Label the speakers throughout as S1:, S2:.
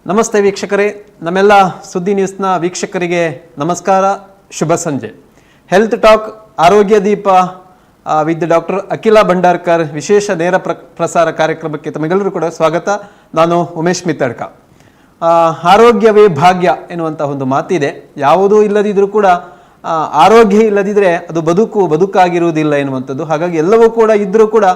S1: ನಮಸ್ತೆ ವೀಕ್ಷಕರೇ, ನಮ್ಮೆಲ್ಲ ಸುದ್ದಿ ನ್ಯೂಸ್ನ ವೀಕ್ಷಕರಿಗೆ ನಮಸ್ಕಾರ, ಶುಭ ಸಂಜೆ. ಹೆಲ್ತ್ ಟಾಕ್ ಆರೋಗ್ಯ ದೀಪ ವಿತ್ ಡಾಕ್ಟರ್ ಅಖಿಲಾ ಭಂಡಾರ್ಕರ್ ವಿಶೇಷ ನೇರ ಪ್ರಸಾರ ಕಾರ್ಯಕ್ರಮಕ್ಕೆ ತಮಗೆಲ್ಲರೂ ಕೂಡ ಸ್ವಾಗತ. ನಾನು ಉಮೇಶ್ ಮಿತ್ತಡ್ಕ. ಆರೋಗ್ಯವೇ ಭಾಗ್ಯ ಎನ್ನುವಂಥ ಒಂದು ಮಾತಿದೆ. ಯಾವುದೂ ಇಲ್ಲದಿದ್ರೂ ಕೂಡ ಆರೋಗ್ಯ ಇಲ್ಲದಿದ್ದರೆ ಅದು ಬದುಕಾಗಿರುವುದಿಲ್ಲ ಎನ್ನುವಂಥದ್ದು. ಹಾಗಾಗಿ ಎಲ್ಲವೂ ಕೂಡ ಇದ್ದರೂ ಕೂಡ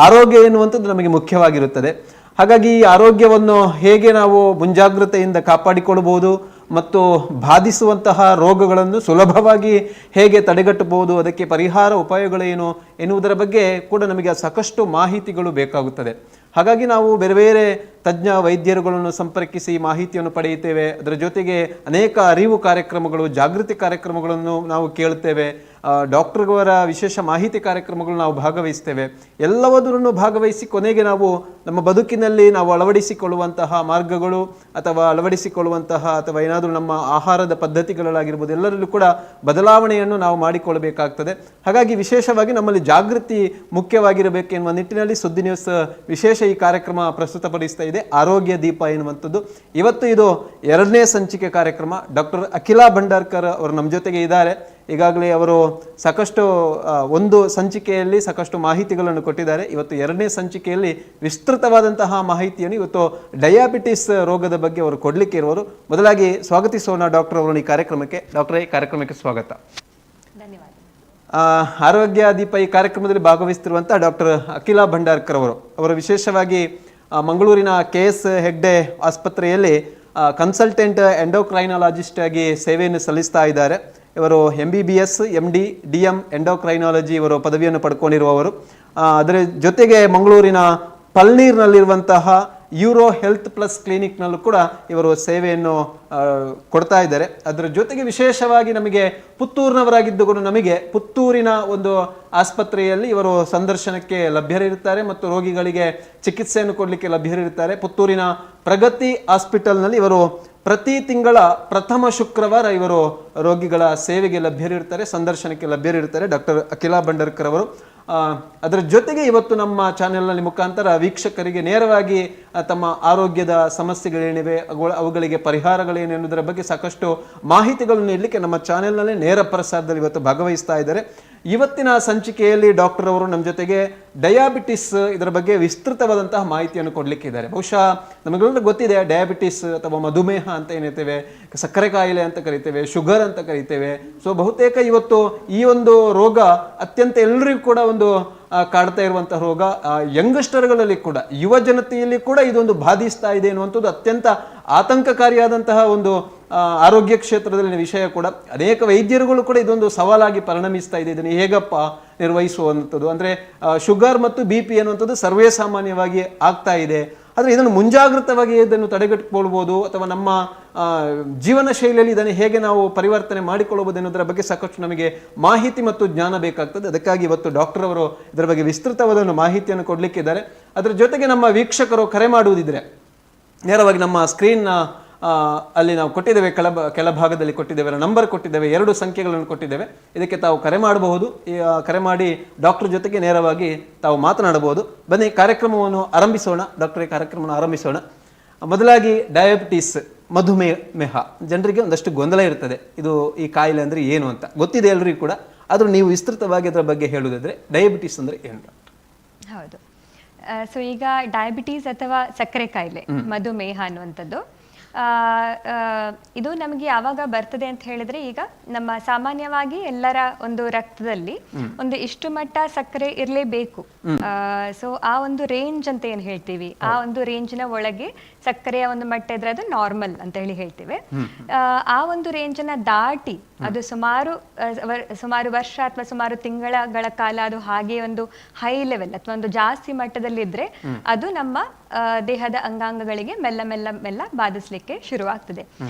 S1: ಆರೋಗ್ಯ ಎನ್ನುವಂಥದ್ದು ನಮಗೆ ಮುಖ್ಯವಾಗಿರುತ್ತದೆ. ಹಾಗಾಗಿ ಈ ಆರೋಗ್ಯವನ್ನು ಹೇಗೆ ನಾವು ಮುಂಜಾಗ್ರತೆಯಿಂದ ಕಾಪಾಡಿಕೊಳ್ಳಬಹುದು ಮತ್ತು ಬಾಧಿಸುವಂತಹ ರೋಗಗಳನ್ನು ಸುಲಭವಾಗಿ ಹೇಗೆ ತಡೆಗಟ್ಟಬಹುದು, ಅದಕ್ಕೆ ಪರಿಹಾರ ಉಪಾಯಗಳೇನು ಎನ್ನುವುದರ ಬಗ್ಗೆ ಕೂಡ ನಮಗೆ ಸಾಕಷ್ಟು ಮಾಹಿತಿಗಳು ಬೇಕಾಗುತ್ತದೆ. ಹಾಗಾಗಿ ನಾವು ಬೇರೆ ಬೇರೆ ತಜ್ಞ ವೈದ್ಯರುಗಳನ್ನು ಸಂಪರ್ಕಿಸಿ ಮಾಹಿತಿಯನ್ನು ಪಡೆಯುತ್ತೇವೆ. ಅದರ ಜೊತೆಗೆ ಅನೇಕ ಅರಿವು ಕಾರ್ಯಕ್ರಮಗಳು, ಜಾಗೃತಿ ಕಾರ್ಯಕ್ರಮಗಳನ್ನು ನಾವು ಕೇಳುತ್ತೇವೆ. ಡಾಕ್ಟರ್ಗಳ ವಿಶೇಷ ಮಾಹಿತಿ ಕಾರ್ಯಕ್ರಮಗಳು ನಾವು ಭಾಗವಹಿಸ್ತೇವೆ. ಎಲ್ಲವನ್ನೂ ಭಾಗವಹಿಸಿ ಕೊನೆಗೆ ನಾವು ನಮ್ಮ ಬದುಕಿನಲ್ಲಿ ನಾವು ಅಳವಡಿಸಿಕೊಳ್ಳುವಂತಹ ಮಾರ್ಗಗಳು ಅಥವಾ ಅಥವಾ ಏನಾದರೂ ನಮ್ಮ ಆಹಾರದ ಪದ್ಧತಿಗಳಾಗಿರ್ಬೋದು, ಎಲ್ಲರಲ್ಲೂ ಕೂಡ ಬದಲಾವಣೆಯನ್ನು ನಾವು ಮಾಡಿಕೊಳ್ಳಬೇಕಾಗ್ತದೆ. ಹಾಗಾಗಿ ವಿಶೇಷವಾಗಿ ನಮ್ಮಲ್ಲಿ ಜಾಗೃತಿ ಮುಖ್ಯವಾಗಿರಬೇಕು ಎನ್ನುವ ನಿಟ್ಟಿನಲ್ಲಿ ಸುದ್ದಿ ನ್ಯೂಸ್ ವಿಶೇಷ ಈ ಕಾರ್ಯಕ್ರಮ ಪ್ರಸ್ತುತಪಡಿಸ್ತಾ ಇದೆ, ಆರೋಗ್ಯ ದೀಪ ಎನ್ನುವಂಥದ್ದು. ಇವತ್ತು ಇದು 2ನೇ ಸಂಚಿಕೆ ಕಾರ್ಯಕ್ರಮ. ಡಾಕ್ಟರ್ ಅಖಿಲಾ ಭಂಡಾರ್ಕರ್ ಅವರು ನಮ್ಮ ಜೊತೆಗೆ ಇದ್ದಾರೆ. ಈಗಾಗಲೇ ಅವರು ಸಾಕಷ್ಟು ಒಂದು ಸಂಚಿಕೆಯಲ್ಲಿ ಸಾಕಷ್ಟು ಮಾಹಿತಿಗಳನ್ನು ಕೊಟ್ಟಿದ್ದಾರೆ. ಇವತ್ತು 2ನೇ ಸಂಚಿಕೆಯಲ್ಲಿ ವಿಸ್ತೃತವಾದಂತಹ ಮಾಹಿತಿಯನ್ನು ಇವತ್ತು ಡಯಾಬಿಟಿಸ್ ರೋಗದ ಬಗ್ಗೆ ಅವರು ಕೊಡಲಿಕ್ಕೆ ಇರುವರು. ಮೊದಲಾಗಿ ಸ್ವಾಗತಿಸೋಣ ಡಾಕ್ಟರ್ ಅವರನ್ನು ಈ ಕಾರ್ಯಕ್ರಮಕ್ಕೆ. ಡಾಕ್ಟರ್, ಈ ಕಾರ್ಯಕ್ರಮಕ್ಕೆ ಸ್ವಾಗತ.
S2: ಧನ್ಯವಾದ.
S1: ಆರೋಗ್ಯ ದೀಪ ಈ ಕಾರ್ಯಕ್ರಮದಲ್ಲಿ ಭಾಗವಹಿಸುತ್ತಿರುವಂಥ ಡಾಕ್ಟರ್ ಅಖಿಲಾ ಭಂಡಾರ್ಕರ್ ಅವರು ವಿಶೇಷವಾಗಿ ಮಂಗಳೂರಿನ KS ಹೆಗ್ಡೆ ಆಸ್ಪತ್ರೆಯಲ್ಲಿ ಕನ್ಸಲ್ಟೆಂಟ್ ಎಂಡೋಕ್ರೈನಾಲಜಿಸ್ಟ್ ಆಗಿ ಸೇವೆಯನ್ನು ಸಲ್ಲಿಸ್ತಾ ಇದ್ದಾರೆ. ಇವರು MBBS MD DM ಎಂಡೋಕ್ರೈನಾಲಜಿ ಇವರು ಪದವಿಯನ್ನು ಪಡ್ಕೊಂಡಿರುವವರು. ಅದರ ಜೊತೆಗೆ ಮಂಗಳೂರಿನ ಪಲ್ನೀರ್ನಲ್ಲಿರುವಂತಹ ಯೂರೋ ಹೆಲ್ತ್ ಪ್ಲಸ್ ಕ್ಲಿನಿಕ್ನಲ್ಲೂ ಕೂಡ ಇವರು ಸೇವೆಯನ್ನು ಕೊಡ್ತಾ ಇದ್ದಾರೆ. ಅದರ ಜೊತೆಗೆ ವಿಶೇಷವಾಗಿ ನಮಗೆ ಪುತ್ತೂರಿನವರಾಗಿದ್ದುಕೊಂಡು ನಮಗೆ ಪುತ್ತೂರಿನ ಒಂದು ಆಸ್ಪತ್ರೆಯಲ್ಲಿ ಇವರು ಸಂದರ್ಶನಕ್ಕೆ ಲಭ್ಯರಿರುತ್ತಾರೆ ಮತ್ತು ರೋಗಿಗಳಿಗೆ ಚಿಕಿತ್ಸೆಯನ್ನು ಕೊಡಲಿಕ್ಕೆ ಲಭ್ಯರಿರುತ್ತಾರೆ. ಪುತ್ತೂರಿನ ಪ್ರಗತಿ ಹಾಸ್ಪಿಟಲ್ನಲ್ಲಿ ಇವರು ಪ್ರತಿ ತಿಂಗಳ ಪ್ರಥಮ ಶುಕ್ರವಾರ ಇವರು ರೋಗಿಗಳ ಸೇವೆಗೆ ಲಭ್ಯರಿರ್ತಾರೆ, ಸಂದರ್ಶನಕ್ಕೆ ಲಭ್ಯರಿರ್ತಾರೆ ಡಾಕ್ಟರ್ ಅಖಿಲಾ ಭಂಡಾರ್ಕರ್ ಅವರು. ಅದರ ಜೊತೆಗೆ ಇವತ್ತು ನಮ್ಮ ಚಾನೆಲ್ನಲ್ಲಿ ಮುಖಾಂತರ ವೀಕ್ಷಕರಿಗೆ ನೇರವಾಗಿ ತಮ್ಮ ಆರೋಗ್ಯದ ಸಮಸ್ಯೆಗಳೇನಿವೆ, ಅವುಗಳಿಗೆ ಪರಿಹಾರಗಳೇನು ಎನ್ನುವುದರ ಬಗ್ಗೆ ಸಾಕಷ್ಟು ಮಾಹಿತಿಗಳನ್ನು ನೀಡಲಿಕ್ಕೆ ನಮ್ಮ ಚಾನೆಲ್ನಲ್ಲಿ ನೇರ ಪ್ರಸಾರದಲ್ಲಿ ಇವತ್ತು ಭಾಗವಹಿಸ್ತಾ ಇದ್ದಾರೆ. ಇವತ್ತಿನ ಸಂಚಿಕೆಯಲ್ಲಿ ಡಾಕ್ಟರ್ ಅವರು ನಮ್ಮ ಜೊತೆಗೆ ಡಯಾಬಿಟಿಸ್ ಇದರ ಬಗ್ಗೆ ವಿಸ್ತೃತವಾದಂತಹ ಮಾಹಿತಿಯನ್ನು ಕೊಡಲಿಕ್ಕೆ ಇದ್ದಾರೆ. ಬಹುಶಃ ನಮಗೆಲ್ಲ ಗೊತ್ತಿದೆ, ಡಯಾಬಿಟಿಸ್ ಅಥವಾ ಮಧುಮೇಹ ಅಂತ ಏನಿರ್ತೇವೆ, ಸಕ್ಕರೆ ಕಾಯಿಲೆ ಅಂತ ಕರಿತೇವೆ, ಶುಗರ್ ಅಂತ ಕರಿತೇವೆ. ಸೊ ಬಹುತೇಕ ಇವತ್ತು ಈ ಒಂದು ರೋಗ ಅತ್ಯಂತ ಎಲ್ಲರಿಗೂ ಕೂಡ ಒಂದು ಕಾಡ್ತಾ ಇರುವಂತಹ ರೋಗ. ಯಂಗ್ಸ್ಟರ್ಗಳಲ್ಲಿ ಕೂಡ, ಯುವ ಜನತೆಯಲ್ಲಿ ಕೂಡ ಇದೊಂದು ಬಾಧಿಸ್ತಾ ಇದೆ ಎನ್ನುವಂಥದ್ದು ಅತ್ಯಂತ ಆತಂಕಕಾರಿಯಾದಂತಹ ಒಂದು ಆರೋಗ್ಯ ಕ್ಷೇತ್ರದಲ್ಲಿ ವಿಷಯ ಕೂಡ. ಅನೇಕ ವೈದ್ಯರುಗಳು ಕೂಡ ಇದೊಂದು ಸವಾಲಾಗಿ ಪರಿಣಮಿಸ್ತಾ ಇದೆ. ಇದನ್ನು ಹೇಗಪ್ಪ ನಿರ್ವಹಿಸುವಂಥದ್ದು ಅಂದರೆ ಶುಗರ್ ಮತ್ತು BP ಅನ್ನುವಂಥದ್ದು ಸರ್ವೇ ಸಾಮಾನ್ಯವಾಗಿ ಆಗ್ತಾ ಇದೆ. ಆದರೆ ಇದನ್ನು ಮುಂಜಾಗೃತವಾಗಿ ಇದನ್ನು ತಡೆಗಟ್ಟಿಕೊಳ್ಬೋದು ಅಥವಾ ನಮ್ಮ ಜೀವನ ಶೈಲಿಯಲ್ಲಿ ಇದನ್ನು ಹೇಗೆ ನಾವು ಪರಿವರ್ತನೆ ಮಾಡಿಕೊಳ್ಳಬಹುದು ಎನ್ನುವುದರ ಬಗ್ಗೆ ಸಾಕಷ್ಟು ನಮಗೆ ಮಾಹಿತಿ ಮತ್ತು ಜ್ಞಾನ ಬೇಕಾಗ್ತದೆ. ಅದಕ್ಕಾಗಿ ಇವತ್ತು ಡಾಕ್ಟರ್ ಅವರು ಇದರ ಬಗ್ಗೆ ವಿಸ್ತೃತವಾದ ಮಾಹಿತಿಯನ್ನು ಕೊಡಲಿಕ್ಕಿದ್ದಾರೆ. ಅದರ ಜೊತೆಗೆ ನಮ್ಮ ವೀಕ್ಷಕರು ಕರೆ ಮಾಡುವುದಿದ್ರೆ ನೇರವಾಗಿ ನಮ್ಮ ಸ್ಕ್ರೀನ್ನ ಅಲ್ಲಿ ನಾವು ಕೊಟ್ಟಿದ್ದೇವೆ, ಕೆಳಭಾಗದಲ್ಲಿ ಕೊಟ್ಟಿದ್ದೇವೆ, ನಂಬರ್ ಕೊಟ್ಟಿದ್ದೇವೆ, 2 ಸಂಖ್ಯೆಗಳನ್ನು ಕೊಟ್ಟಿದ್ದೇವೆ. ಇದಕ್ಕೆ ತಾವು ಕರೆ ಮಾಡಬಹುದು. ಕರೆ ಮಾಡಿ ಡಾಕ್ಟರ್ ಜೊತೆಗೆ ನೇರವಾಗಿ ತಾವು ಮಾತನಾಡಬಹುದು. ಬನ್ನಿ ಕಾರ್ಯಕ್ರಮವನ್ನು ಆರಂಭಿಸೋಣ. ಡಾಕ್ಟರ್, ಕಾರ್ಯಕ್ರಮವನ್ನು ಆರಂಭಿಸೋಣ. ಮೊದಲಾಗಿ ಡಯಾಬಿಟಿಸ್, ಮಧುಮೇಹ, ಜನರಿಗೆ ಒಂದಷ್ಟು ಗೊಂದಲ ಇರ್ತದೆ. ಇದು ಈ ಕಾಯಿಲೆ ಅಂದರೆ ಏನು ಅಂತ ಗೊತ್ತಿದೆ ಎಲ್ಲರಿಗೂ ಕೂಡ. ಆದರೂ ನೀವು ವಿಸ್ತೃತವಾಗಿ ಅದರ ಬಗ್ಗೆ ಹೇಳುವುದಾದ್ರೆ ಡಯಾಬಿಟಿಸ್ ಅಂದರೆ ಏನು?
S2: ಹೌದು. ಸೊ ಈಗ ಡಯಾಬಿಟೀಸ್ ಅಥವಾ ಸಕ್ಕರೆ ಕಾಯಿಲೆ, ಮಧುಮೇಹ ಅನ್ನುವಂಥದ್ದು ಇದು ನಮಗೆ ಯಾವಾಗ ಬರ್ತದೆ ಅಂತ ಹೇಳಿದ್ರೆ, ಈಗ ನಮ್ಮ ಸಾಮಾನ್ಯವಾಗಿ ಎಲ್ಲರ ಒಂದು ರಕ್ತದಲ್ಲಿ ಒಂದು ಇಷ್ಟು ಮಟ್ಟ ಸಕ್ಕರೆ ಇರಲೇಬೇಕು. ಸೊ ಆ ಒಂದು ರೇಂಜ್ ಅಂತ ಏನ್ ಹೇಳ್ತೀವಿ, ಆ ಒಂದು ರೇಂಜಿನ ಒಳಗೆ ಸಕ್ಕರೆಯ ಒಂದು ಮಟ್ಟ ಇದ್ರೆ ಅದು ನಾರ್ಮಲ್ ಅಂತ ಹೇಳಿ ಹೇಳ್ತೇವೆ. ಆ ಒಂದು ರೇಂಜನ್ನ ದಾಟಿ ಅದು ಸುಮಾರು ವರ್ಷ ಅಥವಾ ಸುಮಾರು ತಿಂಗಳ ಕಾಲ ಅದು ಹಾಗೆ ಒಂದು ಹೈ ಲೆವೆಲ್ ಅಥವಾ ಒಂದು ಜಾಸ್ತಿ ಮಟ್ಟದಲ್ಲಿ ಇದ್ರೆ ಅದು ನಮ್ಮ ದೇಹದ ಅಂಗಾಂಗಗಳಿಗೆ ಮೆಲ್ಲ ಬಾಧಿಸ್ಲಿಕ್ಕೆ ಶುರುವಾಗ್ತದೆ.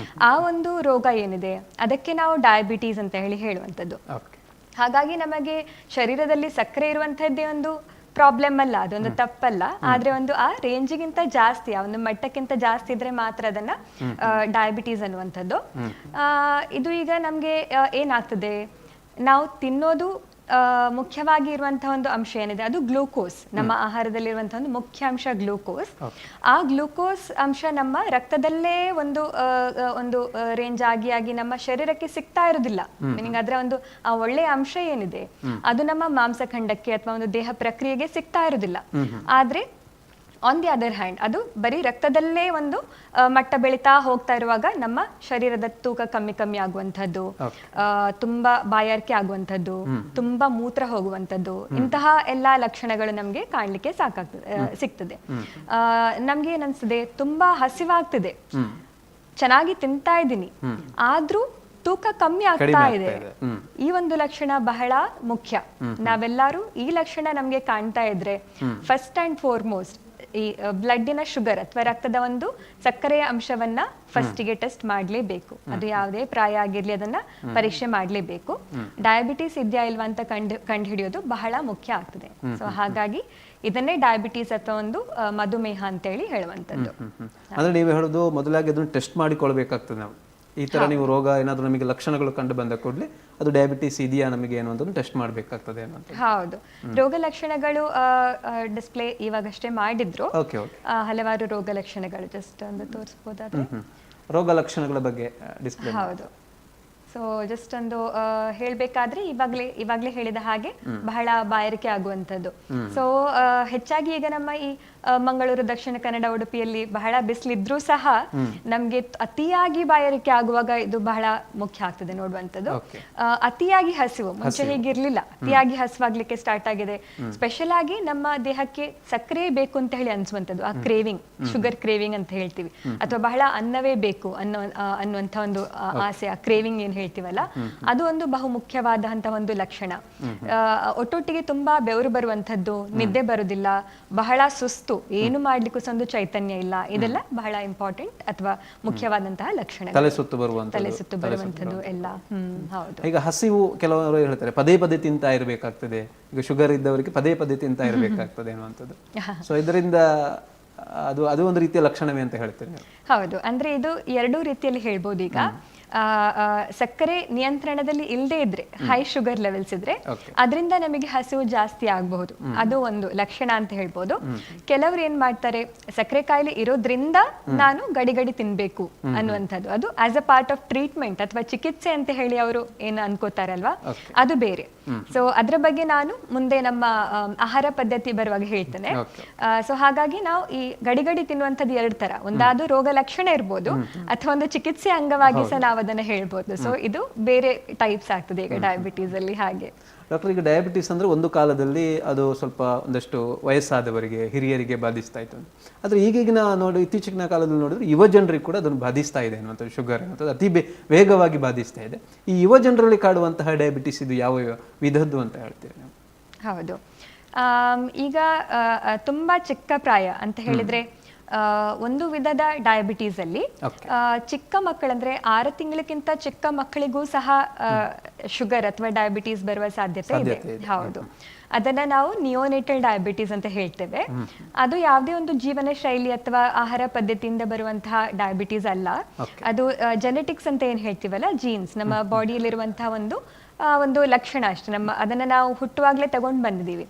S2: ಆ ಒಂದು ರೋಗ ಏನಿದೆ ಅದಕ್ಕೆ ನಾವು ಡಯಾಬಿಟೀಸ್ ಅಂತ ಹೇಳುವಂಥದ್ದು. ಹಾಗಾಗಿ ನಮಗೆ ಶರೀರದಲ್ಲಿ ಸಕ್ಕರೆ ಇರುವಂತಹದ್ದೇ ಒಂದು ಪ್ರಾಬ್ಲಮ್ ಅಲ್ಲ, ಅದೊಂದು ತಪ್ಪಲ್ಲ. ಆದ್ರೆ ಒಂದು ಆ ರೇಂಜಿಗಿಂತ ಜಾಸ್ತಿ, ಆ ಒಂದು ಮಟ್ಟಕ್ಕಿಂತ ಜಾಸ್ತಿ ಇದ್ರೆ ಮಾತ್ರ ಅದನ್ನ ಡಯಾಬಿಟೀಸ್ ಅನ್ನುವಂಥದ್ದು. ಇದು ಈಗ ನಮ್ಗೆ ಏನಾಗ್ತದೆ, ನಾವು ತಿನ್ನೋದು ಮುಖ್ಯವಾಗಿ ಇರುವಂತಹ ಒಂದು ಅಂಶ ಏನಿದೆ ಅದು ಗ್ಲೂಕೋಸ್. ನಮ್ಮ ಆಹಾರದಲ್ಲಿರುವಂತಹ ಒಂದು ಮುಖ್ಯ ಅಂಶ ಗ್ಲೂಕೋಸ್. ಆ ಗ್ಲೂಕೋಸ್ ಅಂಶ ನಮ್ಮ ರಕ್ತದಲ್ಲೇ ಒಂದು ರೇಂಜ್ ಆಗಿ ನಮ್ಮ ಶರೀರಕ್ಕೆ ಸಿಗ್ತಾ ಇರೋದಿಲ್ಲ. ಮೀನಿಂಗ್ ಅದರ ಒಂದು ಆ ಒಳ್ಳೆಯ ಅಂಶ ಏನಿದೆ ಅದು ನಮ್ಮ ಮಾಂಸಖಂಡಕ್ಕೆ ಅಥವಾ ಒಂದು ದೇಹ ಪ್ರಕ್ರಿಯೆಗೆ ಸಿಗ್ತಾ ಇರೋದಿಲ್ಲ. ಆದ್ರೆ ಆನ್ ದಿ ಅದರ್ ಹ್ಯಾಂಡ್ ಅದು ಬರೀ ರಕ್ತದಲ್ಲೇ ಒಂದು ಮಟ್ಟ ಬೆಳೀತಾ ಹೋಗ್ತಾ ಇರುವಾಗ ನಮ್ಮ ಶರೀರದ ತೂಕ ಕಮ್ಮಿ ಆಗುವಂಥದ್ದು, ತುಂಬಾ ಬಾಯಾರಿಕೆ ಆಗುವಂಥದ್ದು, ತುಂಬಾ ಮೂತ್ರ ಹೋಗುವಂಥದ್ದು, ಇಂತಹ ಎಲ್ಲಾ ಲಕ್ಷಣಗಳು ನಮ್ಗೆ ಕಾಣ್ಲಿಕ್ಕೆ ಸಿಗ್ತದೆ. ನಮ್ಗೆ ಏನನ್ಸ್ತದೆ, ತುಂಬಾ ಹಸಿವಾಗ್ತಿದೆ, ಚೆನ್ನಾಗಿ ತಿಂತಾ ಇದ್ದೀನಿ, ಆದ್ರೂ ತೂಕ ಕಮ್ಮಿ ಆಗ್ತಾ ಇದೆ. ಈ ಒಂದು ಲಕ್ಷಣ ಬಹಳ ಮುಖ್ಯ. ನಾವೆಲ್ಲರೂ ಈ ಲಕ್ಷಣ ನಮ್ಗೆ ಕಾಣ್ತಾ ಇದ್ರೆ ಫಸ್ಟ್ ಅಂಡ್ ಫಾರ್ಮೋಸ್ಟ್ ಈ ಬ್ಲಡ್ಡಿನ ಶುಗರ್ ಅಥವಾ ರಕ್ತದ ಒಂದು ಸಕ್ಕರೆಯ ಅಂಶವನ್ನ ಫಸ್ಟಿಗೆ ಟೆಸ್ಟ್ ಮಾಡಲೇಬೇಕು. ಅದು ಯಾವುದೇ ಪ್ರಾಯ ಆಗಿರ್ಲಿ ಅದನ್ನ ಪರೀಕ್ಷೆ ಮಾಡಲೇಬೇಕು. ಡಯಾಬಿಟೀಸ್ ಇದೆಯಾ ಇಲ್ವಾ ಅಂತ ಕಂಡು ಹಿಡಿಯೋದು ಬಹಳ ಮುಖ್ಯ ಆಗ್ತದೆ. ಸೊ ಹಾಗಾಗಿ ಇದನ್ನೇ ಡಯಾಬಿಟೀಸ್ ಅಥವಾ ಒಂದು ಮಧುಮೇಹ ಅಂತೇಳಿ ಹೇಳುವಂಥದ್ದು.
S1: ಅಂದ್ರೆ ನೀವು ಹೇಳೋದು ಮೊದಲಾಗಿ ಅದನ್ನು ಟೆಸ್ಟ್ ಮಾಡಿಕೊಳ್ಬೇಕಾಗ್ತದೆ. ನಾವು ಈ ತರ ನೀವು ರೋಗ ಏನಾದರೂ ನಮಗೆ ಲಕ್ಷಣಗಳು ಕಂಡು ಬಂದ ಕೂಡಲೇ ಅದು ಡಯಾಬಿಟಿಸ್ ಇದೆಯಾ ನಮಗೆ ಏನು ಅಂತ ಟೆಸ್ಟ್ ಮಾಡಬೇಕಾಗ್ತದೆ ಅನ್ನೋದು.
S2: ಹೌದು, ರೋಗ ಲಕ್ಷಣಗಳು ಡಿಸ್ಪ್ಲೇ ಇವಾಗಷ್ಟೇ ಮಾಡಿದ್ರು. ಹಲವಾರು ರೋಗ ಲಕ್ಷಣಗಳು ಜಸ್ಟ್ ಒಂದು ತೋರಿಸಬಹುದಾದ್ರೆ
S1: ರೋಗ ಲಕ್ಷಣಗಳ ಬಗ್ಗೆ ಡಿಸ್ಪ್ಲೇ.
S2: ಹೌದು, ಸೊ ಜಸ್ಟ್ ಒಂದು ಹೇಳ್ಬೇಕಾದ್ರೆ ಇವಾಗ್ಲೇ ಹೇಳಿದ ಹಾಗೆ ಬಹಳ ಬಾಯಾರಿಕೆ ಆಗುವಂಥದ್ದು. ಸೊ ಹೆಚ್ಚಾಗಿ ಈಗ ನಮ್ಮ ಈ ಮಂಗಳೂರು, ದಕ್ಷಿಣ ಕನ್ನಡ, ಉಡುಪಿಯಲ್ಲಿ ಬಹಳ ಬಿಸಿಲಿದ್ರೂ ಸಹ ನಮ್ಗೆ ಅತಿಯಾಗಿ ಬಾಯಾರಿಕೆ ಆಗುವಾಗ ಇದು ಬಹಳ ಮುಖ್ಯ ಆಗ್ತದೆ ನೋಡುವಂಥದ್ದು. ಅತಿಯಾಗಿ ಹಸಿವು ಮುಂಚೆ ಹೇಗಿರ್ಲಿಲ್ಲ, ಅತಿಯಾಗಿ ಹಸಿವಾಗ್ಲಿಕ್ಕೆ ಸ್ಟಾರ್ಟ್ ಆಗಿದೆ. ಸ್ಪೆಷಲ್ ಆಗಿ ನಮ್ಮ ದೇಹಕ್ಕೆ ಸಕ್ಕರೆ ಬೇಕು ಅಂತ ಹೇಳಿ ಅನ್ಸುವಂಥದ್ದು, ಆ ಕ್ರೇವಿಂಗ್, ಶುಗರ್ ಕ್ರೇವಿಂಗ್ ಅಂತ ಹೇಳ್ತೀವಿ, ಅಥವಾ ಬಹಳ ಅನ್ನವೇ ಬೇಕು ಅನ್ನುವಂಥ ಒಂದು ಆಸೆ, ಆ ಕ್ರೇವಿಂಗ್ ಏನ್ ಹೇಳ್ತೀವಲ್ಲ, ಅದು ಒಂದು ಬಹು ಮುಖ್ಯವಾದಂತಹ ಒಂದು ಲಕ್ಷಣ. ಒಟ್ಟೊಟ್ಟಿಗೆ ತುಂಬಾ ಬೆವರು ಬರುವಂಥದ್ದು, ನಿದ್ದೆ ಬರುದಿಲ್ಲ, ಬಹಳ ಸುಸ್ತು, ಏನು ಮಾಡ್ಲಿಕ್ಕೂ ಒಂದು ಚೈತನ್ಯ ಇಲ್ಲ, ಇದೆಲ್ಲ ಬಹಳ ಇಂಪಾರ್ಟೆಂಟ್ ಅಥವಾ ಮುಖ್ಯವಾದಂತಹ ಲಕ್ಷಣ.
S1: ತಲೆ ಸುತ್ತು ಬರುವಂಥದ್ದು ಎಲ್ಲ. ಹೌದು. ಈಗ ಹಸಿವು ಕೆಲವರು ಹೇಳ್ತಾರೆ ಪದೇ ಪದೇ ತಿಂತಾ ಇರಬೇಕಾಗ್ತದೆ. ಈಗ ಶುಗರ್ ಇದ್ದವರಿಗೆ ಪದೇ ಪದೇ ತಿಂತಾ ಇರಬೇಕಾಗ್ತದೆ ಅನ್ನುವಂಥದ್ದು. ಸೊ ಇದರಿಂದ ಅದು ಒಂದು ರೀತಿಯ ಲಕ್ಷಣವೇ ಅಂತ ಹೇಳ್ತೇನೆ.
S2: ಹೌದು, ಅಂದ್ರೆ ಇದು ಎರಡೂ ರೀತಿಯಲ್ಲಿ ಹೇಳ್ಬೋದು. ಈಗ ಸಕ್ಕರೆ ನಿಯಂತ್ರಣದಲ್ಲಿ ಇಲ್ಲದೆ ಇದ್ರೆ, ಹೈ ಶುಗರ್ ಲೆವೆಲ್ಸ್ ಇದ್ರೆ, ಅದರಿಂದ ನಮಗೆ ಹಸಿವು ಜಾಸ್ತಿ ಆಗಬಹುದು. ಅದು ಒಂದು ಲಕ್ಷಣ ಅಂತ ಹೇಳ್ಬೋದು. ಕೆಲವರು ಏನ್ ಮಾಡ್ತಾರೆ, ಸಕ್ಕರೆ ಕಾಯಿಲೆ ಇರೋದ್ರಿಂದ ನಾನು ಗಡಿ ತಿನ್ಬೇಕು ಅನ್ನುವಂಥದ್ದು, ಅದು as a part of treatment ಅಥವಾ ಚಿಕಿತ್ಸೆ ಅಂತ ಹೇಳಿ ಅವರು ಏನು ಅನ್ಕೋತಾರಲ್ವಾ, ಅದು ಬೇರೆ. ಸೊ ಅದ್ರ ಬಗ್ಗೆ ನಾನು ಮುಂದೆ ನಮ್ಮ ಆಹಾರ ಪದ್ಧತಿ ಬರುವಾಗ ಹೇಳ್ತೇನೆ. ಸೊ ಹಾಗಾಗಿ ನಾವು ಈ ಗಡಿ ತಿನ್ನುವಂಥದ್ದು ಎರಡು ತರ, ಒಂದಾದು ರೋಗ ಲಕ್ಷಣ ಇರ್ಬೋದು ಅಥವಾ ಒಂದು ಚಿಕಿತ್ಸೆ ಅಂಗವಾಗಿ ಸಹ ನಾವು ಅದನ್ನ ಹೇಳ್ಬೋದು. ಸೊ ಇದು ಬೇರೆ ಟೈಪ್ಸ್ ಆಗ್ತದೆ ಈಗ ಡಯಾಬಿಟೀಸ್ ಅಲ್ಲಿ. ಹಾಗೆ
S1: ಡಾಕ್ಟರ್, ಈಗ ಡಯಾಬಿಟಿಸ್ ಅಂದ್ರೆ ಒಂದು ಕಾಲದಲ್ಲಿ ಅದು ಸ್ವಲ್ಪ ಒಂದಷ್ಟು ವಯಸ್ಸಾದವರಿಗೆ, ಹಿರಿಯರಿಗೆ ಬಾಧಿಸ್ತಾ ಇತ್ತು. ಆದರೆ ಈಗಿನ ಇತ್ತೀಚಿನ ಕಾಲದಲ್ಲಿ ನೋಡಿದ್ರೆ ಯುವ ಜನರಿಗೆ ಕೂಡ ಅದನ್ನು ಬಾಧಿಸ್ತಾ ಇದೆ ಅನ್ನುವಂಥದ್ದು, ಶುಗರ್ ಅನ್ನೋದು ಅತಿ ವೇಗವಾಗಿ ಬಾಧಿಸ್ತಾ ಇದೆ. ಈ ಯುವ ಜನರಲ್ಲಿ ಕಾಡುವಂತಹ ಡಯಾಬಿಟಿಸ್ ಇದು ಯಾವ ವಿಧದ್ದು ಅಂತ ಹೇಳ್ತೀವಿ ನಾವು?
S2: ಹೌದು, ಈಗ ತುಂಬಾ ಚಿಕ್ಕ ಪ್ರಾಯ ಅಂತ ಹೇಳಿದ್ರೆ ಒಂದು ವಿಧದ ಡಯಾಬಿಟೀಸ್ ಅಲ್ಲಿ ಚಿಕ್ಕ ಮಕ್ಕಳಂದ್ರೆ 6 ತಿಂಗಳಕ್ಕಿಂತ ಚಿಕ್ಕ ಮಕ್ಕಳಿಗೂ ಸಹ ಶುಗರ್ ಅಥವಾ ಡಯಾಬಿಟೀಸ್ ಬರುವ ಸಾಧ್ಯತೆ ಇದೆ. ಹೌದು, ಅದನ್ನ ನಾವು ನಿಯೋನೇಟಲ್ ಡಯಾಬಿಟೀಸ್ ಅಂತ ಹೇಳ್ತೇವೆ. ಅದು ಯಾವುದೇ ಒಂದು ಜೀವನ ಶೈಲಿ ಅಥವಾ ಆಹಾರ ಪದ್ಧತಿಯಿಂದ ಬರುವಂತಹ ಡಯಾಬಿಟೀಸ್ ಅಲ್ಲ. ಅದು ಜೆನೆಟಿಕ್ಸ್ ಅಂತ ಏನ್ ಹೇಳ್ತೀವಲ್ಲ, ಜೀನ್ಸ್, ನಮ್ಮ ಬಾಡಿಯಲ್ಲಿರುವಂತಹ ಒಂದು ಲಕ್ಷಣ ಅಷ್ಟೇ. ಅದನ್ನ ನಾವು ಹುಟ್ಟುವಾಗ್ಲೇ ತಗೊಂಡ್ ಬಂದಿದೀವಿ.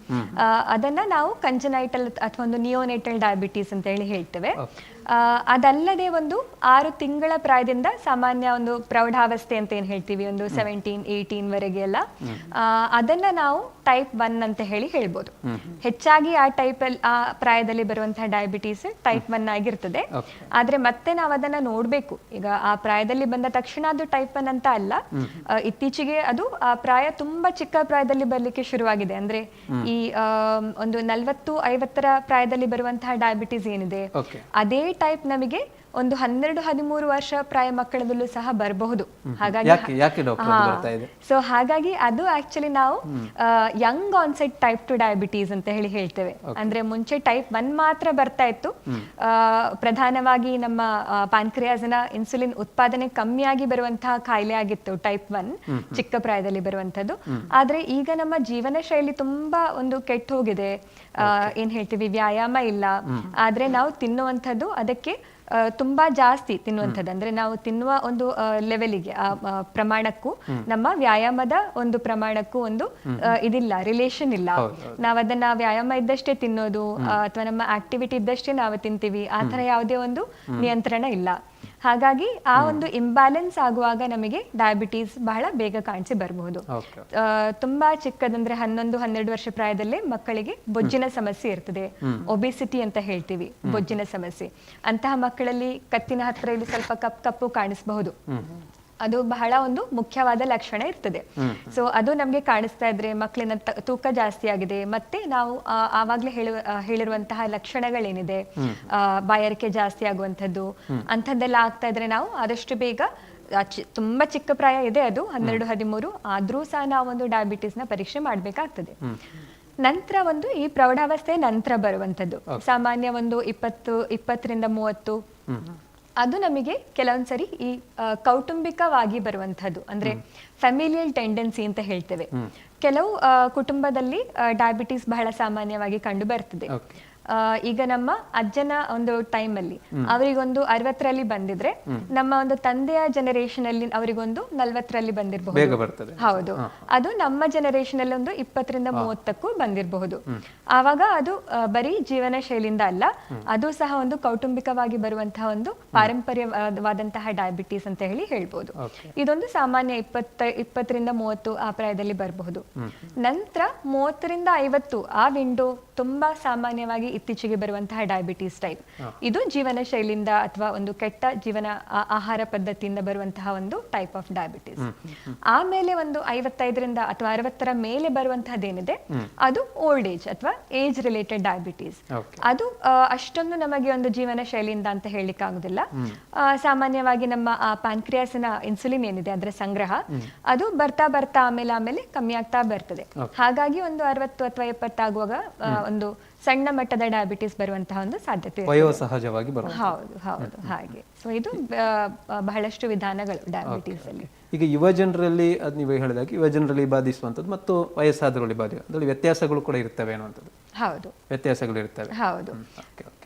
S2: ಅದನ್ನ ನಾವು ಕಂಜನೈಟಲ್ ಅಥವಾ ಒಂದು ನಿಯೋನೇಟಲ್ ಡಯಾಬಿಟೀಸ್ ಅಂತ ಹೇಳಿ ಹೇಳ್ತೇವೆ. ಅದಲ್ಲದೆ ಒಂದು 6 ತಿಂಗಳ ಪ್ರಾಯದಿಂದ ಸಾಮಾನ್ಯ ಒಂದು ಪ್ರೌಢಾವಸ್ಥೆ ಅಂತ ಏನ್ ಹೇಳ್ತೀವಿ, ಒಂದು 17-18 ವರೆಗೆ ಎಲ್ಲ, ಅದನ್ನ ನಾವು ಟೈಪ್ 1 ಅಂತ ಹೇಳಿ ಹೇಳ್ಬೋದು. ಹೆಚ್ಚಾಗಿ ಆ ಪ್ರಾಯದಲ್ಲಿ ಬರುವಂತಹ ಡಯಾಬಿಟೀಸ್ ಟೈಪ್ 1 ಆಗಿರ್ತದೆ. ಆದ್ರೆ ಮತ್ತೆ ನಾವು ಅದನ್ನ ನೋಡ್ಬೇಕು. ಈಗ ಆ ಪ್ರಾಯದಲ್ಲಿ ಬಂದ ತಕ್ಷಣ ಅದು ಟೈಪ್ 1 ಅಂತ ಅಲ್ಲ. ಇತ್ತೀಚೆಗೆ ಅದು ಆ ಪ್ರಾಯ ತುಂಬಾ ಚಿಕ್ಕ ಪ್ರಾಯದಲ್ಲಿ ಬರ್ಲಿಕ್ಕೆ ಶುರುವಾಗಿದೆ. ಅಂದ್ರೆ ಈ ಒಂದು 40-50 ಪ್ರಾಯದಲ್ಲಿ ಬರುವಂತಹ ಡಯಾಬಿಟೀಸ್ ಏನಿದೆ, ಅದೇ ಟೈಪ್ ನಮಗೆ ಒಂದು 12-13 ವರ್ಷ ಪ್ರಾಯ ಮಕ್ಕಳದಲ್ಲೂ ಸಹ ಬರಬಹುದು. ಸೊ ಹಾಗಾಗಿ ಅದು ಆಕ್ಚುಲಿ ನಾವು ಯಂಗ್ ಆನ್ಸೆಟ್ ಟೈಪ್ 2 ಡಯಾಬಿಟೀಸ್ ಅಂತ ಹೇಳಿ ಹೇಳ್ತೇವೆ. ಅಂದ್ರೆ ಮುಂಚೆ ಟೈಪ್ 1 ಮಾತ್ರ ಬರ್ತಾ ಇತ್ತು. ಪ್ರಧಾನವಾಗಿ ನಮ್ಮ ಪ್ಯಾನ್ಕ್ರಿಯಾಸ್ನ ಇನ್ಸುಲಿನ್ ಉತ್ಪಾದನೆ ಕಮ್ಮಿಯಾಗಿ ಬರುವಂತಹ ಕಾಯಿಲೆ ಆಗಿತ್ತು ಟೈಪ್ 1, ಚಿಕ್ಕ ಪ್ರಾಯದಲ್ಲಿ ಬರುವಂತದ್ದು. ಆದ್ರೆ ಈಗ ನಮ್ಮ ಜೀವನ ಶೈಲಿ ತುಂಬಾ ಒಂದು ಕೆಟ್ಟು ಹೋಗಿದೆ. ಏನ್ ಹೇಳ್ತೀವಿ, ವ್ಯಾಯಾಮ ಇಲ್ಲ, ಆದ್ರೆ ನಾವು ತಿನ್ನುವಂಥದ್ದು ಅದಕ್ಕೆ ತುಂಬಾ ಜಾಸ್ತಿ ತಿನ್ನುವಂಥದ್ದು, ಅಂದ್ರೆ ನಾವು ತಿನ್ನುವ ಒಂದು ಲೆವೆಲಿಗೆ ಪ್ರಮಾಣಕ್ಕೂ ನಮ್ಮ ವ್ಯಾಯಾಮದ ಒಂದು ಪ್ರಮಾಣಕ್ಕೂ ಒಂದು ಇದಿಲ್ಲ, ರಿಲೇಷನ್ ಇಲ್ಲ. ನಾವ್ ಅದನ್ನ ವ್ಯಾಯಾಮ ಇದ್ದಷ್ಟೇ ತಿನ್ನೋದು ಅಥವಾ ನಮ್ಮ ಆಕ್ಟಿವಿಟಿ ಇದ್ದಷ್ಟೇ ನಾವು ತಿಂತೀವಿ, ಆ ತರ ಯಾವುದೇ ಒಂದು ನಿಯಂತ್ರಣ ಇಲ್ಲ. ಹಾಗಾಗಿ ಆ ಒಂದು ಇಂಬ್ಯಾಲೆನ್ಸ್ ಆಗುವಾಗ ನಮಗೆ ಡಯಾಬಿಟೀಸ್ ಬಹಳ ಬೇಗ ಕಾಣಿಸಿ ಬರಬಹುದು. ತುಂಬಾ ಚಿಕ್ಕದಂದ್ರೆ 11-12 ವರ್ಷ ಪ್ರಾಯದಲ್ಲೇ ಮಕ್ಕಳಿಗೆ ಬೊಜ್ಜಿನ ಸಮಸ್ಯೆ ಇರ್ತದೆ, ಒಬಿಸಿಟಿ ಅಂತ ಹೇಳ್ತೀವಿ, ಬೊಜ್ಜಿನ ಸಮಸ್ಯೆ. ಅಂತಹ ಮಕ್ಕಳಲ್ಲಿ ಕತ್ತಿನ ಹತ್ರ ಇಲ್ಲಿ ಸ್ವಲ್ಪ ಕಪ್ಪು ಕಾಣಿಸಬಹುದು. ಅದು ಬಹಳ ಒಂದು ಮುಖ್ಯವಾದ ಲಕ್ಷಣ ಇರ್ತದೆ. ಸೊ ಅದು ನಮ್ಗೆ ಕಾಣಿಸ್ತಾ ಇದ್ರೆ ಮಕ್ಕಳಿನ ತೂಕ ಜಾಸ್ತಿ ಆಗಿದೆ, ಮತ್ತೆ ನಾವು ಆವಾಗ್ಲೇ ಹೇಳಿರುವಂತಹ ಲಕ್ಷಣಗಳೇನಿದೆ, ಬಾಯಾರಿಕೆ ಜಾಸ್ತಿ ಆಗುವಂಥದ್ದು ಅಂಥದ್ದೆಲ್ಲ ಆಗ್ತಾ ಇದ್ರೆ ನಾವು ಆದಷ್ಟು ಬೇಗ, ತುಂಬಾ ಚಿಕ್ಕ ಪ್ರಾಯ ಇದೆ ಅದು 12-13, ಆದ್ರೂ ಸಹ ನಾವೊಂದು ಡಯಾಬಿಟೀಸ್ ನ ಪರೀಕ್ಷೆ ಮಾಡ್ಬೇಕಾಗ್ತದೆ. ನಂತರ ಒಂದು ಈ ಪ್ರೌಢಾವಸ್ಥೆ ನಂತರ ಬರುವಂಥದ್ದು ಸಾಮಾನ್ಯ ಒಂದು 20-30 ಅದು ನಮಗೆ ಕೆಲವೊಂದ್ಸರಿ ಈ ಕೌಟುಂಬಿಕವಾಗಿ ಬರುವಂಥದ್ದು, ಅಂದ್ರೆ ಫ್ಯಾಮಿಲಿಯಲ್ ಟೆಂಡೆನ್ಸಿ ಅಂತ ಹೇಳ್ತೇವೆ. ಕೆಲವು ಕುಟುಂಬದಲ್ಲಿ ಡಯಾಬಿಟೀಸ್ ಬಹಳ ಸಾಮಾನ್ಯವಾಗಿ ಕಂಡು ಬರ್ತದೆ. ಈಗ ನಮ್ಮ ಅಜ್ಜನ ಒಂದು ಟೈಮಲ್ಲಿ ಅವರಿಗೊಂದು 60ರಲ್ಲಿ ಬಂದಿದ್ರೆ, ನಮ್ಮ ಒಂದು ತಂದೆಯ ಜನರೇಷನ್ ಅಲ್ಲಿ ಅವರಿಗೊಂದು 40ರಲ್ಲಿ ಬಂದಿರಬಹುದು. ಹೌದು, ಅದು ನಮ್ಮ ಜನರೇಷನ್ ಅಲ್ಲಿ ಒಂದು 20-30ಕ್ಕೂ ಬಂದಿರಬಹುದು. ಆವಾಗ ಅದು ಬರೀ ಜೀವನ ಶೈಲಿಯಿಂದ ಅಲ್ಲ, ಅದು ಸಹ ಒಂದು ಕೌಟುಂಬಿಕವಾಗಿ ಬರುವಂತಹ ಒಂದು ಪಾರಂಪರ್ಯವಾದಂತಹ ಡಯಾಬಿಟೀಸ್ ಅಂತ ಹೇಳ್ಬೋದು. ಇದೊಂದು ಸಾಮಾನ್ಯ 20-30 ಆ ಪ್ರಾಯದಲ್ಲಿ ಬರಬಹುದು. ನಂತರ 30-50 ಆ ವಿಂಡೋ ತುಂಬಾ ಸಾಮಾನ್ಯವಾಗಿ ಇತ್ತೀಚೆಗೆ ಬರುವಂತಹ ಡಯಾಬಿಟೀಸ್ ಟೈಪ್. ಇದು ಜೀವನ ಶೈಲಿಯಿಂದ ಅಥವಾ ಒಂದು ಕೆಟ್ಟ ಜೀವನ ಆಹಾರ ಪದ್ಧತಿಯಿಂದ ಬರುವಂತಹ ಒಂದು ಟೈಪ್ ಆಫ್ ಡಯಾಬಿಟೀಸ್. ಆಮೇಲೆ ಒಂದು 55 ಅಥವಾ 60ರ ಮೇಲೆ ಬರುವಂತಹದ್ದೇನಿದೆ ಅದು ಓಲ್ಡ್ ಏಜ್ ಅಥವಾ ಏಜ್ ರಿಲೇಟೆಡ್ ಡಯಾಬಿಟೀಸ್. ಅದು ಅಷ್ಟೊಂದು ನಮಗೆ ಒಂದು ಜೀವನ ಶೈಲಿಯಿಂದ ಅಂತ ಹೇಳಲಿಕ್ಕೆ ಆಗುದಿಲ್ಲ. ಸಾಮಾನ್ಯವಾಗಿ ನಮ್ಮ ಪ್ಯಾನ್ಕ್ರಿಯಾಸಿನ ಇನ್ಸುಲಿನ್ ಏನಿದೆ ಅದರ ಸಂಗ್ರಹ ಅದು ಬರ್ತಾ ಬರ್ತಾ ಆಮೇಲೆ ಕಮ್ಮಿ ಆಗ್ತಾ ಬರ್ತದೆ. ಹಾಗಾಗಿ ಒಂದು 60 ಅಥವಾ 70 ಆಗುವಾಗ ಒಂದು ಸಣ್ಣ ಮಟ್ಟದ ಡಯಾಬಿಟಿಸ್ ಬರುವಂತಹ ಒಂದು ಸಾಧ್ಯತೆ
S1: ವಯೋಸಹಜವಾಗಿ ಬರುತ್ತೆ.
S2: ಹೌದು ಹೌದು, ಹಾಗೆ. ಸೊ ಇದು ಬಹಳಷ್ಟು ವಿಧಾನಗಳು ಡಯಾಬಿಟಿಸ್ ಅಲ್ಲಿ.
S1: ಈಗ ಯುವ ಜನರಲ್ಲಿ ಅದು ನೀವು ಹೇಳಿದಾಗ ಯುವ ಜನರಲ್ಲಿ ಬಾಧಿಸುವಂಥದ್ದು ಮತ್ತು ವಯಸ್ಸಾದವರಲ್ಲಿ ಅದರಲ್ಲಿ ವ್ಯತ್ಯಾಸಗಳು ಕೂಡ ಇರ್ತವೆ ಅನ್ನುವಂಥದ್ದು.
S2: ಹೌದು,
S1: ವ್ಯತ್ಯಾಸಗಳು ಇರ್ತವೆ.
S2: ಹೌದು.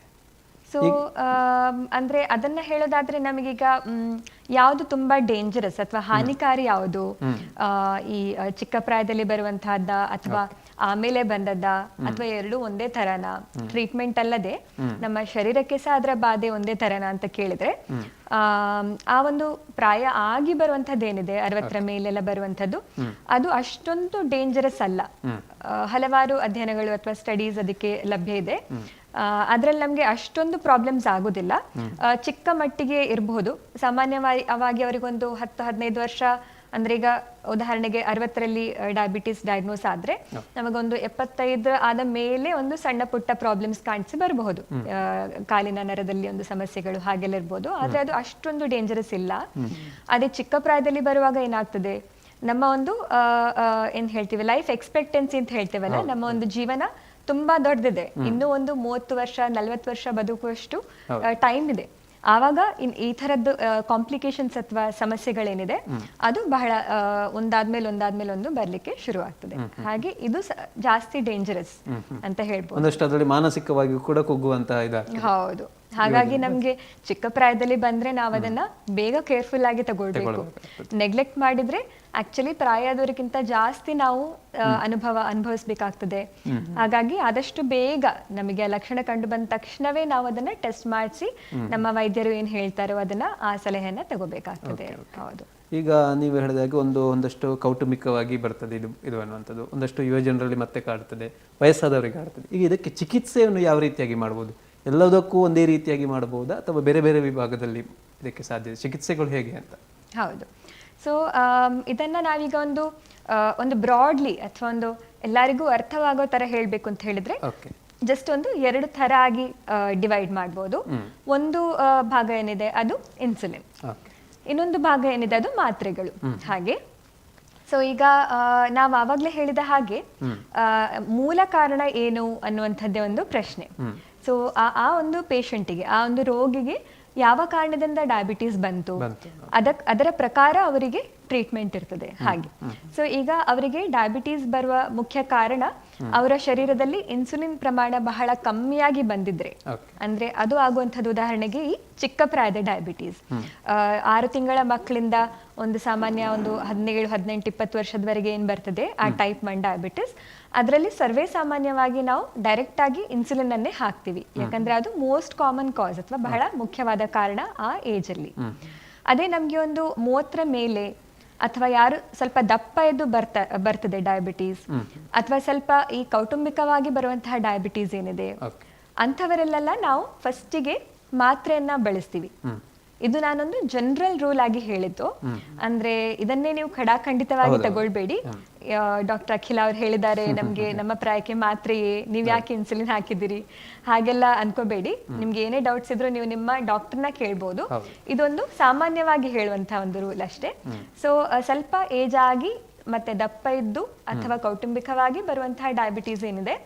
S2: ಸೊ ಅಂದ್ರೆ ಅದನ್ನ ಹೇಳೋದಾದ್ರೆ ನಮಗೀಗ ಯಾವುದು ತುಂಬಾ ಡೇಂಜರಸ್ ಅಥವಾ ಹಾನಿಕಾರಿ ಯಾವುದು, ಈ ಚಿಕ್ಕ ಪ್ರಾಯದಲ್ಲಿ ಬರುವಂತಹದ್ದ ಅಥವಾ ಆಮೇಲೆ ಬಂದದ್ದ ಅಥವಾ ಎರಡು ಒಂದೇ ತರನ, ಟ್ರೀಟ್ಮೆಂಟ್ ಅಲ್ಲದೆ ನಮ್ಮ ಶರೀರಕ್ಕೆ ಸಹ ಅದರ ಬಾಧೆ ಒಂದೇ ತರನ ಅಂತ ಕೇಳಿದ್ರೆ, ಆ ಒಂದು ಪ್ರಾಯ ಆಗಿ ಬರುವಂತಹದ್ದೇನಿದೆ 60ರ ಮೇಲೆಲ್ಲ ಬರುವಂತದ್ದು ಅದು ಅಷ್ಟೊಂದು ಡೇಂಜರಸ್ ಅಲ್ಲ. ಹಲವಾರು ಅಧ್ಯಯನಗಳು ಅಥವಾ ಸ್ಟಡೀಸ್ ಅದಕ್ಕೆ ಲಭ್ಯ ಇದೆ. ಅದ್ರಲ್ಲಿ ನಮ್ಗೆ ಅಷ್ಟೊಂದು ಪ್ರಾಬ್ಲಮ್ಸ್ ಆಗುದಿಲ್ಲ, ಚಿಕ್ಕ ಮಟ್ಟಿಗೆ ಇರಬಹುದು. ಸಾಮಾನ್ಯವಾಗಿ ಅವರಿಗೊಂದು 10-15 ವರ್ಷ ಅಂದ್ರೆ ಈಗ ಉದಾಹರಣೆಗೆ 60ರಲ್ಲಿ ಡಯಾಬಿಟಿಸ್ ಡಯಾಗ್ನೋಸ್ ಆದ್ರೆ ನಮಗೊಂದು 75 ಆದ ಮೇಲೆ ಒಂದು ಸಣ್ಣ ಪುಟ್ಟ ಪ್ರಾಬ್ಲಮ್ಸ್ ಕಾಣಿಸಿ ಬರಬಹುದು, ಕಾಲಿನ ನರದಲ್ಲಿ ಒಂದು ಸಮಸ್ಯೆಗಳು ಹಾಗೆಲ್ಲ ಇರ್ಬೋದು. ಆದ್ರೆ ಅದು ಅಷ್ಟೊಂದು ಡೇಂಜರಸ್ ಇಲ್ಲ. ಅದೇ ಚಿಕ್ಕ ಪ್ರಾಯದಲ್ಲಿ ಬರುವಾಗ ಏನಾಗ್ತದೆ, ನಮ್ಮ ಒಂದು ಏನ್ ಹೇಳ್ತೀವಿ ಲೈಫ್ ಎಕ್ಸ್ಪೆಕ್ಟೆನ್ಸಿ ಅಂತ ಹೇಳ್ತೇವಲ್ಲ, ನಮ್ಮ ಒಂದು ಜೀವನ ತುಂಬಾ ದೊಡ್ಡದಿದೆ, ಇನ್ನೂ ಒಂದು 30 ವರ್ಷ 40 ವರ್ಷ ಬದುಕುವಷ್ಟು ಟೈಮ್ ಇದೆ. ಆವಾಗ ಈ ತರದ್ದು ಕಾಂಪ್ಲಿಕೇಶನ್ಸ್ ಅಥವಾ ಸಮಸ್ಯೆಗಳೇನಿದೆ ಅದು ಬಹಳ ಒಂದಾದ್ಮೇಲೆ ಒಂದು ಬರ್ಲಿಕ್ಕೆ ಶುರು ಆಗ್ತದೆ. ಹಾಗೆ ಇದು ಜಾಸ್ತಿ ಡೇಂಜರಸ್ ಅಂತ ಹೇಳ್ಬೋದು.
S1: ಒಂದಷ್ಟು ಅದರಲ್ಲಿ ಮಾನಸಿಕವಾಗಿ ಕೂಡ ಕುಗ್ಗುವಂತಹ ಇದಾಗ್ತದೆ.
S2: ಹೌದು, ಹಾಗಾಗಿ ನಮ್ಗೆ ಚಿಕ್ಕ ಪ್ರಾಯದಲ್ಲಿ ಬಂದ್ರೆ ನಾವು ಅದನ್ನ ಬೇಗ ಕೇರ್ಫುಲ್ ಆಗಿ ತಗೊಳ್ಬೇಕು. ನೆಗ್ಲೆಕ್ಟ್ ಮಾಡಿದ್ರೆ ಆಕ್ಚುಲಿ ಪ್ರಾಯದವರಿಗಿಂತ ಜಾಸ್ತಿ ನಾವು ಅನುಭವಿಸ್ಬೇಕಾಗ್ತದೆ. ಹಾಗಾಗಿ ಆದಷ್ಟು ಬೇಗ ನಮಗೆ ಲಕ್ಷಣ ಕಂಡು ಬಂದ ತಕ್ಷಣವೇ ನಾವು ಅದನ್ನ ಟೆಸ್ಟ್ ಮಾಡಿಸಿ ನಮ್ಮ ವೈದ್ಯರು ಏನ್ ಹೇಳ್ತಾರೋ ಅದನ್ನ ಆ ಸಲಹೆಯನ್ನ ತಗೋಬೇಕಾಗ್ತದೆ. ಹೌದು.
S1: ಈಗ ನೀವು ಹೇಳಿದಾಗೆ ಒಂದಷ್ಟು ಕೌಟುಂಬಿಕವಾಗಿ ಬರ್ತದೆ ಇದು ಅನ್ನುವಂಥದ್ದು, ಒಂದಷ್ಟು ಯುವ ಜನರಲ್ಲಿ ಮತ್ತೆ ಕಾಡ್ತದೆ, ವಯಸ್ಸಾದವರಿಗೆ ಕಾಡ್ತದೆ. ಈಗ ಇದಕ್ಕೆ ಚಿಕಿತ್ಸೆಯನ್ನು ಯಾವ ರೀತಿಯಾಗಿ ಮಾಡ್ಬೋದು? ಎಲ್ಲದಕ್ಕೂ ಒಂದೇ ರೀತಿಯಾಗಿ ಮಾಡಬಹುದಾ ಅಥವಾ ಬೇರೆ ಬೇರೆ ವಿಭಾಗದಲ್ಲಿ ಇದಕ್ಕೆ ಸಾಧ್ಯ? ಚಿಕಿತ್ಸೆಗಳು ಹೇಗೆ ಅಂತ?
S2: ಹೌದು. ಸೊ ಇದನ್ನ ನಾವೀಗ ಒಂದು ಬ್ರಾಡ್ಲಿ ಅಥವಾ ಒಂದು ಎಲ್ಲರಿಗೂ ಅರ್ಥವಾಗೋ ತರ ಹೇಳ್ಬೇಕು ಅಂತ ಹೇಳಿದ್ರೆ ಜಸ್ಟ್ ಒಂದು 2 ತರ ಆಗಿ ಡಿವೈಡ್ ಮಾಡ್ಬೋದು. ಒಂದು ಭಾಗ ಏನಿದೆ ಅದು ಇನ್ಸುಲಿನ್, ಇನ್ನೊಂದು ಭಾಗ ಏನಿದೆ ಅದು ಮಾತ್ರೆಗಳು. ಹಾಗೆ ಸೊ ಈಗ ನಾವು ಆವಾಗ್ಲೇ ಹೇಳಿದ ಹಾಗೆ ಮೂಲ ಕಾರಣ ಏನು ಅನ್ನುವಂಥದ್ದೇ ಒಂದು ಪ್ರಶ್ನೆ. ಸೊ ಆ ಒಂದು ಪೇಷಂಟಿಗೆ, ಆ ಒಂದು ರೋಗಿಗೆ ಯಾವ ಕಾರಣದಿಂದ ಡಯಾಬಿಟೀಸ್ ಬಂತು, ಅದರ ಪ್ರಕಾರ ಅವರಿಗೆ ಟ್ರೀಟ್ಮೆಂಟ್ ಇರ್ತದೆ ಹಾಗೆ. ಸೊ ಈಗ ಅವರಿಗೆ ಡಯಾಬಿಟೀಸ್ ಬರುವ ಮುಖ್ಯ ಕಾರಣ ಅವರ ಶರೀರದಲ್ಲಿ ಇನ್ಸುಲಿನ್ ಪ್ರಮಾಣ ಬಹಳ ಕಮ್ಮಿಯಾಗಿ ಬಂದಿದ್ರೆ, ಅಂದ್ರೆ ಅದು ಆಗುವಂಥದ್ದು ಉದಾಹರಣೆಗೆ ಈ ಚಿಕ್ಕ ಪ್ರಾಯದ ಡಯಾಬಿಟೀಸ್ 6 ತಿಂಗಳ ಮಕ್ಕಳಿಂದ ಒಂದು ಸಾಮಾನ್ಯ ಒಂದು 17, 18, 20 ವರ್ಷದವರೆಗೆ ಏನ್ ಬರ್ತದೆ ಆ ಟೈಪ್ 1 ಡಯಾಬಿಟಿಸ್, ಅದರಲ್ಲಿ ಸರ್ವೇ ಸಾಮಾನ್ಯವಾಗಿ ನಾವು ಡೈರೆಕ್ಟ್ ಆಗಿ ಇನ್ಸುಲಿನ್ ಅನ್ನೇ ಹಾಕ್ತಿವಿ, ಯಾಕಂದ್ರೆ ಅದು ಮೋಸ್ಟ್ ಕಾಮನ್ ಕಾಸ್ ಅಥವಾ ಬಹಳ ಮುಖ್ಯವಾದ ಕಾರಣ ಆ ಏಜ್ ಅಲ್ಲಿ. ಅದೇ ನಮ್ಗೆ ಒಂದು 30ರ ಮೇಲೆ ಅಥವಾ ಯಾರು ಸ್ವಲ್ಪ ದಪ್ಪ ಎದ್ದು ಬರ್ತದೆ ಡಯಾಬಿಟೀಸ್, ಅಥವಾ ಸ್ವಲ್ಪ ಈ ಕೌಟುಂಬಿಕವಾಗಿ ಬರುವಂತಹ ಡಯಾಬಿಟೀಸ್ ಏನಿದೆ ಅಂಥವರೆಲ್ಲ ನಾವು ಫಸ್ಟಿಗೆ ಮಾತ್ರೆಯನ್ನ ಬಳಸ್ತೀವಿ. ಇದು ನಾನೊಂದು ಜನರಲ್ ರೂಲ್ ಆಗಿ ಹೇಳಿದ್ದು, ಅಂದ್ರೆ ಇದನ್ನೇ ನೀವು ಖಡಾಖಂಡಿತವಾಗಿ ತಗೊಳ್ಬೇಡಿ. ಡಾಕ್ಟರ್ ಅಖಿಲ ಅವ್ರು ಹೇಳಿದ್ದಾರೆ ನಮ್ಗೆ ನಮ್ಮ ಪ್ರಾಯಕ್ಕೆ ಮಾತ್ರೆಯೇ, ನೀವ್ ಯಾಕೆ ಇನ್ಸುಲಿನ್ ಹಾಕಿದಿರಿ ಹಾಗೆಲ್ಲ ಅನ್ಕೋಬೇಡಿ. ನಿಮ್ಗೆ ಏನೇ ಡೌಟ್ಸ್ ಇದ್ರು ನೀವು ನಿಮ್ಮ ಡಾಕ್ಟರ್ನ ಕೇಳ್ಬೋದು. ಇದೊಂದು ಸಾಮಾನ್ಯವಾಗಿ ಹೇಳುವಂತಹ ಒಂದು ರೂಲ್ ಅಷ್ಟೇ. ಸೊ ಸ್ವಲ್ಪ ಏಜ್ ಆಗಿ ಮತ್ತೆ ದಪ್ಪ ಇದ್ದು ಅಥವಾ ಕೌಟುಂಬಿಕವಾಗಿ ಬರುವಂತಹ ಡಯಾಬಿಟೀಸ್ ಏನಿದೆ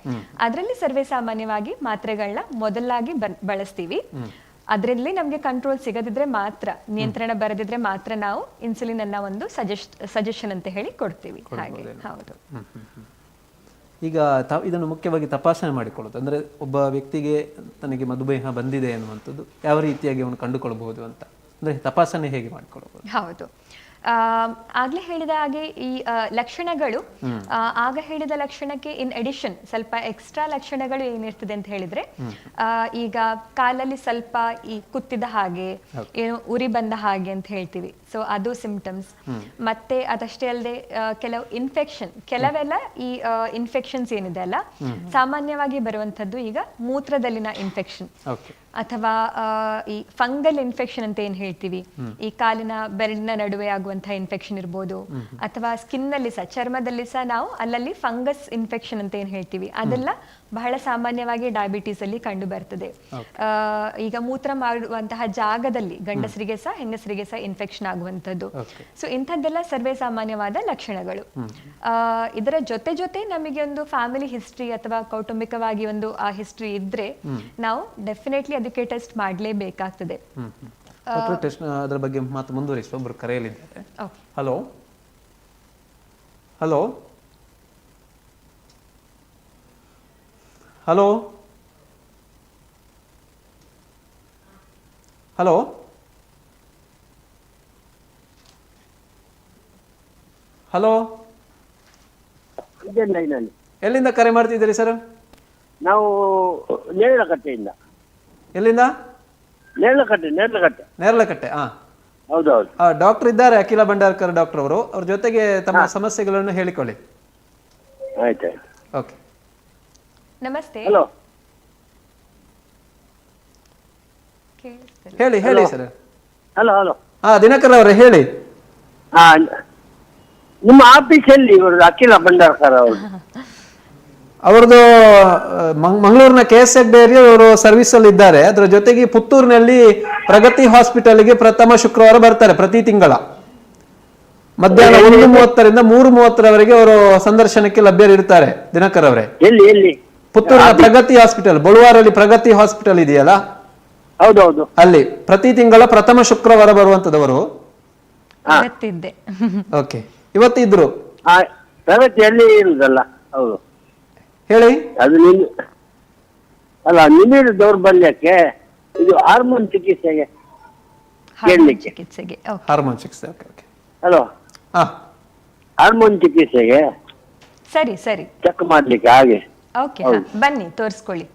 S2: ಅದರಲ್ಲಿ ಸರ್ವೇ ಸಾಮಾನ್ಯವಾಗಿ ಮಾತ್ರೆಗಳನ್ನ ಮೊದಲಾಗಿ ಬಳಸ್ತೀವಿ. ಅದರಲ್ಲಿ ನಮ್ಗೆ ಕಂಟ್ರೋಲ್ ಸಿಗದಿದ್ರೆ ಮಾತ್ರ, ನಿಯಂತ್ರಣ ಬರದಿದ್ರೆ ಮಾತ್ರ ನಾವು ಇನ್ಸುಲಿನ್ ಅನ್ನ ಒಂದು ಸಜೆಷನ್ ಅಂತ ಹೇಳಿ ಕೊಡ್ತೀವಿ. ಹಾಗೆ ಹೌದು.
S1: ಈಗ ಇದನ್ನು ಮುಖ್ಯವಾಗಿ ತಪಾಸಣೆ ಮಾಡಿಕೊಳ್ಳೋದು ಅಂದ್ರೆ ಒಬ್ಬ ವ್ಯಕ್ತಿಗೆ ತನಗೆ ಮಧುಮೇಹ ಬಂದಿದೆ ಅನ್ನುವಂಥದ್ದು ಯಾವ ರೀತಿಯಾಗಿ ಅವನು ಕಂಡುಕೊಳ್ಬಹುದು ಅಂತ, ಅಂದ್ರೆ ತಪಾಸಣೆ ಹೇಗೆ ಮಾಡಿಕೊಳ್ಳಬಹುದು?
S2: ಹೌದು, ಆಗ್ಲೇ ಹೇಳಿದ ಹಾಗೆ ಈ ಲಕ್ಷಣಗಳು, ಆಗ ಹೇಳಿದ ಲಕ್ಷಣಕ್ಕೆ ಇನ್ ಅಡಿಷನ್ ಸ್ವಲ್ಪ ಎಕ್ಸ್ಟ್ರಾ ಲಕ್ಷಣಗಳು ಏನಿರ್ತದೆ ಅಂತ ಹೇಳಿದ್ರೆ, ಈಗ ಕಾಲಲ್ಲಿ ಸ್ವಲ್ಪ ಈ ಕುತ್ತಿದ ಹಾಗೆ, ಏನು ಉರಿ ಬಂದ ಹಾಗೆ ಅಂತ ಹೇಳ್ತೀವಿ, ಸೊ ಅದು ಸಿಂಪ್ಟಮ್ಸ್. ಮತ್ತೆ ಅದಷ್ಟೇ ಅಲ್ಲದೆ ಕೆಲವು ಇನ್ಫೆಕ್ಷನ್, ಕೆಲವೆಲ್ಲ ಈ ಇನ್ಫೆಕ್ಷನ್ಸ್ ಏನಿದೆ ಅಲ್ಲ ಸಾಮಾನ್ಯವಾಗಿ ಬರುವಂತದ್ದು ಈಗ ಮೂತ್ರದಲ್ಲಿನ ಇನ್ಫೆಕ್ಷನ್ ಅಥವಾ ಈ ಫಂಗಲ್ ಇನ್ಫೆಕ್ಷನ್ ಅಂತ ಏನ್ ಹೇಳ್ತೀವಿ, ಈ ಕಾಲಿನ ಬೆರಳಿನ ನಡುವೆ ಆಗುವಂತಹ ಇನ್ಫೆಕ್ಷನ್ ಇರ್ಬೋದು, ಅಥವಾ ಸ್ಕಿನ್ ನಲ್ಲಿ ಸಹ, ಚರ್ಮದಲ್ಲಿ ಸಹ ನಾವು ಅಲ್ಲಲ್ಲಿ ಫಂಗಸ್ ಇನ್ಫೆಕ್ಷನ್ ಅಂತ ಏನ್ ಹೇಳ್ತೀವಿ, ಅದೆಲ್ಲ ಬಹಳ ಸಾಮಾನ್ಯವಾಗಿ ಡಯಾಬಿಟೀಸ್ ಅಲ್ಲಿ ಕಂಡು ಬರ್ತದೆ. ಈಗ ಮೂತ್ರ ಮಾಡುವಂತಹ ಜಾಗದಲ್ಲಿ ಗಂಡಸರಿಗೆ ಸಹ ಹೆಂಗಸರಿಗೆ ಸಹ ಇನ್ಫೆಕ್ಷನ್ ಆಗುವಂತದ್ದು. ಸೊ ಇಂಥದ್ದೆಲ್ಲ ಸರ್ವೇ ಸಾಮಾನ್ಯವಾದ ಲಕ್ಷಣಗಳು. ಇದರ ಜೊತೆ ನಮಗೆ ಒಂದು ಫ್ಯಾಮಿಲಿ ಹಿಸ್ಟ್ರಿ ಅಥವಾ ಕೌಟುಂಬಿಕವಾಗಿ ಒಂದು ಆ ಹಿಸ್ಟ್ರಿ ಇದ್ರೆ ನಾವು ಡೆಫಿನೆಟ್ಲಿ ಅದಕ್ಕೆ ಟೆಸ್ಟ್ ಮಾಡಲೇಬೇಕಾಗ್ತದೆ.
S1: ಅದರ ಬಗ್ಗೆ ಮಾತು ಮುಂದುವರಿಸುವ ಒಬ್ಬರು ಕರೆಯಲಿದ್ದಾರೆ. Hello hello hello hello hello ಎಲ್ಲಿಂದ ಕರೆ ಮಾಡ್ತಿದ್ದೀರಿ ಸರ್?
S3: ನಾವು ನೇರಳಕಟ್ಟೆಯಿಂದ.
S1: ಎಲ್ಲಿಂದ? ನೇರಳಕಟ್ಟೆ.
S3: ಹೌದೌದು.
S1: ಡಾಕ್ಟರ್ ಇದ್ದಾರೆ ಅಖಿಲ ಭಂಡಾರ್ಕರ್ ಡಾಕ್ಟರ್ ಅವರು, ಅವ್ರ ಜೊತೆಗೆ ತಮ್ಮ ಸಮಸ್ಯೆಗಳನ್ನು ಹೇಳಿಕೊಳ್ಳಿ.
S3: ಆಯ್ತಾಯ್ತು.
S1: ಓಕೆ.
S2: ನಮಸ್ತೆ.
S3: ಹಲೋ,
S1: ಹೇಳಿ ಸರ್.
S3: Hello hello.
S1: ದಿನಕರ್ ಅವರೇ ಹೇಳಿ.
S3: ನಿಮ್ಮ ಆಫೀಸ್ ಎಲ್ಲಿ ಇವರು ಅಖಿಲ ಭಂಡಾರ್ಕರ್ ಅವರು?
S1: ಅವರದು ಮಂಗಳೂರಿನ KS ಹೆಗ್ಡೆ ಅವರು ಸರ್ವಿಸ್ ಅಲ್ಲಿ ಇದ್ದಾರೆ. ಅದರ ಜೊತೆಗೆ ಪುತ್ತೂರಿನಲ್ಲಿ ಪ್ರಗತಿ ಹಾಸ್ಪಿಟಲ್ಗೆ ಪ್ರಥಮ ಶುಕ್ರವಾರ ಬರ್ತಾರೆ ಪ್ರತಿ ತಿಂಗಳ ಮಧ್ಯಾಹ್ನ 1:30ರಿಂದ 3:30ರವರೆಗೆ ಅವರು ಸಂದರ್ಶನಕ್ಕೆ ಲಭ್ಯರಿರ್ತಾರೆ. ದಿನಕರ್ ಅವರೇ,
S3: ಎಲ್ಲಿ?
S1: ಪುತ್ತೂರಿನ ಪ್ರಗತಿ ಹಾಸ್ಪಿಟಲ್, ಬಳುವಾರಲ್ಲಿ ಪ್ರಗತಿ ಹಾಸ್ಪಿಟಲ್ ಇದೆಯಲ್ಲ,
S3: ಹೌದೌದು,
S1: ಅಲ್ಲಿ ಪ್ರತಿ ತಿಂಗಳ ಪ್ರಥಮ ಶುಕ್ರವಾರ ಬರುವಂತದವರು. ಓಕೆ, ಇವತ್ತಿದ್ರು
S3: ಪ್ರಗತಿಯಲ್ಲಿ ಇರುದಲ್ಲ? ಹೌದು,
S1: ಹೇಳಿ.
S3: ಅದು ನಿಮಿಡ ದೌರ್ಬಲ್ಯಕ್ಕೆ ಇದು ಹಾರ್ಮೋನ್ ಚಿಕಿತ್ಸೆಗೆ
S1: ಹಾರ್ಮೋನ್ ಚಿಕಿತ್ಸೆ.
S3: ಹಲೋ, ಹಾರ್ಮೋನ್ ಚಿಕಿತ್ಸೆಗೆ
S2: ಸರಿ
S3: ಚೆಕ್ ಮಾಡ್ಲಿಕ್ಕೆ ಹಾಗೆ.
S2: ಓಕೆ, ಬನ್ನಿ ತೋರಿಸ್ಕೊಳ್ಳಿ.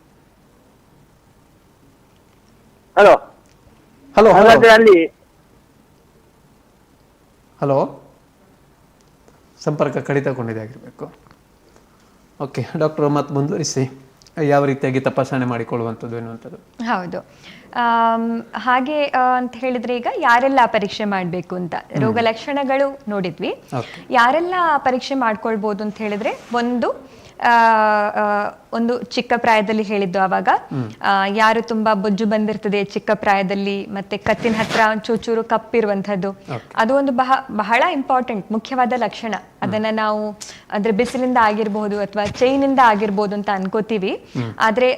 S3: ಹಲೋ
S1: ಹಲೋ
S3: ಹಾಗಾದ್ರೆ ಅಲ್ಲಿ
S1: ಹಲೋ ಸಂಪರ್ಕ ಕಡಿತಗೊಂಡಿದೆ ಆಗಿರಬೇಕು. ಓಕೆ ಡಾಕ್ಟರ್, ಮತ್ತೆ ಮುಂದುವರಿಸಿ, ಯಾವ ರೀತಿಯಾಗಿ ತಪಾಸಣೆ ಮಾಡಿಕೊಳ್ಳುವಂಥದ್ದು ಎನ್ನುವಂಥದ್ದು.
S2: ಹೌದು, ಹಾಗೆ ಅಂತ ಹೇಳಿದ್ರೆ ಈಗ ಯಾರೆಲ್ಲ ಪರೀಕ್ಷೆ ಮಾಡಬೇಕು ಅಂತ ರೋಗ ಲಕ್ಷಣಗಳು ನೋಡಿದ್ವಿ. ಯಾರೆಲ್ಲ ಪರೀಕ್ಷೆ ಮಾಡ್ಕೊಳ್ಬಹುದು ಅಂತ ಹೇಳಿದ್ರೆ, ಒಂದು ಚಿಕ್ಕ ಪ್ರಾಯದಲ್ಲಿ ಹೇಳಿದ್ದು ಆವಾಗ ಯಾರು ತುಂಬಾ ಬೊಜ್ಜು ಬಂದಿರ್ತದೆ ಚಿಕ್ಕ ಪ್ರಾಯದಲ್ಲಿ, ಮತ್ತೆ ಕತ್ತಿನ ಹತ್ರ ಚೂಚೂರು ಕಪ್ಪಿರುವಂತದ್ದು, ಅದು ಒಂದು ಬಹಳ ಇಂಪಾರ್ಟೆಂಟ್ ಮುಖ್ಯವಾದ ಲಕ್ಷಣ. ಅದನ್ನ ನಾವು ಅಂದ್ರೆ ಬಿಸಿಲಿಂದ ಆಗಿರ್ಬಹುದು ಅಥವಾ ಚೈನಿಂದ ಆಗಿರ್ಬೋದು ಅಂತ ಅನ್ಕೋತೀವಿ, ಆದ್ರೆ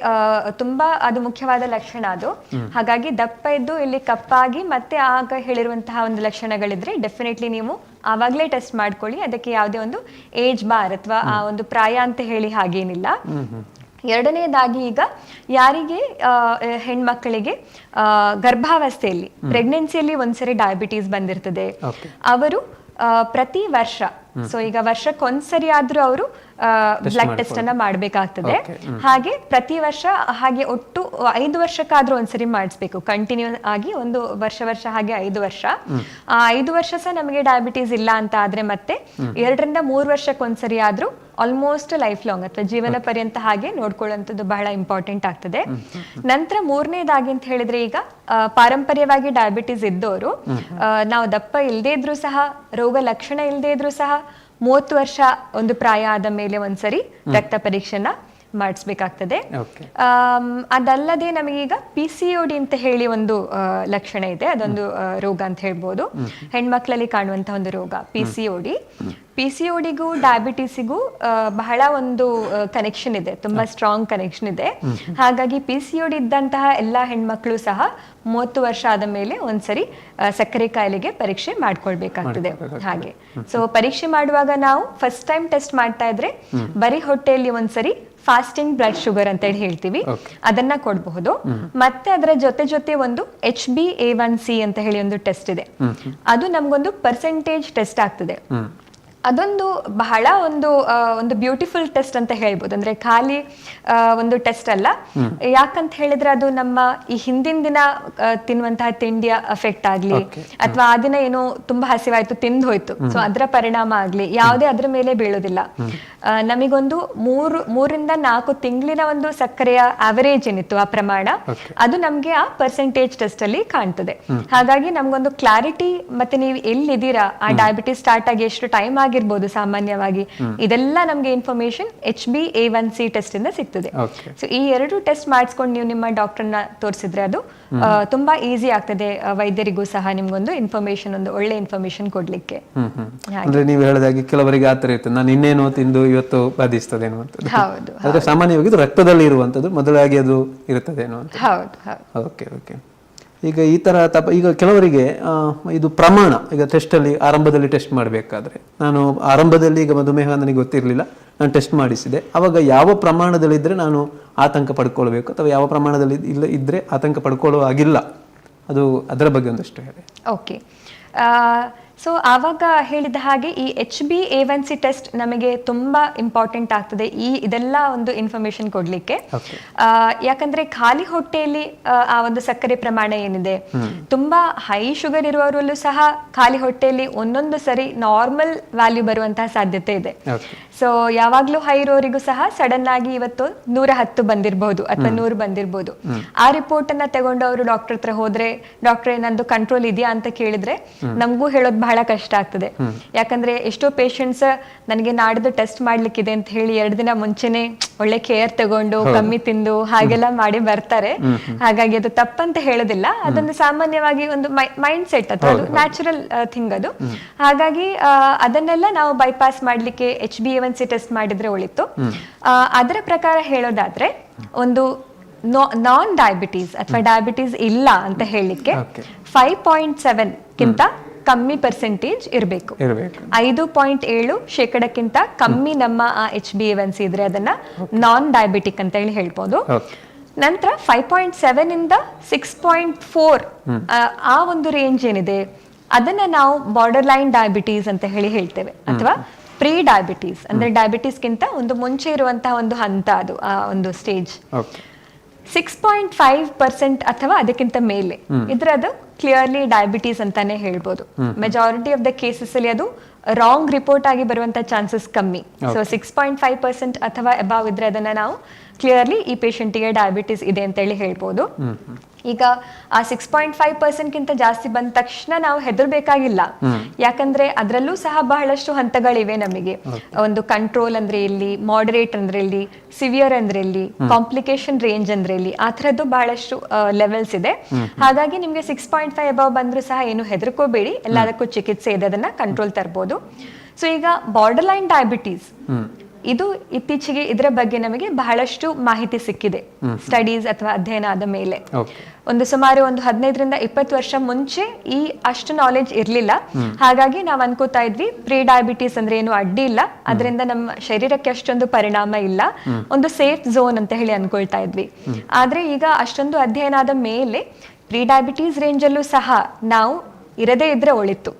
S2: ತುಂಬಾ ಅದು ಮುಖ್ಯವಾದ ಲಕ್ಷಣ ಅದು. ಹಾಗಾಗಿ ದಪ್ಪ ಇದ್ದು ಇಲ್ಲಿ ಕಪ್ಪಾಗಿ ಮತ್ತೆ ಆಗ ಹೇಳಿರುವಂತಹ ಒಂದು ಲಕ್ಷಣಗಳಿದ್ರೆ ಡೆಫಿನೆಟ್ಲಿ ನೀವು ಆವಾಗಲೇ ಟೆಸ್ಟ್ ಮಾಡ್ಕೊಳ್ಳಿ. ಅದಕ್ಕೆ ಯಾವುದೇ ಒಂದು ಏಜ್ ಬಾರ್ ಅಥವಾ ಆ ಒಂದು ಪ್ರಾಯ ಅಂತ ಹೇಳಿ ಹಾಗೇನಿಲ್ಲ. ಎರಡನೇದಾಗಿ ಈಗ ಯಾರಿಗೆ ಹೆಣ್ಮಕ್ಕಳಿಗೆ ಗರ್ಭಾವಸ್ಥೆಯಲ್ಲಿ ಪ್ರೆಗ್ನೆನ್ಸಿಯಲ್ಲಿ ಒಂದ್ಸರಿ ಡಯಾಬಿಟೀಸ್ ಬಂದಿರ್ತದೆ, ಅವರು ಪ್ರತಿ ವರ್ಷ, ಸೊ ಈಗ ವರ್ಷಕ್ಕೊಂದ್ಸರಿ ಆದ್ರೂ ಅವರು ಬ್ಲಡ್ ಟೆಸ್ಟ್ ಅನ್ನ ಮಾಡ್ಬೇಕಾಗ್ತದೆ. ಹಾಗೆ ಪ್ರತಿ ವರ್ಷ, ಹಾಗೆ ಒಟ್ಟು 5 ವರ್ಷಕ್ಕಾದ್ರೂ ಒಂದ್ಸರಿ ಮಾಡಿಸ್ಬೇಕು, ಕಂಟಿನ್ಯೂ ಆಗಿ ಒಂದು ವರ್ಷ ಹಾಗೆ 5 ವರ್ಷ. ಆ 5 ವರ್ಷ ಸಹ ನಮಗೆ ಡಯಾಬಿಟೀಸ್ ಇಲ್ಲ ಅಂತ ಆದ್ರೆ ಮತ್ತೆ 2 ರಿಂದ 3 ವರ್ಷಕ್ಕೊಂದ್ಸರಿ ಆದ್ರೂ ಆಲ್ಮೋಸ್ಟ್ ಲೈಫ್ ಲಾಂಗ್ ಅಥವಾ ಜೀವನ ಪರ್ಯಂತ ಹಾಗೆ ನೋಡ್ಕೊಳ್ಳುವಂಥದ್ದು ಬಹಳ ಇಂಪಾರ್ಟೆಂಟ್ ಆಗ್ತದೆ. ನಂತರ 3ನೇದಾಗಿ ಅಂತ ಹೇಳಿದ್ರೆ, ಈಗ ಪಾರಂಪರ್ಯವಾಗಿ ಡಯಾಬಿಟೀಸ್ ಇದ್ದವರು, ನಾವು ದಪ್ಪ ಇಲ್ಲದೇ ಇದ್ರೂ ಸಹ, ರೋಗ ಲಕ್ಷಣ ಇಲ್ಲದೇ ಇದ್ರೂ ಸಹ 30 ವರ್ಷ ಒಂದು ಪ್ರಾಯ ಆದ ಮೇಲೆ ಒಂದ್ಸರಿ ರಕ್ತ ಪರೀಕ್ಷೆನ ಮಾಡಿಸ್ಬೇಕಾಗ್ತದೆ. ಅದಲ್ಲದೆ ನಮಗೀಗ PCOD ಅಂತ ಹೇಳಿ ಒಂದು ಲಕ್ಷಣ ಇದೆ, ಅದೊಂದು ರೋಗ ಅಂತ ಹೇಳ್ಬೋದು, ಹೆಣ್ಮಕ್ಳಲ್ಲಿ ಕಾಣುವಂತಹ ಒಂದು ರೋಗ PCODಗೂ ಡಯಾಬಿಟೀಸಿಗೂ ಬಹಳ ಒಂದು ಕನೆಕ್ಷನ್ ಇದೆ, ತುಂಬಾ ಸ್ಟ್ರಾಂಗ್ ಕನೆಕ್ಷನ್ ಇದೆ. ಹಾಗಾಗಿ PCOD ಇದ್ದಂತಹ ಎಲ್ಲಾ ಹೆಣ್ಮಕ್ಳು ಸಹ 30 ವರ್ಷ ಆದ ಮೇಲೆ ಒಂದ್ಸರಿ ಸಕ್ಕರೆ ಕಾಯಿಲೆಗೆ ಪರೀಕ್ಷೆ ಮಾಡ್ಕೊಳ್ಬೇಕಾಗ್ತದೆ. ಹಾಗೆ ಸೊ ಪರೀಕ್ಷೆ ಮಾಡುವಾಗ ನಾವು ಫಸ್ಟ್ ಟೈಮ್ ಟೆಸ್ಟ್ ಮಾಡ್ತಾ ಇದ್ರೆ ಬರೀ ಹೊಟ್ಟೆಯಲ್ಲಿ ಒಂದ್ಸರಿ ಫಾಸ್ಟಿಂಗ್ ಬ್ಲಡ್ ಶುಗರ್ ಅಂತ ಹೇಳಿ ಹೇಳ್ತೀವಿ, ಅದನ್ನ ಕೊಡಬಹುದು. ಮತ್ತೆ ಅದರ ಜೊತೆ ಒಂದು HbA1c ಅಂತ ಹೇಳಿ ಒಂದು ಟೆಸ್ಟ್ ಇದೆ, ಅದು ನಮ್ಗೊಂದು ಪರ್ಸೆಂಟೇಜ್ ಟೆಸ್ಟ್ ಆಗ್ತದೆ. ಅದೊಂದು ಬಹಳ ಒಂದು ಬ್ಯೂಟಿಫುಲ್ ಟೆಸ್ಟ್ ಅಂತ ಹೇಳ್ಬೋದು. ಅಂದ್ರೆ ಖಾಲಿ ಒಂದು ಟೆಸ್ಟ್ ಅಲ್ಲ, ಯಾಕಂತ ಹೇಳಿದ್ರೆ ಅದು ನಮ್ಮ ಈ ಹಿಂದಿನ ದಿನ ತಿನ್ನುವಂತಹ ತಿಂಡಿಯ ಎಫೆಕ್ಟ್ ಆಗ್ಲಿ, ಅಥವಾ ಆ ದಿನ ಏನೋ ತುಂಬಾ ಹಸಿವಾಯ್ತು ತಿಂದು ಹೋಯ್ತು, ಸೊ ಅದರ ಪರಿಣಾಮ ಆಗ್ಲಿ, ಯಾವುದೇ ಅದ್ರ ಮೇಲೆ ಬೀಳೋದಿಲ್ಲ. ನಮಿಗೊಂದು 3 ರಿಂದ 4 ತಿಂಗಳಿನ ಒಂದು ಸಕ್ಕರೆಯ ಅವರೇಜ್ ಏನಿತ್ತು ಆ ಪ್ರಮಾಣ, ಅದು ನಮ್ಗೆ ಆ ಪರ್ಸೆಂಟೇಜ್ ಟೆಸ್ಟ್ ಅಲ್ಲಿ ಕಾಣ್ತದೆ. ಹಾಗಾಗಿ ನಮ್ಗೊಂದು ಕ್ಲಾರಿಟಿ, ಮತ್ತೆ ನೀವು ಎಲ್ಲಿದ್ದೀರಾ, ಆ ಡಯಾಬಿಟಿಸ್ ಸ್ಟಾರ್ಟ್ ಆಗಿ ಎಷ್ಟು ಟೈಮ್ ಆಗಿರ್ಬೋದು ಸಾಮಾನ್ಯವಾಗಿ, ಇದೆಲ್ಲ ನಮ್ಗೆ ಇನ್ಫಾರ್ಮೇಶನ್ HbA1c ಟೆಸ್ಟ್ ಇಂದ ಸಿಗ್ತದೆ. ಸೊ ಈ 2 ಟೆಸ್ಟ್ ಮಾಡಿಸ್ಕೊಂಡು ನೀವು ನಿಮ್ಮ ಡಾಕ್ಟರ್ನ ತೋರಿಸಿದ್ರೆ ಅದು ತುಂಬಾ ಈಸಿ ಆಗ್ತದೆ ವೈದ್ಯರಿಗೂ ಸಹ ನಿಮ್ಗೊಂದು ಇನ್ಫಾರ್ಮೇಶನ್, ಒಂದು ಒಳ್ಳೆ ಇನ್ಫಾರ್ಮೇಶನ್ ಕೊಡ್ಲಿಕ್ಕೆ.
S1: ಅಂದ್ರೆ ನೀವು ಹೇಳಿದಾಗೆ ಕೆಲವರಿಗೆ ಆತರ ಇರ್ತದೆ, ನಾನು ಇನ್ನೇನೋ ತಿಂದು ಇವತ್ತು ಬಾಧಿಸ್ತದೆ ಅನ್ನುವಂಥದ್ದು.
S2: ಹೌದು,
S1: ಆದ್ರೆ ಸಾಮಾನ್ಯವಾಗಿ ಇದು ರಕ್ತದಲ್ಲಿ ಇರುವಂತದ್ದು, ಮೊದಲಾಗಿ ಅದು ಇರುತ್ತದೆ ಅನ್ನುವಂಥದ್ದು.
S2: ಹೌದು.
S1: ಓಕೆ. ಈಗ ಈ ತರ ಈಗ ಕೆಲವರಿಗೆ ಇದು ಪ್ರಮಾಣ, ಈಗ ಟೆಸ್ಟ್ ಅಲ್ಲಿ ಆರಂಭದಲ್ಲಿ ಟೆಸ್ಟ್ ಮಾಡಬೇಕಾದ್ರೆ, ನಾನು ಆರಂಭದಲ್ಲಿ ಈಗ ಮಧುಮೇಹ ನನಗೆ ಗೊತ್ತಿರಲಿಲ್ಲ, ನಾನು ಟೆಸ್ಟ್ ಮಾಡಿಸಿದೆ, ಅವಾಗ ಯಾವ ಪ್ರಮಾಣದಲ್ಲಿ ಇದ್ರೆ ನಾನು ಆತಂಕ ಪಡ್ಕೊಳ್ಬೇಕು, ಅಥವಾ ಯಾವ ಪ್ರಮಾಣದಲ್ಲಿ ಇದ್ರೆ ಆತಂಕ ಪಡ್ಕೊಳ್ಳೋ ಆಗಿಲ್ಲ, ಅದು ಅದರ ಬಗ್ಗೆ ಒಂದಷ್ಟು ಹೇಳಿ.
S2: ಓಕೆ, ಸೊ ಆವಾಗ ಹೇಳಿದ ಹಾಗೆ ಈ HbA1c ಟೆಸ್ಟ್ ನಮಗೆ ತುಂಬಾ ಇಂಪಾರ್ಟೆಂಟ್ ಆಗ್ತದೆ ಇದೆಲ್ಲ ಒಂದು ಇನ್ಫಾರ್ಮೇಶನ್ ಕೊಡ್ಲಿಕ್ಕೆ. ಯಾಕಂದ್ರೆ ಖಾಲಿ ಹೊಟ್ಟೆಯಲ್ಲಿ ಆ ಒಂದು ಸಕ್ಕರೆ ಪ್ರಮಾಣ ಏನಿದೆ, ತುಂಬಾ ಹೈ ಶುಗರ್ ಇರುವವರಲ್ಲೂ ಸಹ ಖಾಲಿ ಹೊಟ್ಟೆಯಲ್ಲಿ ಒಂದೊಂದು ಸರಿ ನಾರ್ಮಲ್ ವ್ಯಾಲ್ಯೂ ಬರುವಂತಹ ಸಾಧ್ಯತೆ ಇದೆ. ಸೊ ಯಾವಾಗ್ಲೂ ಹೈ ಇರೋರಿಗೂ ಸಹ ಸಡನ್ ಆಗಿ ಇವತ್ತು 110 ಬಂದಿರಬಹುದು ಅಥವಾ 100 ಬಂದಿರಬಹುದು. ಆ ರಿಪೋರ್ಟ್ ಅನ್ನ ತಗೊಂಡು ಅವರು ಡಾಕ್ಟರ್ ಹತ್ರ ಹೋದ್ರೆ, ಡಾಕ್ಟ್ರೇ ನಂದು ಕಂಟ್ರೋಲ್ ಇದೆಯಾ ಅಂತ ಕೇಳಿದ್ರೆ ನಮಗೂ ಹೇಳೋದು ಬಹಳ ಕಷ್ಟ ಆಗ್ತದೆ. ಯಾಕಂದ್ರೆ ಎಷ್ಟೋ ಪೇಷಂಟ್ಸ್ ನನಗೆ ನಾಡಿದ್ದು ಟೆಸ್ಟ್ ಮಾಡ್ಲಿಕ್ಕಿದೆ ಅಂತ ಹೇಳಿ 2 ದಿನ ಮುಂಚೆನೆ ಒಳ್ಳೆ ಕೇರ್ ತಗೊಂಡು ಕಮ್ಮಿ ತಿಂದು ಹಾಗೆಲ್ಲ ಮಾಡಿ ಬರ್ತಾರೆ. ಹಾಗಾಗಿ ಅದು ತಪ್ಪಂತ ಹೇಳೋದಿಲ್ಲ, ಅದೊಂದು ಸಾಮಾನ್ಯವಾಗಿ ಒಂದು ಮೈಂಡ್ ಸೆಟ್, ಅಥವಾ ಅದು ನ್ಯಾಚುರಲ್ ಥಿಂಗ್ ಅದು. ಹಾಗಾಗಿ ಅದನ್ನೆಲ್ಲ ನಾವು ಬೈಪಾಸ್ ಮಾಡ್ಲಿಕ್ಕೆ HbA1c ಟೆಸ್ಟ್ ಮಾಡಿದ್ರೆ ಒಳಿತು. ಅದರ ಪ್ರಕಾರ ಹೇಳೋದಾದ್ರೆ, ಒಂದು ನಾನ್ ಡಯಾಬಿಟೀಸ್ ಅಥವಾ ಡಯಾಬಿಟೀಸ್ ಇಲ್ಲ ಅಂತ ಹೇಳಲಿಕ್ಕೆ 5.7 ಕಿಂತ ಕಮ್ಮಿ ಪರ್ಸೆಂಟೇಜ್ ಇರಬೇಕು. 5.7% ಕಮ್ಮಿ ನಮ್ಮ ಆ HbA1c ಇದ್ರೆ ಅದನ್ನ ನಾನ್ ಡಯಾಬಿಟಿಕ್ ಅಂತ ಹೇಳಿ ಹೇಳ್ಬೋದು. ನಂತರ 5.7 ಇಂದ 6.4 ಆ ಒಂದು ರೇಂಜ್ ಏನಿದೆ ಅದನ್ನ ನಾವು ಬಾರ್ಡರ್ ಲೈನ್ ಡಯಾಬಿಟೀಸ್ ಅಂತ ಹೇಳಿ ಹೇಳ್ತೇವೆ, ಅಥವಾ ಪ್ರೀ ಡಯಾಬಿಟೀಸ್, ಅಂದ್ರೆ ಡಯಾಬಿಟೀಸ್ಗಿಂತ ಒಂದು ಮುಂಚೆ ಇರುವಂತಹ ಒಂದು ಹಂತ, ಅದು ಆ ಒಂದು ಸ್ಟೇಜ್. 6.5% ಅಥವಾ ಅದಕ್ಕಿಂತ ಮೇಲೆ ಇದ್ರೆ ಅದು ಕ್ಲಿಯರ್ಲಿ ಡಯಾಬಿಟೀಸ್ ಅಂತಾನೆ ಹೇಳ್ಬೋದು. ಮೆಜಾರಿಟಿ ಆಫ್ ದ ಕೇಸಸ್ ಅಲ್ಲಿ ಅದು ರಾಂಗ್ ರಿಪೋರ್ಟ್ ಆಗಿ ಬರುವಂತ ಚಾನ್ಸಸ್ ಕಮ್ಮಿ. ಸೊ 6.5% ಅಥವಾ ಅಬಾವ್ ಇದ್ರೆ ಅದನ್ನ ನಾವು ಕ್ಲಿಯರ್ಲಿ ಈ ಪೇಷಂಟಿಗೆ ಡಯಾಬಿಟಿಸ್ ಇದೆ ಅಂತ ಹೇಳಿ ಹೇಳ್ಬೋದು. ಈಗ ಆ 6.5% ಗಿಂತ ಜಾಸ್ತಿ ಬಂದ ತಕ್ಷಣ ನಾವು ಹೆದರ್ಬೇಕಾಗಿಲ್ಲ, ಯಾಕಂದ್ರೆ ಅದರಲ್ಲೂ ಸಹ ಬಹಳಷ್ಟು ಹಂತಗಳಿವೆ ನಮಗೆ. ಒಂದು ಕಂಟ್ರೋಲ್ ಅಂದ್ರೆ ಇಲ್ಲಿ, ಮಾಡರೇಟ್ ಅಂದ್ರೆ ಇಲ್ಲಿ, ಸಿವಿಯರ್ ಅಂದ್ರೆ ಇಲ್ಲಿ, ಕಾಂಪ್ಲಿಕೇಶನ್ ರೇಂಜ್ ಅಂದ್ರೆ ಇಲ್ಲಿ, ಆ ಥರದ್ದು ಬಹಳಷ್ಟು ಲೆವೆಲ್ಸ್ ಇದೆ. ಹಾಗಾಗಿ ನಿಮ್ಗೆ 6.5 ಅಬವ್ ಬಂದ್ರೂ ಸಹ ಏನು ಹೆದರ್ಕೋಬೇಡಿ, ಎಲ್ಲದಕ್ಕೂ ಚಿಕಿತ್ಸೆ ಇದೆ, ಅದನ್ನ ಕಂಟ್ರೋಲ್ ತರಬಹುದು. ಸೊ ಈಗ ಬಾರ್ಡರ್ ಲೈನ್ ಡಯಾಬಿಟೀಸ್ ಇದು ಇತ್ತೀಚೆಗೆ ಇದರ ಬಗ್ಗೆ ನಮಗೆ ಬಹಳಷ್ಟು ಮಾಹಿತಿ ಸಿಕ್ಕಿದೆ ಸ್ಟಡೀಸ್ ಅಥವಾ ಅಧ್ಯಯನ ಆದ ಮೇಲೆ. ಸುಮಾರು 15 ರಿಂದ 20 ವರ್ಷ ಮುಂಚೆ ಈ ಅಷ್ಟು ನಾಲೆಜ್ ಇರ್ಲಿಲ್ಲ. ಹಾಗಾಗಿ ನಾವು ಅನ್ಕೋತಾ ಇದ್ವಿ ಪ್ರೀ ಡಯಾಬಿಟೀಸ್ ಅಂದ್ರೆ ಏನು ಅಡ್ಡಿ ಇಲ್ಲ, ಅದರಿಂದ ನಮ್ಮ ಶರೀರಕ್ಕೆ ಅಷ್ಟೊಂದು ಪರಿಣಾಮ ಇಲ್ಲ, ಒಂದು ಸೇಫ್ ಝೋನ್ ಅಂತ ಹೇಳಿ ಅನ್ಕೊಳ್ತಾ ಇದ್ವಿ. ಆದ್ರೆ ಈಗ ಅಷ್ಟೊಂದು ಅಧ್ಯಯನ ಆದ ಮೇಲೆ ಪ್ರೀ ಡಯಾಬಿಟೀಸ್ ರೇಂಜ್ ಅಲ್ಲೂ ಸಹ ನಾವು ಇರದೇ ಇದ್ರೆ ಒಳಿತು.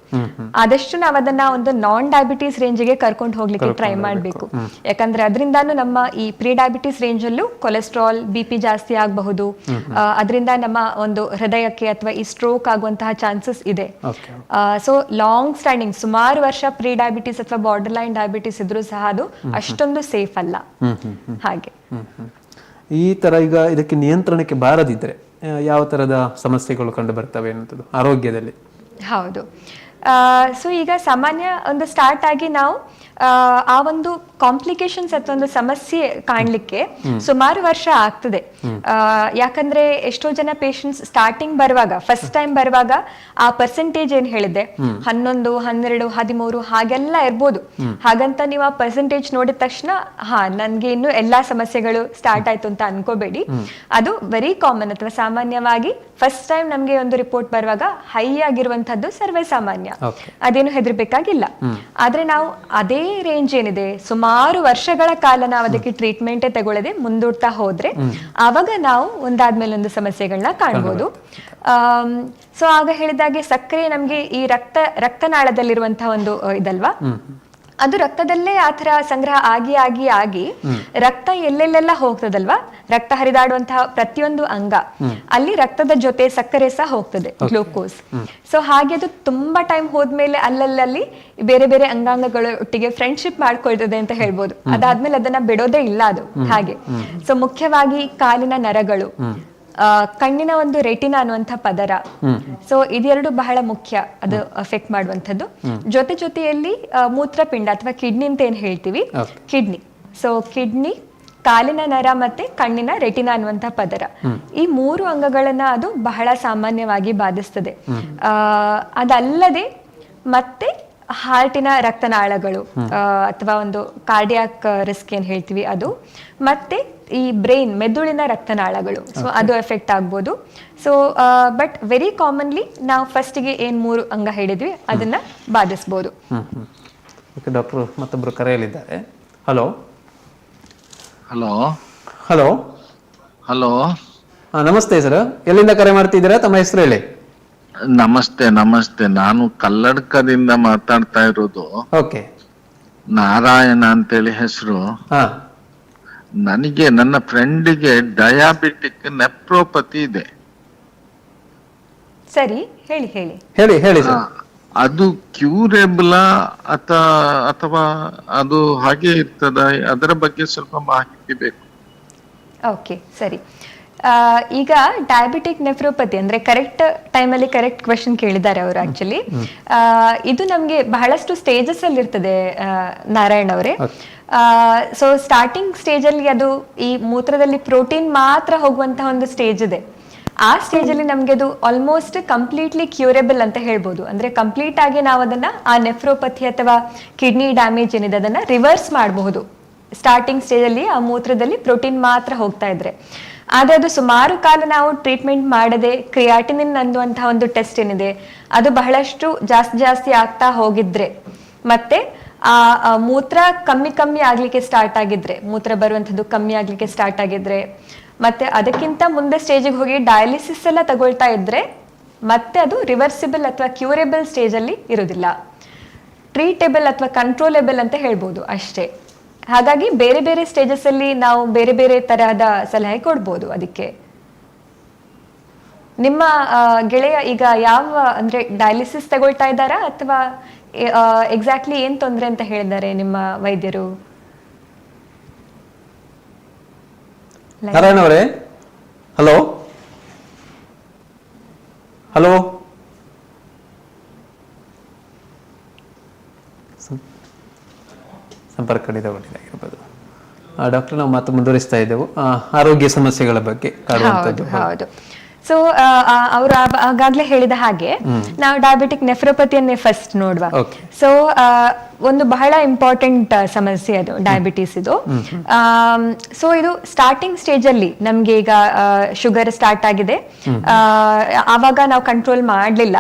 S2: ಆದಷ್ಟು ನಾವು ಅದನ್ನ ಒಂದು ನಾನ್ ಡಯಾಬಿಟೀಸ್ ರೇಂಜ್ಗೆ ಕರ್ಕೊಂಡು ಹೋಗ್ಲಿಕ್ಕೆ ಟ್ರೈ ಮಾಡಬೇಕು. ಯಾಕಂದ್ರೆ ಅದರಿಂದಾನು ನಮ್ಮ ಈ ಪ್ರೀ ಡಯಾಬಿಟೀಸ್ ರೇಂಜ್ ಅಲ್ಲೂ ಕೊಲೆಸ್ಟ್ರಾಲ್, BP ಜಾಸ್ತಿ ಆಗಬಹುದು. ಅದರಿಂದ ನಮ್ಮ ಒಂದು ಹೃದಯಕ್ಕೆ ಅಥವಾ ಈ ಸ್ಟ್ರೋಕ್ ಆಗುವಂತಹ ಚಾನ್ಸಸ್ ಇದೆ. ಸೊ ಲಾಂಗ್ ಸ್ಟ್ಯಾಂಡಿಂಗ್ ಸುಮಾರು ವರ್ಷ ಪ್ರೀ ಡಯಾಬಿಟೀಸ್ ಅಥವಾ ಬಾರ್ಡರ್ ಲೈನ್ ಡಯಾಬಿಟೀಸ್ ಇದ್ರೂ ಸಹ ಅದು ಅಷ್ಟೊಂದು ಸೇಫ್ ಅಲ್ಲ. ಹಾಗೆ
S1: ಈ ತರ ಈಗ ಇದಕ್ಕೆ ನಿಯಂತ್ರಣಕ್ಕೆ ಬಾರದಿದ್ರೆ ಯಾವ ತರದ ಸಮಸ್ಯೆಗಳು ಕಂಡು ಬರ್ತವೆ ಅನ್ನೋದು ಆರೋಗ್ಯದಲ್ಲಿ?
S2: ಹೌದು. ಸೊ ಈಗ ಸಾಮಾನ್ಯ ಒಂದು ಸ್ಟಾರ್ಟ್ ಆಗಿ ನಾವು ಆ ಒಂದು ಕಾಂಪ್ಲಿಕೇಶನ್ಸ್ ಅಥವಾ ಒಂದು ಸಮಸ್ಯೆ ಕಾಣ್ಲಿಕ್ಕೆ ಸುಮಾರು ವರ್ಷ ಆಗ್ತದೆ. ಯಾಕಂದ್ರೆ ಎಷ್ಟೋ ಜನ ಪೇಷಂಟ್ಸ್ ಸ್ಟಾರ್ಟಿಂಗ್ ಬರುವಾಗ, ಫಸ್ಟ್ ಟೈಮ್ ಬರುವಾಗ ಆ ಪರ್ಸೆಂಟೇಜ್ ಏನ್ ಹೇಳಿದೆ 11, 12, 13 ಹಾಗೆಲ್ಲ ಇರ್ಬೋದು. ಹಾಗಂತ ನೀವು ಆ ಪರ್ಸೆಂಟೇಜ್ ನೋಡಿದ ತಕ್ಷಣ ನನ್ಗೆ ಇನ್ನು ಎಲ್ಲಾ ಸಮಸ್ಯೆಗಳು ಸ್ಟಾರ್ಟ್ ಆಯ್ತು ಅಂತ ಅನ್ಕೋಬೇಡಿ. ಅದು ವೆರಿ ಕಾಮನ್ ಅಥವಾ ಸಾಮಾನ್ಯವಾಗಿ ಫಸ್ಟ್ ಟೈಮ್ ನಮ್ಗೆ ಒಂದು ರಿಪೋರ್ಟ್ ಬರುವಾಗ ಹೈ ಆಗಿರುವಂತದ್ದು ಸರ್ವೇ ಸಾಮಾನ್ಯ, ಅದೇನು ಹೆದರ್ಬೇಕಾಗಿಲ್ಲ. ಆದ್ರೆ ನಾವು ಅದೇ ರೇಂಜ್ ಏನಿದೆ ಸುಮಾರು ವರ್ಷಗಳ ಕಾಲ ನಾವು ಅದಕ್ಕೆ ಟ್ರೀಟ್ಮೆಂಟ್ ತಗೊಳ್ಳದೆ ಮುಂದೂಡ್ತಾ ಹೋದ್ರೆ ಆವಾಗ ನಾವು ಒಂದಾದ್ಮೇಲೆ ಒಂದು ಸಮಸ್ಯೆಗಳನ್ನ ಕಾಣ್ಬೋದು. ಸೊ ಆಗ ಹೇಳಿದಾಗೆ ಸಕ್ಕರೆ ನಮ್ಗೆ ಈ ರಕ್ತನಾಳದಲ್ಲಿರುವಂತಹ ಒಂದು ಇದಲ್ವಾ, ಅದು ರಕ್ತದಲ್ಲೇ ಆತರ ಸಂಗ್ರಹ ಆಗಿ ಆಗಿ ಆಗಿ ರಕ್ತ ಎಲ್ಲೆಲ್ಲೆಲ್ಲ ಹೋಗ್ತದಲ್ವಾ, ರಕ್ತ ಹರಿದಾಡುವಂತಹ ಪ್ರತಿಯೊಂದು ಅಂಗ ಅಲ್ಲಿ ರಕ್ತದ ಜೊತೆ ಸಕ್ಕರೆ ಸಹ ಹೋಗ್ತದೆ, ಗ್ಲೂಕೋಸ್. ಸೊ ಹಾಗೆ ಅದು ತುಂಬಾ ಟೈಮ್ ಹೋದ್ಮೇಲೆ ಅಲ್ಲಲ್ಲಿ ಬೇರೆ ಬೇರೆ ಅಂಗಾಂಗಗಳ ಒಟ್ಟಿಗೆ ಫ್ರೆಂಡ್ಶಿಪ್ ಮಾಡ್ಕೊಳ್ತದೆ ಅಂತ ಹೇಳ್ಬೋದು. ಅದಾದ್ಮೇಲೆ ಅದನ್ನ ಬಿಡೋದೇ ಇಲ್ಲ ಅದು ಹಾಗೆ. ಸೊ ಮುಖ್ಯವಾಗಿ ಕಾಲಿನ ನರಗಳು, ಕಣ್ಣಿನ ಒಂದು ರೆಟಿನಾ ಅನ್ನುವಂಥ ಪದರ, ಸೊ ಇದೆರಡು ಬಹಳ ಮುಖ್ಯ, ಅದು ಅಫೆಕ್ಟ್ ಮಾಡುವಂಥದ್ದು. ಜೊತೆಯಲ್ಲಿ ಮೂತ್ರಪಿಂಡ ಅಥವಾ ಕಿಡ್ನಿ ಅಂತ ಏನ್ ಹೇಳ್ತೀವಿ, ಕಿಡ್ನಿ. ಸೊ ಕಿಡ್ನಿ, ಕಾಲಿನ ನರ ಮತ್ತೆ ಕಣ್ಣಿನ ರೆಟಿನಾ ಅನ್ನುವಂಥ ಪದರ, ಈ 3 ಅಂಗಗಳನ್ನ ಅದು ಬಹಳ ಸಾಮಾನ್ಯವಾಗಿ ಬಾಧಿಸ್ತದೆ. ಅದಲ್ಲದೆ ಮತ್ತೆ ಹಾರ್ಟಿನ ರಕ್ತನಾಳಗಳು ಅಥವಾ ಒಂದು ಕಾರ್ಡಿಯಾಕ್ ರಿಸ್ಕ್ ಏನ್ ಹೇಳ್ತೀವಿ ಅದು, ಮತ್ತೆ ಈ ಬ್ರೈನ್ ಮೆದುಳಿನ ರಕ್ತನಾಳಗಳು, ಸೊ ಅದು ಎಫೆಕ್ಟ್ ಆಗ್ಬೋದು. ಸೊ ಬಟ್ ವೆರಿ ಕಾಮನ್ಲಿ ನಾವು ಫಸ್ಟಿಗೆ ಏನ್ 3 ಅಂಗ ಹೇಳಿದ್ವಿ ಅದನ್ನ ಬಾಧಿಸ್ಬೋದು.
S1: ಡಾಕ್ಟರ್ ಮತ್ತೊಬ್ರು ಕರೆಯಲಿದ್ದಾರೆ. ಹಲೋ
S4: ಹಲೋ
S1: ಹಲೋ
S4: ಹಲೋ
S1: ನಮಸ್ತೆ ಸರ್, ಎಲ್ಲಿಂದ ಕರೆ ಮಾಡ್ತಿದ್ದೀರಾ? ತಮ್ಮ ಹೆಸರು ಹೇಳಿ.
S4: ನಮಸ್ತೆ, ನಾನು ಕಲ್ಲಡ್ಕದಿಂದ ಮಾತಾಡ್ತಾ ಇರೋದು.
S1: ಓಕೆ,
S4: ನಾರಾಯಣ ಅಂತೇಳಿ ಹೆಸರು. ನನಗೆ ನನ್ನ ಫ್ರೆಂಡಿಗೆ ಡಯಾಬಿಟಿಕ್ ನೆಫ್ರೋಪತಿ ಇದೆ.
S2: ಸರಿ, ಹೇಳಿ ಹೇಳಿ
S1: ಹೇಳಿ ಹೇಳಿ ಸರ್.
S4: ಅದು ಕ್ಯೂರೇಬಲ್ ಅಥವಾ ಅದು ಹಾಗೆ ಇರ್ತದ? ಅದರ ಬಗ್ಗೆ ಸ್ವಲ್ಪ ಮಾಹಿತಿ ಬೇಕು.
S2: ಓಕೆ, ಸರಿ. ಈಗ ಡಯಾಬಿಟಿಕ್ ನೆಫ್ರೋಪತಿ ಅಂದ್ರೆ ಕರೆಕ್ಟ್ ಟೈಮಲ್ಲಿ ಕರೆಕ್ಟ್ ಕ್ವೆಶನ್ ಕೇಳಿದ್ದಾರೆ ಅವರು. ಆಕ್ಚುಲಿ ಇದು ನಮ್ಗೆ ಬಹಳಷ್ಟು ಸ್ಟೇಜಸ್ ಅಲ್ಲಿ ಇರ್ತದೆ ನಾರಾಯಣ್ ಅವರೇ. ಸೊ ಸ್ಟಾರ್ಟಿಂಗ್ ಸ್ಟೇಜ್ ಅಲ್ಲಿ ಅದು ಈ ಮೂತ್ರದಲ್ಲಿ ಪ್ರೋಟೀನ್ ಮಾತ್ರ ಹೋಗುವಂತಹ ಒಂದು ಸ್ಟೇಜ್ ಇದೆ. ಆ ಸ್ಟೇಜ್ ಅಲ್ಲಿ ನಮ್ಗೆ ಅದು ಆಲ್ಮೋಸ್ಟ್ ಕಂಪ್ಲೀಟ್ಲಿ ಕ್ಯೂರೇಬಲ್ ಅಂತ ಹೇಳ್ಬೋದು. ಅಂದ್ರೆ ಕಂಪ್ಲೀಟ್ ಆಗಿ ನಾವು ಅದನ್ನ ಆ ನೆಫ್ರೋಪತಿ ಅಥವಾ ಕಿಡ್ನಿ ಡ್ಯಾಮೇಜ್ ಏನಿದೆ ಅದನ್ನ ರಿವರ್ಸ್ ಮಾಡಬಹುದು. ಸ್ಟಾರ್ಟಿಂಗ್ ಸ್ಟೇಜ್ ಅಲ್ಲಿ ಆ ಮೂತ್ರದಲ್ಲಿ ಪ್ರೋಟೀನ್ ಮಾತ್ರ ಹೋಗ್ತಾ ಇದ್ರೆ. ಆದ್ರೆ ಅದು ಸುಮಾರು ಕಾಲ ನಾವು ಟ್ರೀಟ್ಮೆಂಟ್ ಮಾಡದೆ ಕ್ರಿಯಾಟಿನಿನ್ ಅನ್ನುವಂತಹ ಒಂದು ಟೆಸ್ಟ್ ಏನಿದೆ ಅದು ಬಹಳಷ್ಟು ಜಾಸ್ತಿ ಆಗ್ತಾ ಹೋಗಿದ್ರೆ, ಮತ್ತೆ ಆ ಮೂತ್ರ ಕಮ್ಮಿ ಆಗ್ಲಿಕ್ಕೆ ಸ್ಟಾರ್ಟ್ ಆಗಿದ್ರೆ, ಮೂತ್ರ ಬರುವಂತದ್ದು ಕಮ್ಮಿ ಆಗ್ಲಿಕ್ಕೆ ಸ್ಟಾರ್ಟ್ ಆಗಿದ್ರೆ, ಮತ್ತೆ ಅದಕ್ಕಿಂತ ಮುಂದೆ ಸ್ಟೇಜಿಗೆ ಹೋಗಿ ಡಯಾಲಿಸಿಸ್ ಎಲ್ಲ ತಗೊಳ್ತಾ ಇದ್ರೆ ಮತ್ತೆ ಅದು ರಿವರ್ಸಿಬಲ್ ಅಥವಾ ಕ್ಯೂರೇಬಲ್ ಸ್ಟೇಜ್ ಅಲ್ಲಿ ಇರೋದಿಲ್ಲ. ಟ್ರೀಟೇಬಲ್ ಅಥವಾ ಕಂಟ್ರೋಲೇಬಲ್ ಅಂತ ಹೇಳ್ಬೋದು ಅಷ್ಟೇ. ಹಾಗಾಗಿ ಬೇರೆ ಬೇರೆ ಸ್ಟೇಜಸ್ ಅಲ್ಲಿ ನಾವು ಬೇರೆ ಬೇರೆ ತರಹದ ಸಲಹೆ ಕೊಡ್ಬೋದು. ಅದಕ್ಕೆ ನಿಮ್ಮ ಗೆಳೆಯ ಈಗ ಯಾವ ಅಂದ್ರೆ ಡಯಾಲಿಸಿಸ್ ತಗೊಳ್ತಾ ಇದ್ದಾರಾ ಅಥವಾ ಎಕ್ಸಾಕ್ಟ್ಲಿ ಏನ್ ತೊಂದ್ರೆ ಅಂತ ಹೇಳಿದ್ದಾರೆ ನಿಮ್ಮ ವೈದ್ಯರು?
S1: ನಾರಾಯಣ ಅವರೇ, ಹಲೋ ಹಲೋ ಸಂಪರ್ಕ ಕಡಿತಗೊಂಡಿದ್ದಾಗಿರ್ಬೋದು. ಡಾಕ್ಟರ್, ನಾವು ಮತ್ತೆ ಮುಂದುವರಿಸ್ತಾ ಇದ್ದೆವು ಆರೋಗ್ಯ ಸಮಸ್ಯೆಗಳ ಬಗ್ಗೆ ಕಾಡುವಂಥದ್ದು.
S2: ಹೌದು. ಸೊ ಅವರು ಆಗಾಗ್ಲೇ ಹೇಳಿದ ಹಾಗೆ ನಾವು ಡಯಾಬಿಟಿಕ್ ನೆಫ್ರೋಪತಿಯನ್ನೇ ಫಸ್ಟ್ ನೋಡುವ.
S1: Okay.
S2: ಸೊ ಒಂದು ಬಹಳ ಇಂಪಾರ್ಟೆಂಟ್ ಸಮಸ್ಯೆ ಅದು ಡಯಾಬಿಟಿಸ್ ಇದು. ಸೊ ಇದು ಸ್ಟಾರ್ಟಿಂಗ್ ಸ್ಟೇಜ್ ಅಲ್ಲಿ ನಮ್ಗೆ ಈಗ ಶುಗರ್ ಸ್ಟಾರ್ಟ್ ಆಗಿದೆ, ಆವಾಗ ನಾವು ಕಂಟ್ರೋಲ್ ಮಾಡ್ಲಿಲ್ಲ.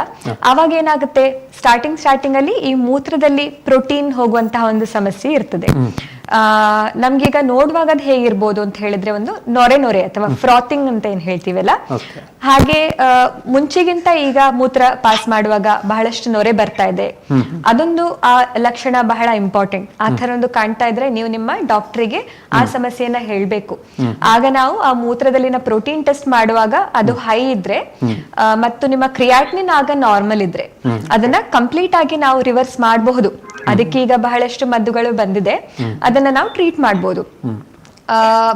S2: ಆವಾಗ ಏನಾಗುತ್ತೆ, ಸ್ಟಾರ್ಟಿಂಗ್ ಅಲ್ಲಿ ಈ ಮೂತ್ರದಲ್ಲಿ ಪ್ರೋಟೀನ್ ಹೋಗುವಂತಹ ಒಂದು ಸಮಸ್ಯೆ ಇರ್ತದೆ. ನಮ್ಗೀಗ ನೋಡುವಾಗ ಅದು ಹೇಗಿರ್ಬೋದು ಅಂತ ಹೇಳಿದ್ರೆ, ಒಂದು ನೊರೆ ಅಥವಾ ಫ್ರಾತಿಂಗ್ ಅಂತ ಏನ್ ಹೇಳ್ತೀವಲ್ಲ, ಹಾಗೆ ಮುಂಚೆಗಿಂತ ಈಗ ಮೂತ್ರ ಪಾಸ್ ಮಾಡುವಾಗ ಬಹಳಷ್ಟು ನೊರೆ ಬರ್ತಾ ಇದೆ. ಅದೊಂದು ಆ ಲಕ್ಷಣ ಬಹಳ ಇಂಪಾರ್ಟೆಂಟ್. ಆ ತರ ಒಂದು ಕಾಣ್ತಾ ಇದ್ರೆ ನೀವು ನಿಮ್ಮ ಡಾಕ್ಟರಿಗೆ ಆ ಸಮಸ್ಯೆಯನ್ನ ಹೇಳ್ಬೇಕು. ಆಗ ನಾವು ಆ ಮೂತ್ರದಲ್ಲಿನ ಪ್ರೋಟೀನ್ ಟೆಸ್ಟ್ ಮಾಡುವಾಗ ಅದು ಹೈ ಇದ್ರೆ ಮತ್ತು ನಿಮ್ಮ ಕ್ರಿಯಾಟಿನಿನ್ ಆಗ ನಾರ್ಮಲ್ ಇದ್ರೆ ಅದನ್ನ ಕಂಪ್ಲೀಟ್ ಆಗಿ ನಾವು ರಿವರ್ಸ್ ಮಾಡಬಹುದು. ಅದಕ್ಕೆ ಈಗ ಬಹಳಷ್ಟು ಮದ್ದುಗಳು ಬಂದಿದೆ, ಅದನ್ನ ನಾವು ಟ್ರೀಟ್ ಮಾಡಬಹುದು.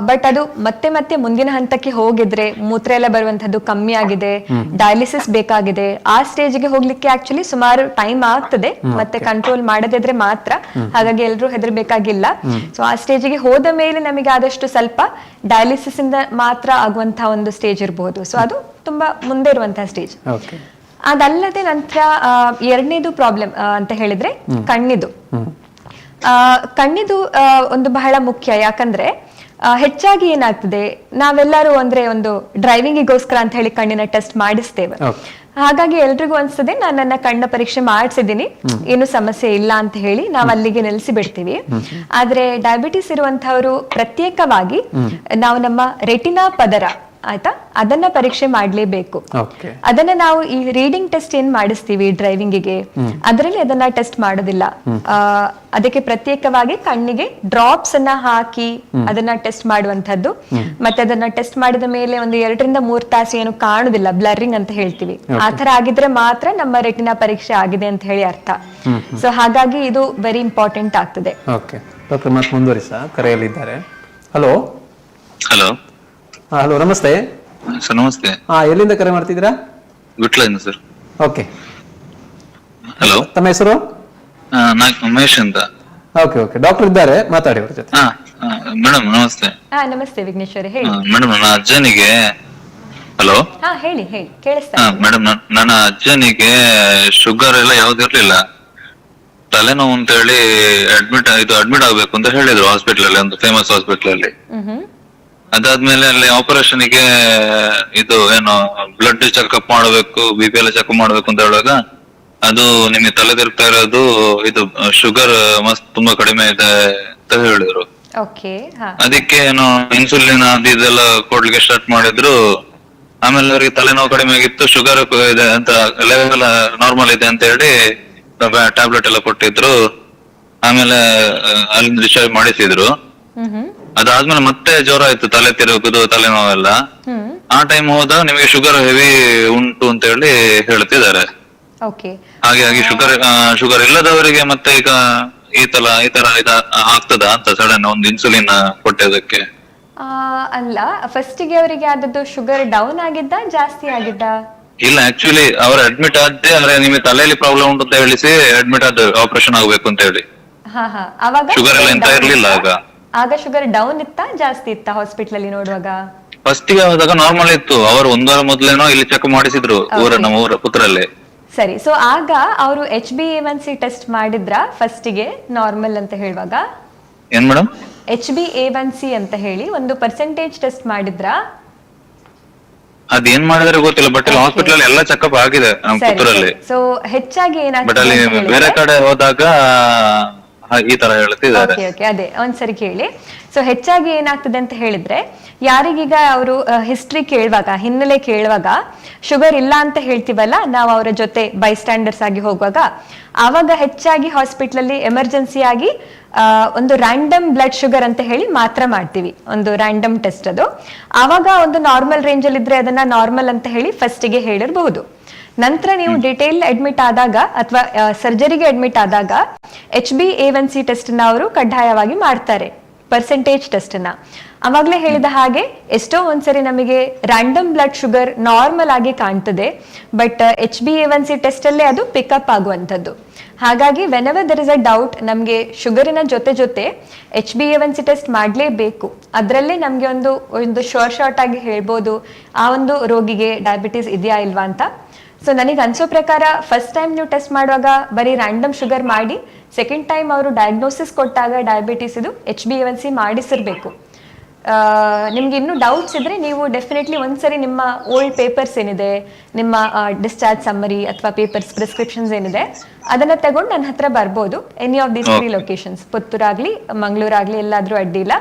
S2: ಬಟ್ ಅದು ಮತ್ತೆ ಮುಂದಿನ ಹಂತಕ್ಕೆ ಹೋಗಿದ್ರೆ, ಮೂತ್ರ ಎಲ್ಲ ಬರುವಂತದ್ದು ಕಮ್ಮಿ ಆಗಿದೆ, ಡಯಾಲಿಸಿಸ್ ಬೇಕಾಗಿದೆ, ಆ ಸ್ಟೇಜ್ಗೆ ಹೋಗ್ಲಿಕ್ಕೆ ಆಕ್ಚುಲಿ ಸುಮಾರು ಟೈಮ್ ಆಗ್ತದೆ. ಮತ್ತೆ ಕಂಟ್ರೋಲ್ ಮಾಡದಿದ್ರೆ ಮಾತ್ರ, ಹಾಗಾಗಿ ಎಲ್ಲರೂ ಹೆದರ್ಬೇಕಾಗಿಲ್ಲ. ಸೊ ಆ ಸ್ಟೇಜ್ಗೆ ಹೋದ ಮೇಲೆ ನಮಗೆ ಆದಷ್ಟು ಸ್ವಲ್ಪ ಡಯಾಲಿಸಿಸ್ ಇಂದ ಮಾತ್ರ ಆಗುವಂತಹ ಒಂದು ಸ್ಟೇಜ್ ಇರಬಹುದು. ಸೊ ಅದು ತುಂಬಾ ಮುಂದೆ ಇರುವಂತಹ ಸ್ಟೇಜ್. ಅದಲ್ಲದೆ ನಂತರ ಎರಡನೇದು ಪ್ರಾಬ್ಲಮ್ ಅಂತ ಹೇಳಿದ್ರೆ ಕಣ್ಣಿದು. ಕಣ್ಣಿದು ಒಂದು ಬಹಳ ಮುಖ್ಯ. ಯಾಕಂದ್ರೆ ಹೆಚ್ಚಾಗಿ ಏನಾಗ್ತದೆ, ನಾವೆಲ್ಲರೂ ಅಂದ್ರೆ ಒಂದು ಡ್ರೈವಿಂಗಿಗೋಸ್ಕರ ಅಂತ ಹೇಳಿ ಕಣ್ಣಿನ ಟೆಸ್ಟ್ ಮಾಡಿಸ್ತೇವೆ. ಹಾಗಾಗಿ ಎಲ್ರಿಗೂ ಅನ್ಸ್ತದೆ, ನಾನು ನನ್ನ ಕಣ್ಣ ಪರೀಕ್ಷೆ ಮಾಡಿಸಿದೀನಿ, ಏನು ಸಮಸ್ಯೆ ಇಲ್ಲ ಅಂತ ಹೇಳಿ ನಾವು ಅಲ್ಲಿಗೆ ನಿಲ್ಲಿಸಿ ಬಿಡ್ತೀವಿ. ಆದ್ರೆ ಡಯಾಬಿಟಿಸ್ ಇರುವಂತಹವರು ಪ್ರತ್ಯೇಕವಾಗಿ ನಾವು ನಮ್ಮ ರೆಟಿನಾ ಪದರ ಆಯ್ತಾ, ಅದನ್ನ ಪರೀಕ್ಷೆ ಮಾಡ್ಲೇಬೇಕು. ಅದನ್ನ ನಾವು ಈ ರೀಡಿಂಗ್ ಟೆಸ್ಟ್ ಏನ್ ಮಾಡಿಸ್ತೀವಿ ಡ್ರೈವಿಂಗಿಗೆ, ಅದರಲ್ಲಿ ಅದನ್ನ ಟೆಸ್ಟ್ ಮಾಡೋದಿಲ್ಲ. ಅದಕ್ಕೆ ಪ್ರತ್ಯೇಕವಾಗಿ ಕಣ್ಣಿಗೆ ಡ್ರಾಪ್ಸ್ ಅನ್ನ ಹಾಕಿ ಅದನ್ನ ಟೆಸ್ಟ್ ಮಾಡುವಂತದ್ದು. ಮತ್ತೆ ಅದನ್ನ ಟೆಸ್ಟ್ ಮಾಡಿದ ಮೇಲೆ ಒಂದು 2 ರಿಂದ 3 ತಾಸು ಏನು ಕಾಣುದಿಲ್ಲ, ಬ್ಲರಿಂಗ್ ಅಂತ ಹೇಳ್ತೀವಿ. ಆತರ ಆಗಿದ್ರೆ ಮಾತ್ರ ನಮ್ಮ ರೆಟಿನಾ ಪರೀಕ್ಷೆ ಆಗಿದೆ ಅಂತ ಹೇಳಿ ಅರ್ಥ. ಸೊ ಹಾಗಾಗಿ ಇದು ವೆರಿ ಇಂಪಾರ್ಟೆಂಟ್ ಆಗ್ತದೆ.
S1: ಡಾಕ್ಟರ್ ಮತ್ತೆ ಮುಂದುವರಿಸಾ, ಕರೆಯಲ್ಲಿದ್ದಾರೆ. ಹಲೋ
S4: ಹಲೋ
S1: ಹಲೋ, ನಮಸ್ತೆ
S4: ಸರ್. ನಮಸ್ತೆ.
S1: ಎಲ್ಲಿಂದ ಕರೆ ಮಾಡ್ತಿದ್ದೀರಾ?
S4: ವಿಟ್ಲದಿಂದ ಸರ್.
S1: Okay,
S4: hello.
S1: ತಮ್ಮ ಹೆಸರು?
S4: ಮಹೇಶ್ ಅಂತ.
S1: ಓಕೆ, ಡಾಕ್ಟರ್ ಇದ್ದಾರೆ, ಮಾತಾಡಿ ಅವ್ರ ಜೊತೆ.
S4: ಮೇಡಮ್ ನಮಸ್ತೆ.
S2: ನಮಸ್ತೆ ವಿಘ್ನೇಶ್ವರಿ, ಹೇಳಿ.
S4: ಮೇಡಮ್ ನನ್ನ ಅಜ್ಜನಿಗೆ, ಹಲೋ.
S2: ಹೇಳಿ ಕೇಳಿಸ್ತಾ.
S4: ಮೇಡಮ್ ನನ್ನ ಅಜ್ಜನಿಗೆ ಶುಗರ್ ಎಲ್ಲ ಯಾವ್ದು ಇರ್ಲಿಲ್ಲ, ತಲೆನೋವು ಅಂತ ಹೇಳಿ ಅಡ್ಮಿಟ್ ಆಗ್ಬೇಕು ಅಂತ ಹೇಳಿದ್ರು ಹಾಸ್ಪಿಟಲ್ ಅಲ್ಲಿ, ಒಂದು ಫೇಮಸ್ ಹಾಸ್ಪಿಟಲ್ ಅಲ್ಲಿ. ಅದಾದ್ಮೇಲೆ ಅಲ್ಲಿ ಆಪರೇಷನ್ ಗೆ ಇದು ಏನು ಬ್ಲಡ್ ಚೆಕ್ಅಪ್ ಮಾಡಬೇಕು, BP ಎಲ್ಲ ಚೆಕ್ ಮಾಡ್ಬೇಕು ಅಂತ ಹೇಳುವಾಗ, ಅದು ನಿಮಗೆ ತಲೆ ತಿರುಗ್ತಾ ಇರೋದು, ಇದು ಶುಗರ್ ಮಸ್ತ್ ತುಂಬಾ ಕಡಿಮೆ ಇದೆ ಅಂತ ಹೇಳಿದ್ರು. ಅದಕ್ಕೆ ಏನು ಇನ್ಸುಲಿನ್ ಅದು ಇದೆಲ್ಲ ಕೊಡ್ಲಿಕ್ಕೆ ಸ್ಟಾರ್ಟ್ ಮಾಡಿದ್ರು. ಆಮೇಲೆ ಅವ್ರಿಗೆ ತಲೆನೋವು ಕಡಿಮೆ ಆಗಿತ್ತು, ಶುಗರ್ ಇದೆ ಅಂತ, ಲೆವೆಲ್ ನಾರ್ಮಲ್ ಇದೆ ಅಂತ ಹೇಳಿ ಟ್ಯಾಬ್ಲೆಟ್ ಎಲ್ಲ ಕೊಟ್ಟಿದ್ರು. ಆಮೇಲೆ ಅಲ್ಲಿಂದ ಡಿಸ್ಚಾರ್ಜ್ ಮಾಡಿಸಿದ್ರು. ಅದಾದ್ಮೇಲೆ ಮತ್ತೆ ಜ್ವರ ಆಯ್ತು, ತಲೆ ತಿರುಗುದು, ತಲೆನೋವೆಲ್ಲ. ಆ ಟೈಮ್ ಹೋದಾಗ ನಿಮಗೆ ಶುಗರ್ ಹೆವಿ ಉಂಟು ಅಂತ ಹೇಳಿ ಹೇಳ್ತಿದ್ದಾರೆ. ಹಾಗಾಗಿ ಶುಗರ್ ಇಲ್ಲದವರಿಗೆ ಮತ್ತೆ ಈಗ ಈ ತರ ಆಗ್ತದ ಅಂತ ಸಡನ್ ಒಂದು ಇನ್ಸುಲಿನ್ ಕೊಟ್ಟದಕ್ಕೆ?
S2: ಅಲ್ಲ, ಫಸ್ಟ್ ಗೆ ಅವರಿಗೆ ಆದದ್ದು ಶುಗರ್ ಡೌನ್ ಆಗಿದ್ದ, ಜಾಸ್ತಿ ಆಗಿದ್ದ?
S4: ಇಲ್ಲ, ಆಕ್ಚುಲಿ ಅವ್ರು ಅಡ್ಮಿಟ್ ಆದ್ರೆ ನಿಮಗೆ ತಲೆಯಲ್ಲಿ ಪ್ರಾಬ್ಲಮ್ ಉಂಟು ಅಂತ ಹೇಳಿಸಿ ಅಡ್ಮಿಟ್ ಆದ, ಆಪರೇಷನ್ ಆಗ್ಬೇಕು ಅಂತ ಹೇಳಿ. ಶುಗರ್ ಎಲ್ಲ ಎಂತ ಇರ್ಲಿಲ್ಲ
S2: ಆಗ ಶುಗರ್ ಡೌನ್ ಇತ್ತಾ, ಜಾಸ್ತಿ ಇತ್ತಾ ಹಾಸ್ಪಿಟಲ್ ಅಲ್ಲಿ ನೋಡುವಾಗ?
S4: ಫಸ್ಟ್ ಗೆ ಹೋದಾಗ ನಾರ್ಮಲ್ ಇತ್ತು. ಅವರು 1 ವಾರ ಮೊದಲೇನೋ ಇಲ್ಲಿ ಚೆಕ್ ಮಾಡಿಸಿದ್ರು ನಮ್ಮ ಊರ ಪುತ್ರಲ್ಲೇ.
S2: ಸರಿ, ಸೊ ಆಗ ಅವರು HbA1c ಟೆಸ್ಟ್ ಮಾಡಿದ್ರ ಫಸ್ಟ್ ಗೆ ನಾರ್ಮಲ್ ಅಂತ ಹೇಳುವಾಗ?
S4: ಏನ್ ಮೇಡಮ್?
S2: HbA1c ಅಂತ ಹೇಳಿ ಒಂದು ಪರ್ಸೆಂಟೇಜ್ ಟೆಸ್ಟ್ ಮಾಡಿದ್ರ?
S4: ಅದೇನ್ ಮಾಡಿದ್ರೆ ಗೊತ್ತಿಲ್ಲ, ಬಟ್ ಇಲ್ಲಿ ಹಾಸ್ಪಿಟಲ್ ಎಲ್ಲ ಚೆಕ್ಅಪ್ ಆಗಿದೆ ನಮ್ಮ ಪುತ್ತೂರಲ್ಲಿ.
S2: ಸೊ ಹೆಚ್ಚಾಗಿ
S4: ಬಟ್ ಅಲ್ಲಿ ಬೇರೆ ಕಡೆ ಹೋದಾಗ ಈ ತರ ಹೇಳ್ತಿದ್ದಾರೆ.
S2: ಅದೇ ಒಂದ್ಸರಿ ಕೇಳಿ. ಸೊ ಹೆಚ್ಚಾಗಿ ಏನಾಗ್ತದೆ ಅಂತ ಹೇಳಿದ್ರೆ, ಯಾರಿಗೀಗ ಅವರು ಹಿಸ್ಟ್ರಿ ಕೇಳುವಾಗ, ಹಿನ್ನೆಲೆ ಕೇಳುವಾಗ ಶುಗರ್ ಇಲ್ಲ ಅಂತ ಹೇಳ್ತೀವಲ್ಲ ನಾವು ಅವರ ಜೊತೆ ಬೈ ಸ್ಟ್ಯಾಂಡರ್ಸ್ ಆಗಿ ಹೋಗುವಾಗ, ಆವಾಗ ಹೆಚ್ಚಾಗಿ ಹಾಸ್ಪಿಟಲ್ ಅಲ್ಲಿ ಎಮರ್ಜೆನ್ಸಿ ಆಗಿ ಒಂದು ರ್ಯಾಂಡಮ್ ಬ್ಲಡ್ ಶುಗರ್ ಅಂತ ಹೇಳಿ ಮಾತ್ರ ಮಾಡ್ತೀವಿ, ಒಂದು ರ್ಯಾಂಡಮ್ ಟೆಸ್ಟ್. ಅದು ಆವಾಗ ಒಂದು ನಾರ್ಮಲ್ ರೇಂಜ್ ಅಲ್ಲಿ ಇದ್ರೆ ಅದನ್ನ ನಾರ್ಮಲ್ ಅಂತ ಹೇಳಿ ಫಸ್ಟ್ ಗೆ ಹೇಳಿರಬಹುದು. ನಂತರ ನೀವು ಡಿಟೇಲ್ ಅಡ್ಮಿಟ್ ಆದಾಗ ಅಥವಾ ಸರ್ಜರಿಗೆ ಅಡ್ಮಿಟ್ ಆದಾಗ HbA1c ಟೆಸ್ಟ್ ನ ಅವರು ಕಡ್ಡಾಯವಾಗಿ ಮಾಡ್ತಾರೆ. ಪರ್ಸೆಂಟೇಜ್ ಟೆಸ್ಟನ್ನ. ಅವಾಗಲೇ ಹೇಳಿದ ಹಾಗೆ ಎಷ್ಟೋ ಒಂದ್ಸರಿ ನಮಗೆ ರ್ಯಾಂಡಮ್ ಬ್ಲಡ್ ಶುಗರ್ ನಾರ್ಮಲ್ ಆಗಿ ಕಾಣ್ತದೆ, ಬಟ್ HbA1c ಟೆಸ್ಟಲ್ಲೇ ಅದು ಪಿಕಪ್ ಆಗುವಂಥದ್ದು. ಹಾಗಾಗಿ whenever there is a doubt, ನಮಗೆ ಶುಗರಿನ ಜೊತೆ HbA1c ಟೆಸ್ಟ್ ಮಾಡಲೇಬೇಕು. ಅದರಲ್ಲೇ ನಮಗೆ ಒಂದು ಶಾರ್ಟ್ ಆಗಿ ಹೇಳ್ಬೋದು ಆ ಒಂದು ರೋಗಿಗೆ ಡಯಾಬಿಟೀಸ್ ಇದೆಯಾ ಇಲ್ವಾ ಅಂತ. ಸೊ ನನಗೆ ಅನ್ಸೋ ಪ್ರಕಾರ ಫಸ್ಟ್ ಟೈಮ್ ನೀವು ಟೆಸ್ಟ್ ಮಾಡುವಾಗ ಬರೀ ರ್ಯಾಂಡಮ್ ಶುಗರ್ ಮಾಡಿ, ಸೆಕೆಂಡ್ ಟೈಮ್ ಅವರು ಡಯಾಗ್ನೋಸಿಸ್ ಕೊಟ್ಟಾಗ ಡಯಾಬಿಟೀಸ್ ಇದು HbA1c ಮಾಡಿಸಿರ್ಬೇಕು. ನಿಮ್ಗೆ ಇನ್ನೂ ಡೌಟ್ಸ್ ಇದ್ರೆ ನೀವು ಡೆಫಿನೆಟ್ಲಿ ಒಂದ್ಸರಿ ನಿಮ್ಮ ಓಲ್ಡ್ ಪೇಪರ್ಸ್ ಏನಿದೆ, ನಿಮ್ಮ ಡಿಸ್ಚಾರ್ಜ್ ಸಮ್ಮರಿ ಅಥವಾ ಪೇಪರ್ಸ್ ಪ್ರಿಸ್ಕ್ರಿಪ್ಷನ್ಸ್ ಏನಿದೆ ಅದನ್ನ ತಗೊಂಡು ನನ್ನ ಹತ್ರ ಬರ್ಬೋದು. ಎನಿ ಆಫ್ ದೀಸ್ 3 ಲೊಕೇಶನ್ಸ್, ಪುತ್ತೂರಾಗ್ಲಿ ಮಂಗಳೂರಾಗ್ಲಿ ಎಲ್ಲಾದ್ರೂ ಅಡ್ಡಿ ಇಲ್ಲ.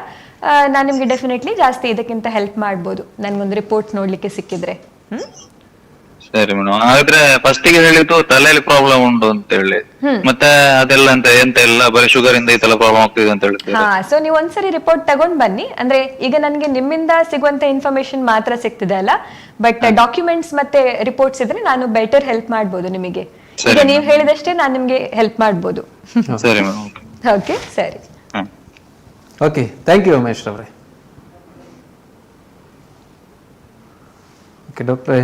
S2: ನಾನು ನಿಮ್ಗೆ ಡೆಫಿನೆಟ್ಲಿ ಜಾಸ್ತಿ ಇದಕ್ಕಿಂತ ಹೆಲ್ಪ್ ಮಾಡ್ಬೋದು ನನ್ಗೊಂದು ರಿಪೋರ್ಟ್ ನೋಡ್ಲಿಕ್ಕೆ ಸಿಕ್ಕಿದ್ರೆ.
S4: ಸರಿ ಮೇಡಮ್. ಹಾಗಾದ್ರೆ ಫಸ್ಟ್ ಗೆ ಹೇಳಿದ್ದು ತಲೆಯಲ್ಲಿ ಪ್ರಾಬ್ಲಮ್ ಉಂಟು ಅಂತ ಹೇಳಿ, ಮತ್ತೆ ಅದೆಲ್ಲ ಎಂತ ಇಲ್ಲ ಬರೀ ಶುಗರ್ ಇಂದ ಈ ತರ ಪ್ರಾಬ್ಲಮ್ ಆಗ್ತಿದೆ ಅಂತ ಹೇಳ್ತೀವಿ.
S2: ಹಾ, ಸೊ ನೀವು ಒಂದ್ಸರಿ ರಿಪೋರ್ಟ್ ತಗೊಂಡ್ ಬನ್ನಿ. ಅಂದ್ರೆ ಈಗ ನನಗೆ ನಿಮ್ಮಿಂದ ಸಿಗುವಂತ ಇನ್ಫಾರ್ಮೇಶನ್ ಮಾತ್ರ ಸಿಗ್ತಿದೆ ಅಲ್ಲ, ಬಟ್ ಡಾಕ್ಯುಮೆಂಟ್ಸ್ ಮತ್ತೆ ರಿಪೋರ್ಟ್ಸ್ ಇದ್ರೆ ನಾನು ಬೆಟರ್ ಹೆಲ್ಪ್ ಮಾಡ್ಬೋದು ನಿಮಗೆ. ಈಗ ನೀವು ಹೇಳಿದಷ್ಟೇ ನಾನು ನಿಮ್ಗೆ ಹೆಲ್ಪ್ ಮಾಡ್ಬೋದು.
S4: ಸರಿ ಮೇಡಮ್.
S2: ಓಕೆ, ಸರಿ.
S1: ಓಕೆ, ಥ್ಯಾಂಕ್ ಯು ಉಮೇಶ್ ಅವರೇ. ಓಕೆ ಡಾಕ್ಟ್ರೇ,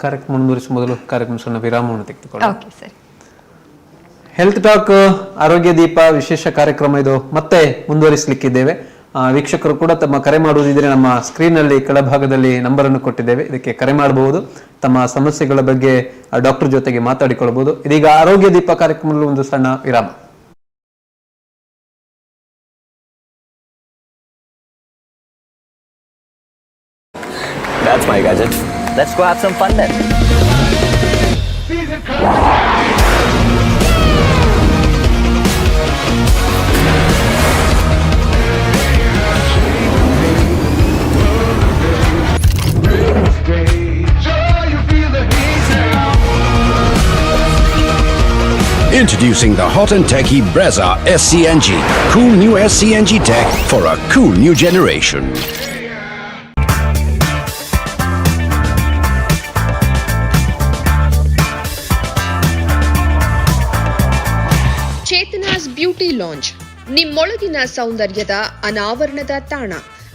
S1: ಕಾರ್ಯಕ್ರಮ ಮುಂದುವರಿಸುವ ಮೊದಲು ಕಾರ್ಯಕ್ರಮ ಸಣ್ಣ ವಿರಾಮವನ್ನು ತೆಗೆದುಕೊಳ್ಳೋಣ.
S2: ಓಕೆ, ಸರಿ.
S1: ಹೆಲ್ತ್ ಟಾಕ್ ಆರೋಗ್ಯ ದೀಪ ವಿಶೇಷ ಕಾರ್ಯಕ್ರಮ ಇದು ಮತ್ತೆ ಮುಂದುವರಿಸಲಿಕ್ಕಿದ್ದೇವೆ. ವೀಕ್ಷಕರು ಕೂಡ ತಮ್ಮ ಕರೆ ಮಾಡುವುದಿದ್ರೆ ನಮ್ಮ ಸ್ಕ್ರೀನ್ ಅಲ್ಲಿ ಕೆಳಭಾಗದಲ್ಲಿ ನಂಬರ್ ಅನ್ನು ಕೊಟ್ಟಿದ್ದೇವೆ, ಇದಕ್ಕೆ ಕರೆ ಮಾಡಬಹುದು. ತಮ್ಮ ಸಮಸ್ಯೆಗಳ ಬಗ್ಗೆ ಡಾಕ್ಟರ್ ಜೊತೆಗೆ ಮಾತಾಡಿಕೊಳ್ಳಬಹುದು. ಇದೀಗ ಆರೋಗ್ಯ ದೀಪ ಕಾರ್ಯಕ್ರಮದಲ್ಲಿ ಒಂದು ಸಣ್ಣ ವಿರಾಮ.
S5: That's my gadget. Let's go have some fun then.
S6: Introducing the hot and techy Brezza SCNG. Cool new SCNG tech for a cool new generation.
S7: Chetana's beauty lounge, ನಿಮ್ಮೊಳಗಿನ ಸೌಂದರ್ಯದ ಅನಾವರಣದ ತಾಣ.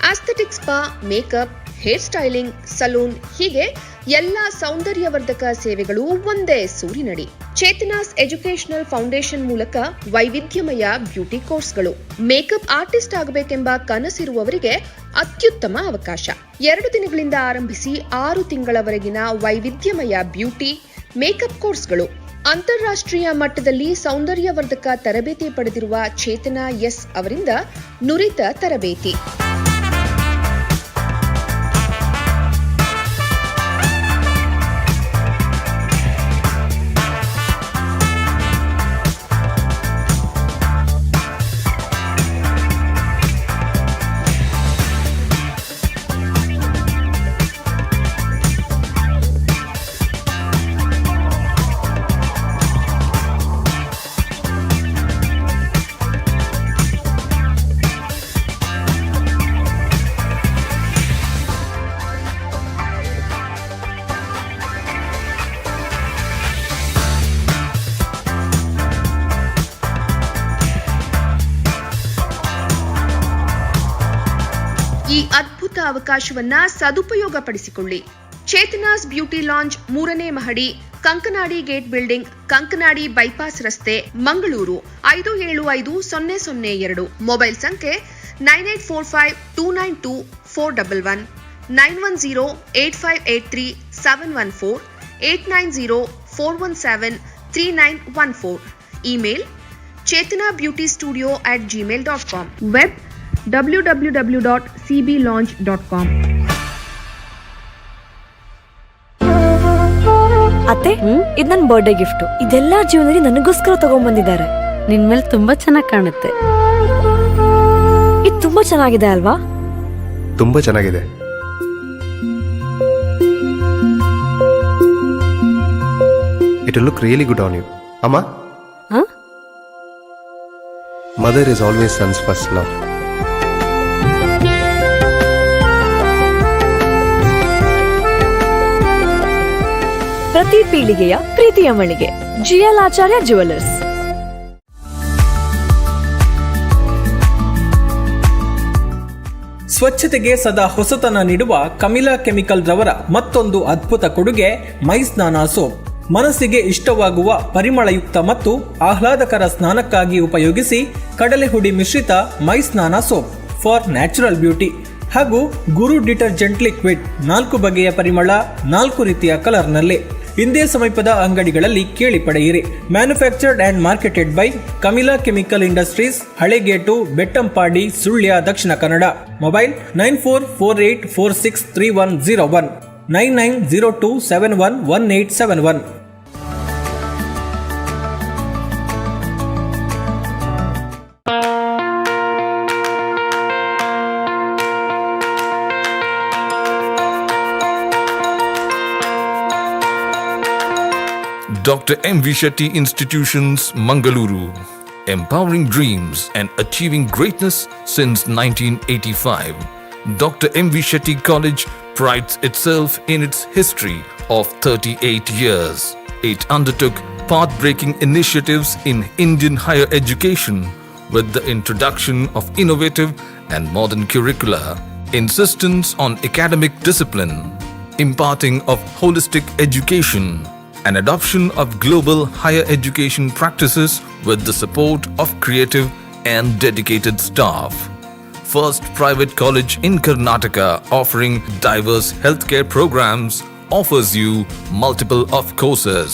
S7: Aesthetic spa, makeup, hair styling, salon, ಹೀಗೆ ಎಲ್ಲಾ ಸೌಂದರ್ಯವರ್ಧಕ ಸೇವೆಗಳು ಒಂದೇ ಸೂರಿನಡಿ. ಚೇತನಾಸ್ ಎಜುಕೇಶನಲ್ ಫೌಂಡೇಶನ್ ಮೂಲಕ ವೈವಿಧ್ಯಮಯ ಬ್ಯೂಟಿ ಕೋರ್ಸ್ಗಳು. ಮೇಕಪ್ ಆರ್ಟಿಸ್ಟ್ ಆಗಬೇಕೆಂಬ ಕನಸಿರುವವರಿಗೆ ಅತ್ಯುತ್ತಮ ಅವಕಾಶ. 2 ದಿನಗಳಿಂದ ಆರಂಭಿಸಿ 6 ತಿಂಗಳವರೆಗಿನ ವೈವಿಧ್ಯಮಯ ಬ್ಯೂಟಿ ಮೇಕಪ್ ಕೋರ್ಸ್ಗಳು. ಅಂತಾರಾಷ್ಟ್ರೀಯ ಮಟ್ಟದಲ್ಲಿ ಸೌಂದರ್ಯವರ್ಧಕ ತರಬೇತಿ ಪಡೆದಿರುವ ಚೇತನಾ ಎಸ್ ಅವರಿಂದ ನುರಿತ ತರಬೇತಿ. ಈ ಅದ್ಭುತ ಅವಕಾಶವನ್ನ ಸದುಪಯೋಗಪಡಿಸಿಕೊಳ್ಳಿ. ಚೇತನಾಸ್ ಬ್ಯೂಟಿ ಲಾಂಜ್ 3ನೇ ಮಹಡಿ, Kankanadi gate building, Kankanadi bypass ರಸ್ತೆ, ಮಂಗಳೂರು 575002. ಮೊಬೈಲ್ ಸಂಖ್ಯೆ 9845292411, 9108583714, 8904173914. Email chetanabeautystudio@gmail.com. Web www.cblaunch.com.
S8: ಅತ್ತೆ, ಇದು ನನ್ನ ಬರ್ಡೇ ಗಿಫ್ಟ್. ಇದೆಲ್ಲ ಜೀವನದಲ್ಲಿ ನನಗೋಸ್ಕರ ತಗೊಂಡ್ಬಂದಿದ್ದಾರೆ.
S9: ನಿನ್ ಮೇಲೆ ತುಂಬಾ ಚೆನ್ನಾಗಿ ಕಾಣುತ್ತೆ.
S8: ಇದು ತುಂಬಾ ಚೆನ್ನಾಗಿದೆ ಅಲ್ವಾ?
S10: ತುಂಬಾ ಚೆನ್ನಾಗಿದೆ. It will look really good on you. Amma?
S9: Huh?
S10: Mother is always son's first love.
S8: ಪ್ರತಿ ಪೀಳಿಗೆಯ ಪ್ರೀತಿಯ ಮಳಿಗೆ, GL ಆಚಾರ್ಯ ಜುವೆಲ್ಲರ್ಸ್.
S11: ಸ್ವಚ್ಛತೆಗೆ ಸದಾ ಹೊಸತನ ನೀಡುವ ಕಮಿಲಾ ಕೆಮಿಕಲ್ ರವರ ಮತ್ತೊಂದು ಅದ್ಭುತ ಕೊಡುಗೆ ಮೈ ಸ್ನಾನ ಸೋಪ್. ಮನಸ್ಸಿಗೆ ಇಷ್ಟವಾಗುವ ಪರಿಮಳಯುಕ್ತ ಮತ್ತು ಆಹ್ಲಾದಕರ ಸ್ನಾನಕ್ಕಾಗಿ ಉಪಯೋಗಿಸಿ ಕಡಲೆ ಹುಡಿ ಮಿಶ್ರಿತ ಮೈ ಸ್ನಾನ ಸೋಪ್ ಫಾರ್ ನ್ಯಾಚುರಲ್ ಬ್ಯೂಟಿ ಹಾಗೂ ಗುರು ಡಿಟರ್ಜೆಂಟ್ ಲಿಕ್ವಿಡ್ 4 ಬಗೆಯ ಪರಿಮಳ 4 ರೀತಿಯ ಕಲರ್ನಲ್ಲಿ. ಇಂದೇ ಸಮೀಪದ ಅಂಗಡಿಗಳಲ್ಲಿ ಕೇಳಿ ಪಡೆಯಿರಿ. Manufactured and marketed by Kamila chemical industries, Halegate, Bettampadi, Sullia, Dakshina Kannada. Mobile 9448463101 9902711871.
S12: Dr. M.V. Shetty Institutions, Mangaluru. Empowering dreams and achieving greatness since 1985. Dr. M.V. Shetty College prides itself in its history of 38 years. It undertook path-breaking initiatives in Indian higher education with the introduction of innovative and modern curricula, insistence on academic discipline, imparting of holistic education, and adoption of global higher education practices with the support of creative and dedicated staff. First private college in Karnataka offering diverse healthcare programs, offers you multiple of courses.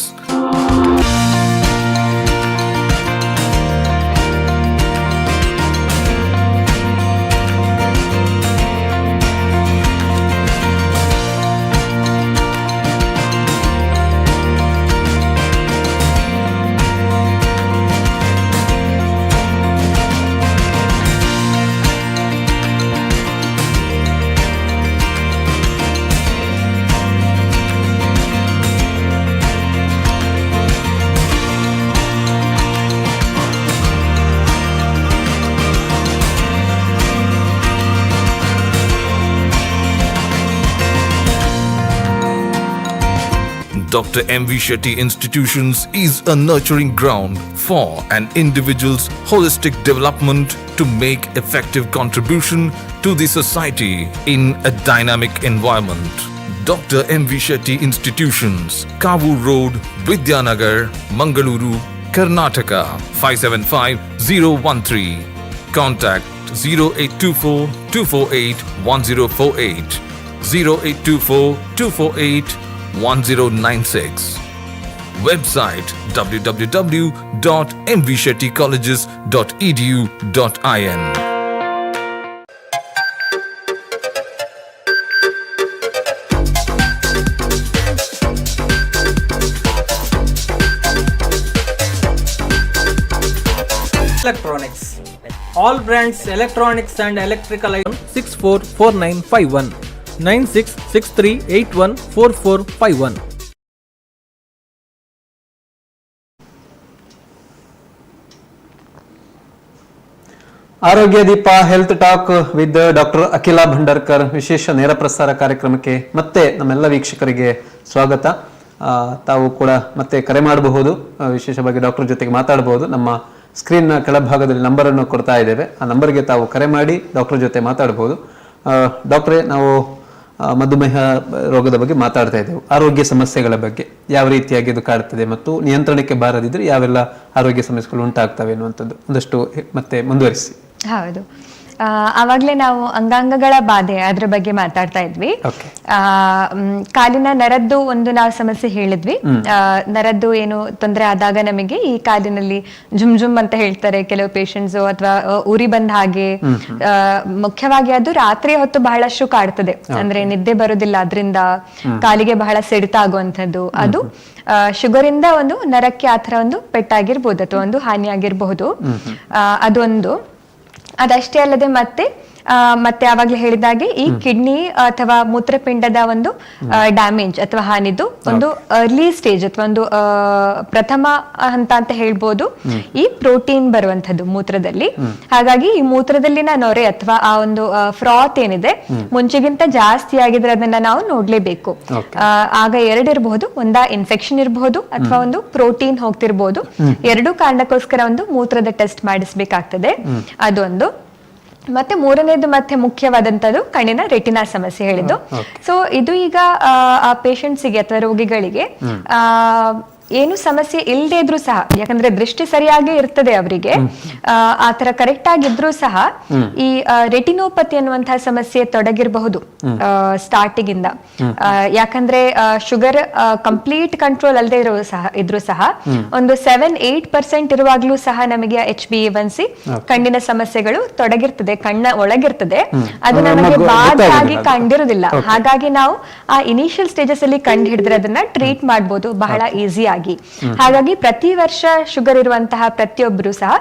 S12: Dr. M.V. Shetty Institutions is a nurturing ground for an individual's holistic development to make effective contribution to the society in a dynamic environment. Dr. M.V. Shetty Institutions, Kavu Road, Vidyanagar, Mangaluru, Karnataka, 575013. Contact 0824 248 1048, 0824 248 1096. Website www.mvshettycolleges.edu.in.
S11: Electronics. All brands electronics and electrical items 644951 9663814451.
S1: Arogya Deepa health talk with doctor Akhila Bhandarkar ವಿಶೇಷ ನೇರ ಪ್ರಸಾರ ಕಾರ್ಯಕ್ರಮಕ್ಕೆ ಮತ್ತೆ ನಮ್ಮೆಲ್ಲ ವೀಕ್ಷಕರಿಗೆ ಸ್ವಾಗತ. ತಾವು ಕೂಡ ಮತ್ತೆ ಕರೆ ಮಾಡಬಹುದು, ವಿಶೇಷವಾಗಿ ಡಾಕ್ಟರ್ ಜೊತೆಗೆ ಮಾತಾಡಬಹುದು. ನಮ್ಮ ಸ್ಕ್ರೀನ್ನ ಕೆಳಭಾಗದಲ್ಲಿ ನಂಬರನ್ನು ಕೊಡ್ತಾ ಇದ್ದೇವೆ, ಆ ನಂಬರ್ಗೆ ತಾವು ಕರೆ ಮಾಡಿ ಡಾಕ್ಟರ್ ಜೊತೆ ಮಾತಾಡಬಹುದು. ಡಾಕ್ಟ್ರೇ, ನಾವು ಮಧುಮೇಹ ರೋಗದ ಬಗ್ಗೆ ಮಾತಾಡ್ತಾ ಇದ್ದೇವೆ, ಆರೋಗ್ಯ ಸಮಸ್ಯೆಗಳ ಬಗ್ಗೆ, ಯಾವ ರೀತಿಯಾಗಿ ಇದು ಕಾಡ್ತದೆ ಮತ್ತು ನಿಯಂತ್ರಣಕ್ಕೆ ಬಾರದಿದ್ರೆ ಯಾವೆಲ್ಲ ಆರೋಗ್ಯ ಸಮಸ್ಯೆಗಳು ಉಂಟಾಗ್ತವೆ ಅನ್ನುವಂಥದ್ದು ಒಂದಷ್ಟು ಮತ್ತೆ ಮುಂದುವರಿಸಿ.
S2: ಹೌದು, ಆವಾಗಲೇ ನಾವು ಅಂಗಾಂಗಗಳ ಬಾಧೆ ಅದ್ರ ಬಗ್ಗೆ ಮಾತಾಡ್ತಾ ಇದ್ವಿ. ಕಾಲಿನ ನರದ್ದು ಒಂದು ನಾವು ಸಮಸ್ಯೆ ಹೇಳಿದ್ವಿ. ನರದ್ದು ಏನು ತೊಂದರೆ ಆದಾಗ ನಮಗೆ ಈ ಕಾಲಿನಲ್ಲಿ ಜುಮ್ ಜುಮ್ ಅಂತ ಹೇಳ್ತಾರೆ ಕೆಲವು ಪೇಷಂಟ್ಸ್, ಅಥವಾ ಉರಿ ಬಂದ ಹಾಗೆ. ಮುಖ್ಯವಾಗಿ ಅದು ರಾತ್ರಿ ಹೊತ್ತು ಬಹಳಷ್ಟು ಕಾಡ್ತದೆ, ಅಂದ್ರೆ ನಿದ್ದೆ ಬರುದಿಲ್ಲ, ಅದರಿಂದ ಕಾಲಿಗೆ ಬಹಳ ಸೆಡಿತ ಆಗುವಂಥದ್ದು. ಅದು ಶುಗರ್ ಇಂದ ಒಂದು ನರಕ್ಕೆ ಆತರ ಒಂದು ಪೆಟ್ಟಾಗಿರ್ಬೋದು ಅಥವಾ ಒಂದು ಹಾನಿ ಆಗಿರಬಹುದು. ಅದೊಂದು. ಅದಷ್ಟೇ ಅಲ್ಲದೆ ಮತ್ತೆ ಆವಾಗಲೇ ಹೇಳಿದಾಗೆ ಈ ಕಿಡ್ನಿ ಅಥವಾ ಮೂತ್ರಪಿಂಡದ ಒಂದು ಡ್ಯಾಮೇಜ್ ಅಥವಾ ಹಾನಿದು ಒಂದು ಅರ್ಲಿ ಸ್ಟೇಜ್ ಅಥವಾ ಒಂದು ಪ್ರಥಮ ಹಂತ ಅಂತ ಹೇಳ್ಬೋದು ಈ ಪ್ರೋಟೀನ್ ಬರುವಂತದ್ದು ಮೂತ್ರದಲ್ಲಿ. ಹಾಗಾಗಿ ಈ ಮೂತ್ರದಲ್ಲಿನ ನೊರೆ ಅಥವಾ ಆ ಒಂದು ಫ್ರಾತ್ ಏನಿದೆ ಮುಂಚೆಗಿಂತ ಜಾಸ್ತಿ ಆಗಿದ್ರೆ ಅದನ್ನ ನಾವು ನೋಡ್ಲೇಬೇಕು. ಆಗ ಎರಡಿರಬಹುದು, ಒಂದಾ ಇನ್ಫೆಕ್ಷನ್ ಇರಬಹುದು ಅಥವಾ ಒಂದು ಪ್ರೋಟೀನ್ ಹೋಗ್ತಿರ್ಬೋದು. ಎರಡೂ ಕಾರಣಕ್ಕೋಸ್ಕರ ಒಂದು ಮೂತ್ರದ ಟೆಸ್ಟ್ ಮಾಡಿಸ್ಬೇಕಾಗ್ತದೆ. ಅದೊಂದು. ಮತ್ತೆ ಮೂರನೇದು ಮತ್ತೆ ಮುಖ್ಯವಾದಂತದ್ದು ಕಣ್ಣಿನ ರೆಟಿನಾ ಸಮಸ್ಯೆ ಹೇಳಿದ್ದು. ಸೊ ಇದು ಈಗ ಆ ಪೇಷಂಟ್ಸಿಗೆ ಅಥವಾ ರೋಗಿಗಳಿಗೆ ಏನು ಸಮಸ್ಯೆ ಇಲ್ಲದೆ ಇದ್ರೂ ಸಹ, ಯಾಕಂದ್ರೆ ದೃಷ್ಟಿ ಸರಿಯಾಗಿ ಇರ್ತದೆ ಅವರಿಗೆ, ಆತರ ಕರೆಕ್ಟ್ ಆಗಿದ್ರು ಸಹ ಈ ರೆಟಿನೋಪತಿ ಅನ್ನುವಂತಹ ಸಮಸ್ಯೆ ತೊಡಗಿರಬಹುದು ಸ್ಟಾರ್ಟಿಂಗ್ ಇಂದ. ಯಾಕಂದ್ರೆ ಶುಗರ್ ಕಂಪ್ಲೀಟ್ ಕಂಟ್ರೋಲ್ ಅಲ್ಲದೆ ಇದ್ರು ಸಹ ಒಂದು 7-8% ಇರುವಾಗ್ಲೂ ಸಹ ನಮಗೆ HbA1c ಕಣ್ಣಿನ ಸಮಸ್ಯೆಗಳು ತೊಡಗಿರ್ತದೆ, ಕಣ್ಣ ಒಳಗಿರ್ತದೆ, ಅದು ನಮಗೆ ಬಾಧಾಗಿ ಕಂಡಿರುವುದಿಲ್ಲ. ಹಾಗಾಗಿ ನಾವು ಆ ಇನಿಷಿಯಲ್ ಸ್ಟೇಜಸ್ ಅಲ್ಲಿ ಕಂಡು ಹಿಡಿದ್ರೆ ಅದನ್ನ ಟ್ರೀಟ್ ಮಾಡಬಹುದು ಬಹಳ ಈಸಿ ಆಗಿ. ಹಾಗಾಗಿ ಪ್ರತಿ ವರ್ಷ ಶುಗರ್ ಇರುವಂತಹ ಪ್ರತಿಯೊಬ್ಬರು ಸಹ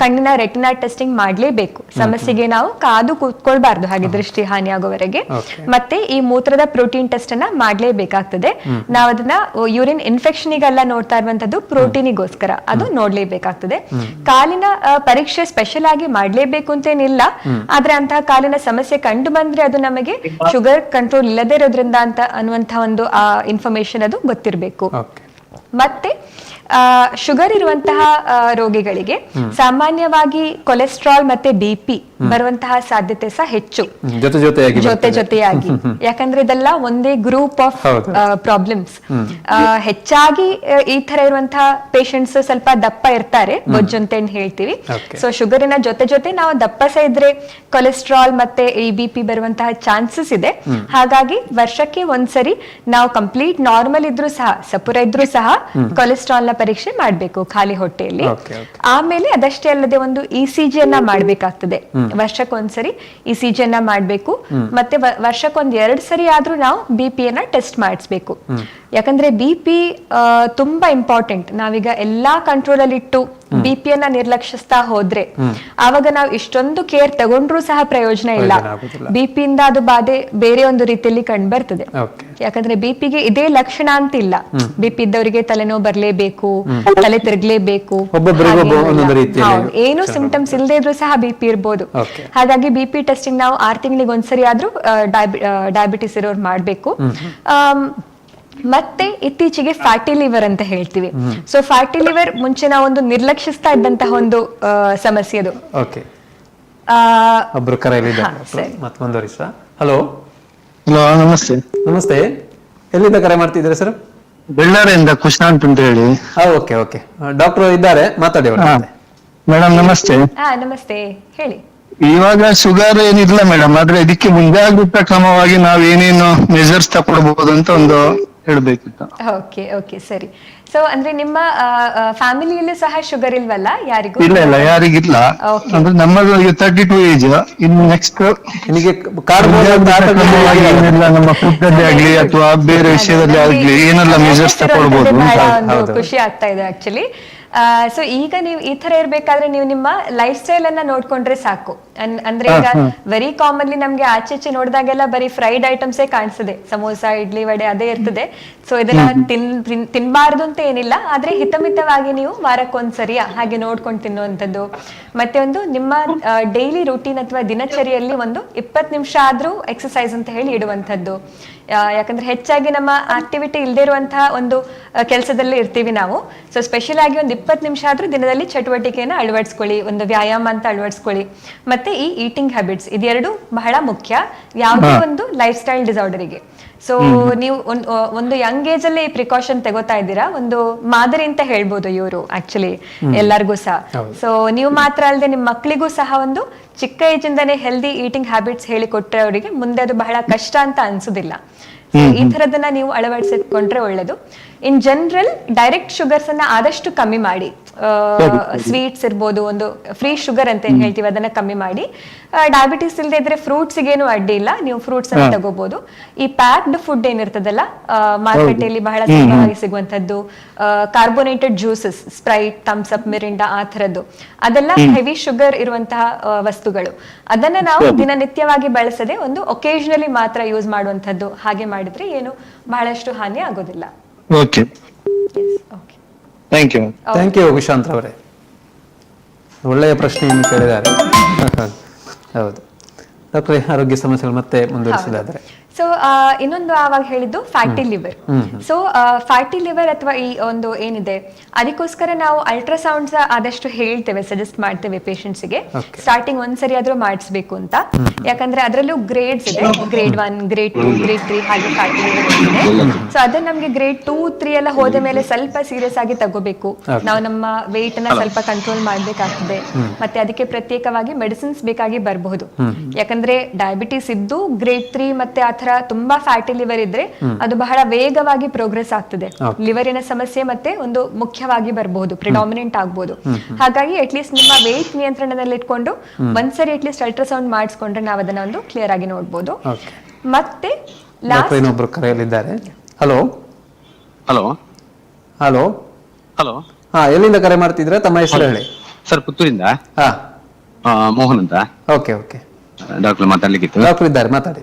S2: ಕಣ್ಣಿನ ರೆಟಿನಾ ಟೆಸ್ಟಿಂಗ್ ಮಾಡ್ಲೇಬೇಕು. ಸಮಸ್ಯೆಗೆ ನಾವು ಕಾದು ಕೂತ್ಕೊಳ್ಬಾರ್ದು ಹಾಗೆ ದೃಷ್ಟಿ ಹಾನಿ ಆಗೋವರೆಗೆ. ಮತ್ತೆ ಈ ಮೂತ್ರದ ಪ್ರೋಟೀನ್ ಟೆಸ್ಟ್ ಅನ್ನ ಮಾಡ್ಲೇಬೇಕಾಗ್ತದೆ. ನಾವು ಅದನ್ನ ಯೂರಿನ್ ಇನ್ಫೆಕ್ಷನ್ಗೆಲ್ಲ ನೋಡ್ತಾ ಇರುವಂತದ್ದು ಪ್ರೋಟೀನಿಗೋಸ್ಕರ, ಅದು ನೋಡ್ಲೇಬೇಕಾಗ್ತದೆ. ಕಾಲಿನ ಪರೀಕ್ಷೆ ಸ್ಪೆಷಲ್ ಆಗಿ ಮಾಡ್ಲೇಬೇಕು ಅಂತೇನಿಲ್ಲ, ಆದ್ರೆ ಅಂತಹ ಕಾಲಿನ ಸಮಸ್ಯೆ ಕಂಡು ಬಂದ್ರೆ ಅದು ನಮಗೆ ಶುಗರ್ ಕಂಟ್ರೋಲ್ ಇಲ್ಲದೆ ಇರೋದ್ರಿಂದ ಅಂತ ಅನ್ನುವಂತಹ ಒಂದು ಇನ್ಫಾರ್ಮೇಶನ್ ಅದು ಗೊತ್ತಿರಬೇಕು. ಮತ್ತೆ ಶುಗರ್ ಇರುವಂತಹ ರೋಗಿಗಳಿಗೆ ಸಾಮಾನ್ಯವಾಗಿ ಕೊಲೆಸ್ಟ್ರಾಲ್ ಮತ್ತೆ BP ಬರುವಂತಹ ಸಾಧ್ಯತೆ ಸಹ ಹೆಚ್ಚು, ಜೊತೆಯಾಗಿ. ಯಾಕಂದ್ರೆ ಇದೆಲ್ಲ ಒಂದೇ ಗ್ರೂಪ್ ಆಫ್ ಪ್ರಾಬ್ಲಮ್ಸ್. ಹೆಚ್ಚಾಗಿ ಈ ತರ ಇರುವಂತಹ ಪೇಷಂಟ್ಸ್ ಸ್ವಲ್ಪ ದಪ್ಪ ಇರ್ತಾರೆ, ಬೊಜ್ಜು ಅಂತ ಹೇಳ್ತೀವಿ. ಸೊ ಶುಗರಿನ ಜೊತೆ ನಾವು ದಪ್ಪ ಸಹ ಇದ್ರೆ ಕೊಲೆಸ್ಟ್ರಾಲ್ ಮತ್ತೆ ಈ BP ಬರುವಂತಹ ಚಾನ್ಸಸ್ ಇದೆ. ಹಾಗಾಗಿ ವರ್ಷಕ್ಕೆ ಒಂದ್ಸರಿ ನಾವು ಕಂಪ್ಲೀಟ್ ನಾರ್ಮಲ್ ಇದ್ರೂ ಸಹ, ಸಪುರ ಇದ್ರೂ ಸಹ ಕೊಲೆಸ್ಟ್ರಾಲ್ ನ ಪರೀಕ್ಷೆ ಮಾಡ್ಬೇಕು ಖಾಲಿ ಹೊಟ್ಟೆಯಲ್ಲಿ. ಆಮೇಲೆ ಅದಷ್ಟೇ ಅಲ್ಲದೆ ಒಂದು ECG ಅನ್ನ ಮಾಡ್ಬೇಕಾಗ್ತದೆ, ವರ್ಷಕ್ಕೊಂದ್ಸರಿ ECG ಅನ್ನ ಮಾಡ್ಬೇಕು. ಮತ್ತೆ ವರ್ಷಕ್ಕೊಂದ್ 2 ಸರಿ ಆದ್ರೂ ನಾವು BP ಯನ್ನ ಟೆಸ್ಟ್ ಮಾಡಿಸ್ಬೇಕು. ಯಾಕಂದ್ರೆ BP ತುಂಬಾ ಇಂಪಾರ್ಟೆಂಟ್. ನಾವೀಗ ಎಲ್ಲಾ ಕಂಟ್ರೋಲ್ ಅಲ್ಲಿ ಇಟ್ಟು BP ಯನ್ನ ನಿರ್ಲಕ್ಷಿಸ್ತಾ ಹೋದ್ರೆ ಆವಾಗ ನಾವು ಇಷ್ಟೊಂದು ಕೇರ್ ತಗೊಂಡ್ರು ಸಹ ಪ್ರಯೋಜನ ಇಲ್ಲ. BP ಇಂದ ಅದು ಬಾಧೆ ಬೇರೆ ಒಂದು ರೀತಿಯಲ್ಲಿ ಕಂಡು ಬರ್ತದೆ. ಯಾಕಂದ್ರೆ BP ಗೆ ಇದೇ ಲಕ್ಷಣ ಅಂತ ಇಲ್ಲ. BP ಇದ್ದವರಿಗೆ ತಲೆನೋವು ಬರ್ಲೇಬೇಕು, ತಲೆ ತಿರುಗ್ಲೇಬೇಕು, ಏನು ಸಿಂಪ್ಟಮ್ಸ್ ಇಲ್ಲದೆ ಇದ್ರೂ ಸಹ BP ಇರ್ಬೋದು. ಹಾಗಾಗಿ BP ಟೆಸ್ಟಿಂಗ್ ನಾವು 6 ತಿಂಗಳಿಗೆ ಒಂದ್ಸರಿ ಆದ್ರೂ ಡಯಾಬಿಟಿಸ್ ಇರೋರು ಮಾಡ್ಬೇಕು. ಮತ್ತೆ ಇತ್ತೀಚೆಗೆ ಫ್ಯಾಟಿ ಲಿವರ್ ಅಂತ ಹೇಳ್ತೀವಿ. ಸೊ ಫ್ಯಾಟಿ ಲಿವರ್ ಮುಂಚೆ ನಾವು ಒಂದು ನಿರ್ಲಕ್ಷಿಸ್ತಾ ಇದ್ದಂತಹ ಒಂದು ಸಮಸ್ಯೆ ಅದು.
S1: ಒಬ್ರು ಹಲೋ
S3: ಹಲೋ, ನಮಸ್ತೆ.
S1: ನಮಸ್ತೆ, ಎಲ್ಲಿಂದ ಕರೆ ಮಾಡ್ತಿದ್ದೀರಾ ಸರ್?
S3: ಬೆಳ್ಳಾರಿಯಿಂದ ಕೃಷ್ಣಾಂತ್ ಅಂತ ಹೇಳಿ.
S1: ಓಕೆ, ಡಾಕ್ಟರ್ ಇದ್ದಾರೆ, ಮಾತಾಡಿ.
S3: ಮೇಡಮ್ ನಮಸ್ತೆ.
S2: ನಮಸ್ತೆ, ಹೇಳಿ.
S3: ಇವಾಗ ಶುಗರ್ ಏನಿಲ್ಲ ಮೇಡಮ್, ಆದ್ರೆ ಇದಕ್ಕೆ ಮುಂಜಾಗ್ರತಾ ಕ್ರಮವಾಗಿ ನಾವ್ ಏನೇನು ಮೆಜರ್ಸ್ ತಗೊಳ್ಬಹುದು ಅಂತ ಒಂದು ಹೇಳ್ಬೇಕಿತ್ತು.
S2: ಓಕೆ ಸರಿ. ಸೊ ಅಂದ್ರೆ ನಿಮ್ಮ ಫ್ಯಾಮಿಲಿಯಲ್ಲೂ ಸಹ ಶುಗರ್ ಇಲ್ವಲ್ಲ ಯಾರಿಗೂ?
S3: ಇಲ್ಲ, ಯಾರಿಗಿಲ್ಲ. ಅಂದ್ರೆ ನಮ್ಮದು 32 ಏಜ್. ಇನ್ನು ನೆಕ್ಸ್ಟ್ ನಮ್ಮ ಫುಡ್ ಅಲ್ಲಿ ಆಗ್ಲಿ ಅಥವಾ ಬೇರೆ ವಿಷಯದಲ್ಲಿ ಆಗ್ಲಿ ಏನೆಲ್ಲ ಮೆಜರ್ಸ್ ತಗೊಳ್ಬಹುದು?
S2: ಖುಷಿ ಆಗ್ತಾ ಇದೆ ಆಕ್ಚುಲಿ. ಸೊ ಈಗ ನೀವು ಈ ತರ ಇರ್ಬೇಕಾದ್ರೆ ನೀವು ನಿಮ್ಮ ಲೈಫ್ ಸ್ಟೈಲ್ ಅನ್ನ ನೋಡ್ಕೊಂಡ್ರೆ ಸಾಕು. ಅಂದ್ರೆ ಈಗ ವೆರಿ ಕಾಮನ್ಲಿ ನಮ್ಗೆ ಆಚೆ ನೋಡಿದಾಗೆಲ್ಲ ಬರೀ ಫ್ರೈಡ್ ಐಟಮ್ಸೇ ಕಾಣಿಸ್ತದೆ, ಸಮೋಸ, ಇಡ್ಲಿ, ವಡೆ ಅದೇ ಇರ್ತದೆ. ಸೊ ಇದನ್ನ ತಿನ್ಬಾರ್ದು ಅಂತ ಏನಿಲ್ಲ, ಆದ್ರೆ ಹಿತಮಿತವಾಗಿ ನೀವು ವಾರಕ್ಕೊಂದ್ಸರಿ ಹಾಗೆ ನೋಡ್ಕೊಂಡು ತಿನ್ನುವಂಥದ್ದು. ಮತ್ತೆ ಒಂದು ನಿಮ್ಮ ಡೈಲಿ ರೂಟೀನ್ ಅಥವಾ ದಿನಚರಿಯಲ್ಲಿ ಒಂದು 20 ನಿಮಿಷ ಆದ್ರೂ ಎಕ್ಸರ್ಸೈಸ್ ಅಂತ ಹೇಳಿ ಇಡುವಂಥದ್ದು. ಯಾಕಂದ್ರೆ ಹೆಚ್ಚಾಗಿ ನಮ್ಮ ಆಕ್ಟಿವಿಟಿ ಇಲ್ಲದೆ ಇರುವಂತಹ ಒಂದು ಕೆಲಸದಲ್ಲಿ ಇರ್ತೀವಿ ನಾವು. ಸೊ ಸ್ಪೆಷಲ್ ಆಗಿ ಒಂದು 20 ನಿಮಿಷ ಆದ್ರೂ ದಿನದಲ್ಲಿ ಚಟುವಟಿಕೆಯನ್ನು ಅಳವಡಿಸ್ಕೊಳ್ಳಿ, ಒಂದು ವ್ಯಾಯಾಮ ಅಂತ ಅಳವಡಿಸ್ಕೊಳ್ಳಿ. ಮತ್ತೆ ಈ ಈಟಿಂಗ್ ಹ್ಯಾಬಿಟ್ಸ್ ಇದೆರಡು ಬಹಳ ಮುಖ್ಯ ಯಾವುದೇ ಒಂದು ಲೈಫ್ ಸ್ಟೈಲ್ ಡಿಸಾರ್ಡರಿಗೆ. ಸೊ ನೀವು ಒಂದು ಯಂಗ್ ಏಜ್ ಅಲ್ಲಿ ಪ್ರಿಕಾಷನ್ ತಗೋತಾ ಇದ್ದೀರಾ, ಒಂದು ಮಾದರಿ ಅಂತ ಹೇಳ್ಬೋದು ಇವರು ಆಕ್ಚುಲಿ ಎಲ್ಲರಿಗೂ ಸಹ. ಸೊ ನೀವು ಮಾತ್ರ ಅಲ್ಲದೆ ನಿಮ್ಮ ಮಕ್ಕಳಿಗೂ ಸಹ ಒಂದು ಚಿಕ್ಕ ಏಜ್ ಇಂದಾನೆ ಹೆಲ್ದಿ ಈಟಿಂಗ್ ಹ್ಯಾಬಿಟ್ಸ್ ಹೇಳಿಕೊಟ್ರೆ ಅವರಿಗೆ ಮುಂದೆ ಅದು ಬಹಳ ಕಷ್ಟ ಅಂತ ಅನ್ಸುದಿಲ್ಲ. ಈ ತರದನ್ನ ನೀವು ಅಳವಡಿಸಿಕೊಂಡ್ರೆ ಒಳ್ಳೇದು. ಇನ್ ಜನರಲ್ ಡೈರೆಕ್ಟ್ ಶುಗರ್ಸ್ ಅನ್ನ ಆದಷ್ಟು ಕಮ್ಮಿ ಮಾಡಿ. ಸ್ವೀಟ್ಸ್ ಇರ್ಬೋದು, ಒಂದು ಫ್ರೀ ಶುಗರ್ ಅಂತ ಏನ್ ಹೇಳ್ತೀವಿ ಅದನ್ನ ಕಮ್ಮಿ ಮಾಡಿ. ಡಯಾಬಿಟಿಸ್ ಇಲ್ಲದೆ ಇದ್ರೆ ಫ್ರೂಟ್ಸ್ ಗೇನು ಅಡ್ಡಿ ಇಲ್ಲ, ನೀವು ಫ್ರೂಟ್ಸ್ ಅನ್ನ ತಗೋಬಹುದು. ಈ ಪ್ಯಾಕ್ಡ್ ಫುಡ್ ಏನಿರ್ತದಲ್ಲ ಮಾರ್ಕೆಟಲ್ಲಿ ಬಹಳ ಸುಲಭವಾಗಿ ಸಿಗುವಂತದ್ದು, carbonated juices, Sprite, Thums Up, Mirinda ಆ ತರದ್ದು, ಅದೆಲ್ಲ ಹೆವಿ ಶುಗರ್ ಇರುವಂತಹ ವಸ್ತುಗಳು. ಅದನ್ನ ನಾವು ದಿನನಿತ್ಯವಾಗಿ ಬಳಸದೆ ಒಂದು ಒಕೇಶನಲಿ ಮಾತ್ರ ಯೂಸ್ ಮಾಡುವಂತದ್ದು. ಹಾಗೆ ಮಾಡಿದ್ರೆ ಏನು ಬಹಳಷ್ಟು ಹಾನಿ ಆಗೋದಿಲ್ಲ.
S3: ಓಕೆ,
S1: ಥ್ಯಾಂಕ್ ಯು ವಿಶಾಂತ್ ಅವರೇ, ಒಳ್ಳೆಯ ಪ್ರಶ್ನೆಯನ್ನು ಕೇಳಿದ್ದಾರೆ. ಹೌದು ಡಾಕ್ಟ್ರೆ, ಆರೋಗ್ಯ ಸಮಸ್ಯೆಗಳು ಮತ್ತೆ ಮುಂದುವರಿಸಿದಾದ್ರೆ
S2: ಸೊ ಇನ್ನೊಂದು ಆವಾಗ ಹೇಳಿದ್ದು fatty liver. So fatty liver ಅಥವಾ ಈ ಒಂದು ಏನಿದೆ ಅದಕ್ಕೋಸ್ಕರ ನಾವು ಅಲ್ಟ್ರಾಸೌಂಡ್ಸ್ ಆದಷ್ಟು ಹೇಳ್ತೇವೆ, ಸಜೆಸ್ಟ್ ಮಾಡ್ತೇವೆ ಪೇಷಂಟ್ಸ್ಗೆ ಸ್ಟಾರ್ಟಿಂಗ್ ಒಂದ್ಸರಿ ಆದ್ರೂ ಮಾಡಿಸ್ಬೇಕು ಅಂತ. ಯಾಕಂದ್ರೆ ಅದರಲ್ಲೂ ಗ್ರೇಡ್ಸ್ ಇದೆ, ಗ್ರೇಡ್ 1, ಗ್ರೇಡ್ 2, ಗ್ರೇಡ್ 3 ಹಾಗೆ ಫ್ಯಾಟಿ ಲಿವರ್ ಇದೆ. ಸೊ ಅದನ್ನ ನಮ್ಗೆ ಗ್ರೇಡ್ 2, 3 ಎಲ್ಲ ಹೋದ ಮೇಲೆ ಸ್ವಲ್ಪ ಸೀರಿಯಸ್ ಆಗಿ ತಗೋಬೇಕು. ನಾವು ನಮ್ಮ ವೇಟ್ ಅನ್ನ ಸ್ವಲ್ಪ ಕಂಟ್ರೋಲ್ ಮಾಡ್ಬೇಕಾಗ್ತದೆ. ಮತ್ತೆ ಅದಕ್ಕೆ ಪ್ರತ್ಯೇಕವಾಗಿ ಮೆಡಿಸಿನ್ಸ್ ಬೇಕಾಗಿ ಬರಬಹುದು. ಯಾಕಂದ್ರೆ ಡಯಾಬಿಟಿಸ್ ಇದ್ದು ಗ್ರೇಡ್ 3 ಮತ್ತೆ ಆತರ ತುಂಬಾ ಫ್ಯಾಟಿ ಲಿವರ್ ಇದ್ರೆ ಅದು ಬಹಳ ವೇಗವಾಗಿ ಪ್ರೋಗ್ರೆಸ್ ಆಗ್ತದೆ. ಲಿವರಿನ ಸಮಸ್ಯೆ ಮತ್ತೆ ಒಂದು ಮುಖ್ಯವಾಗಿ ಬರಬಹುದು, ಪ್ರಿಡಾಮಿನೆಂಟ್ ಆಗ್ಬಹುದು. ಹಾಗಾಗಿ ಅಟ್ಲೀಸ್ಟ್ ನಿಮ್ಮ ವೇಟ್ ನಿಯಂತ್ರಣದಲ್ಲಿ ಇಟ್ಕೊಂಡು ಒಂದ್ಸರಿ ಅಟ್ಲೀಸ್ಟ್ ಅಲ್ಟ್ರಾಸೌಂಡ್ ಮಾಡಿಸ್ಕೊಂಡ್ರೆ ನಾವು ಅದನ್ನ ಒಂದು ಕ್ಲಿಯರ್ ಆಗಿ ನೋಡ್ಬೋದು. ಮತ್ತೆ
S1: ಇನ್ನೊಬ್ರು ಕರೆಯಲಿದ್ದಾರೆ. ಹಲೋ
S5: ಹಲೋ
S1: ಹಲೋ
S5: ಹಲೋ,
S1: ಹಾ, ಎಲ್ಲಿಂದ ಕರೆ ಮಾಡ್ತಿದ್ರೆ? ತಮ್ಮ ಹೆಸರು ಹೇಳಿ.
S5: ಸರ್, ಪುತ್ತೂರಿಂದ
S1: ಹಾ,
S5: ಮೋಹನ್ ಅಂತ.
S1: ಓಕೆ ಓಕೆ,
S5: ಡಾಕ್ಟರ್ ಮಾತಾಡ್ಲಿಕ್ಕಿತ್ತು.
S1: ಡಾಕ್ಟರ್ ಇದ್ದಾರೆ, ಮಾತಾಡಿ.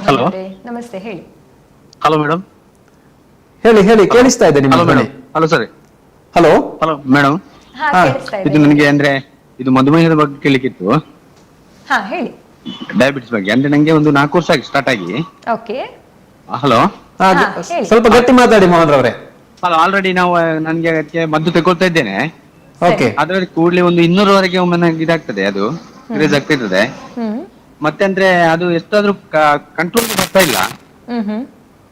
S5: ಹಲೋ,
S2: ನಮಸ್ತೆ, ಹೇಳಿ.
S5: Hello madam.
S1: ಹೇಳಿ ಹೇಳಿ, ಕೇಳಿಸ್ತಾ ಇದೆ ನಿಮ್ಮ ಧ್ವನಿ.
S5: Hello sir.
S1: Hello
S5: hello madam.
S2: ಹಾ, ಕೇಳಿಸ್ತಾ ಇದೆ.
S5: ಇದು ನನಗೆ ಅಂದ್ರೆ ಇದು ಮಧುಮೇಹದ ಬಗ್ಗೆ ಕೇಳಲಿಕ್ಕಿತ್ತು.
S2: ಹಾ, ಹೇಳಿ.
S5: ಡಯಾಬಿಟಿಸ್ ಬಗ್ಗೆ ಅಂದ್ರೆ ನಂಗೆ ಒಂದು 4 ವರ್ಷ ಆಗಿ ಸ್ಟಾರ್ಟ್ ಆಗಿ.
S2: ಓಕೆ.
S5: ಹಲೋ,
S1: ಸ್ವಲ್ಪ ಗಟ್ಟಿ ಮಾತಾಡಿ ಮೋಹನ್ ರವರೇ.
S5: ಹಲೋ, ಆಲ್ರೆಡಿ ನಾವು ನನಗೆ ಅದಕ್ಕೆ ಮದ್ದು ತಗೊಳ್ತಾ ಇದ್ದೇನೆ.
S1: ಓಕೆ.
S5: ಅದರಲ್ಲಿ ಕೂಡಲೇ ಒಂದು 200 ಒಮ್ಮೆ ನನಗೆ ಇದಾಗ್ತದೆ, ಅದು ರಿಲೀಸ್ ಆಗ್ತಾ ಇರ್ತದೆ. ಮತ್ತೆ ಅಂದ್ರೆ ಅದು ಎಷ್ಟಾದ್ರೂ ಕಂಟ್ರೋಲ್ ಬರ್ತಾ ಇಲ್ಲ,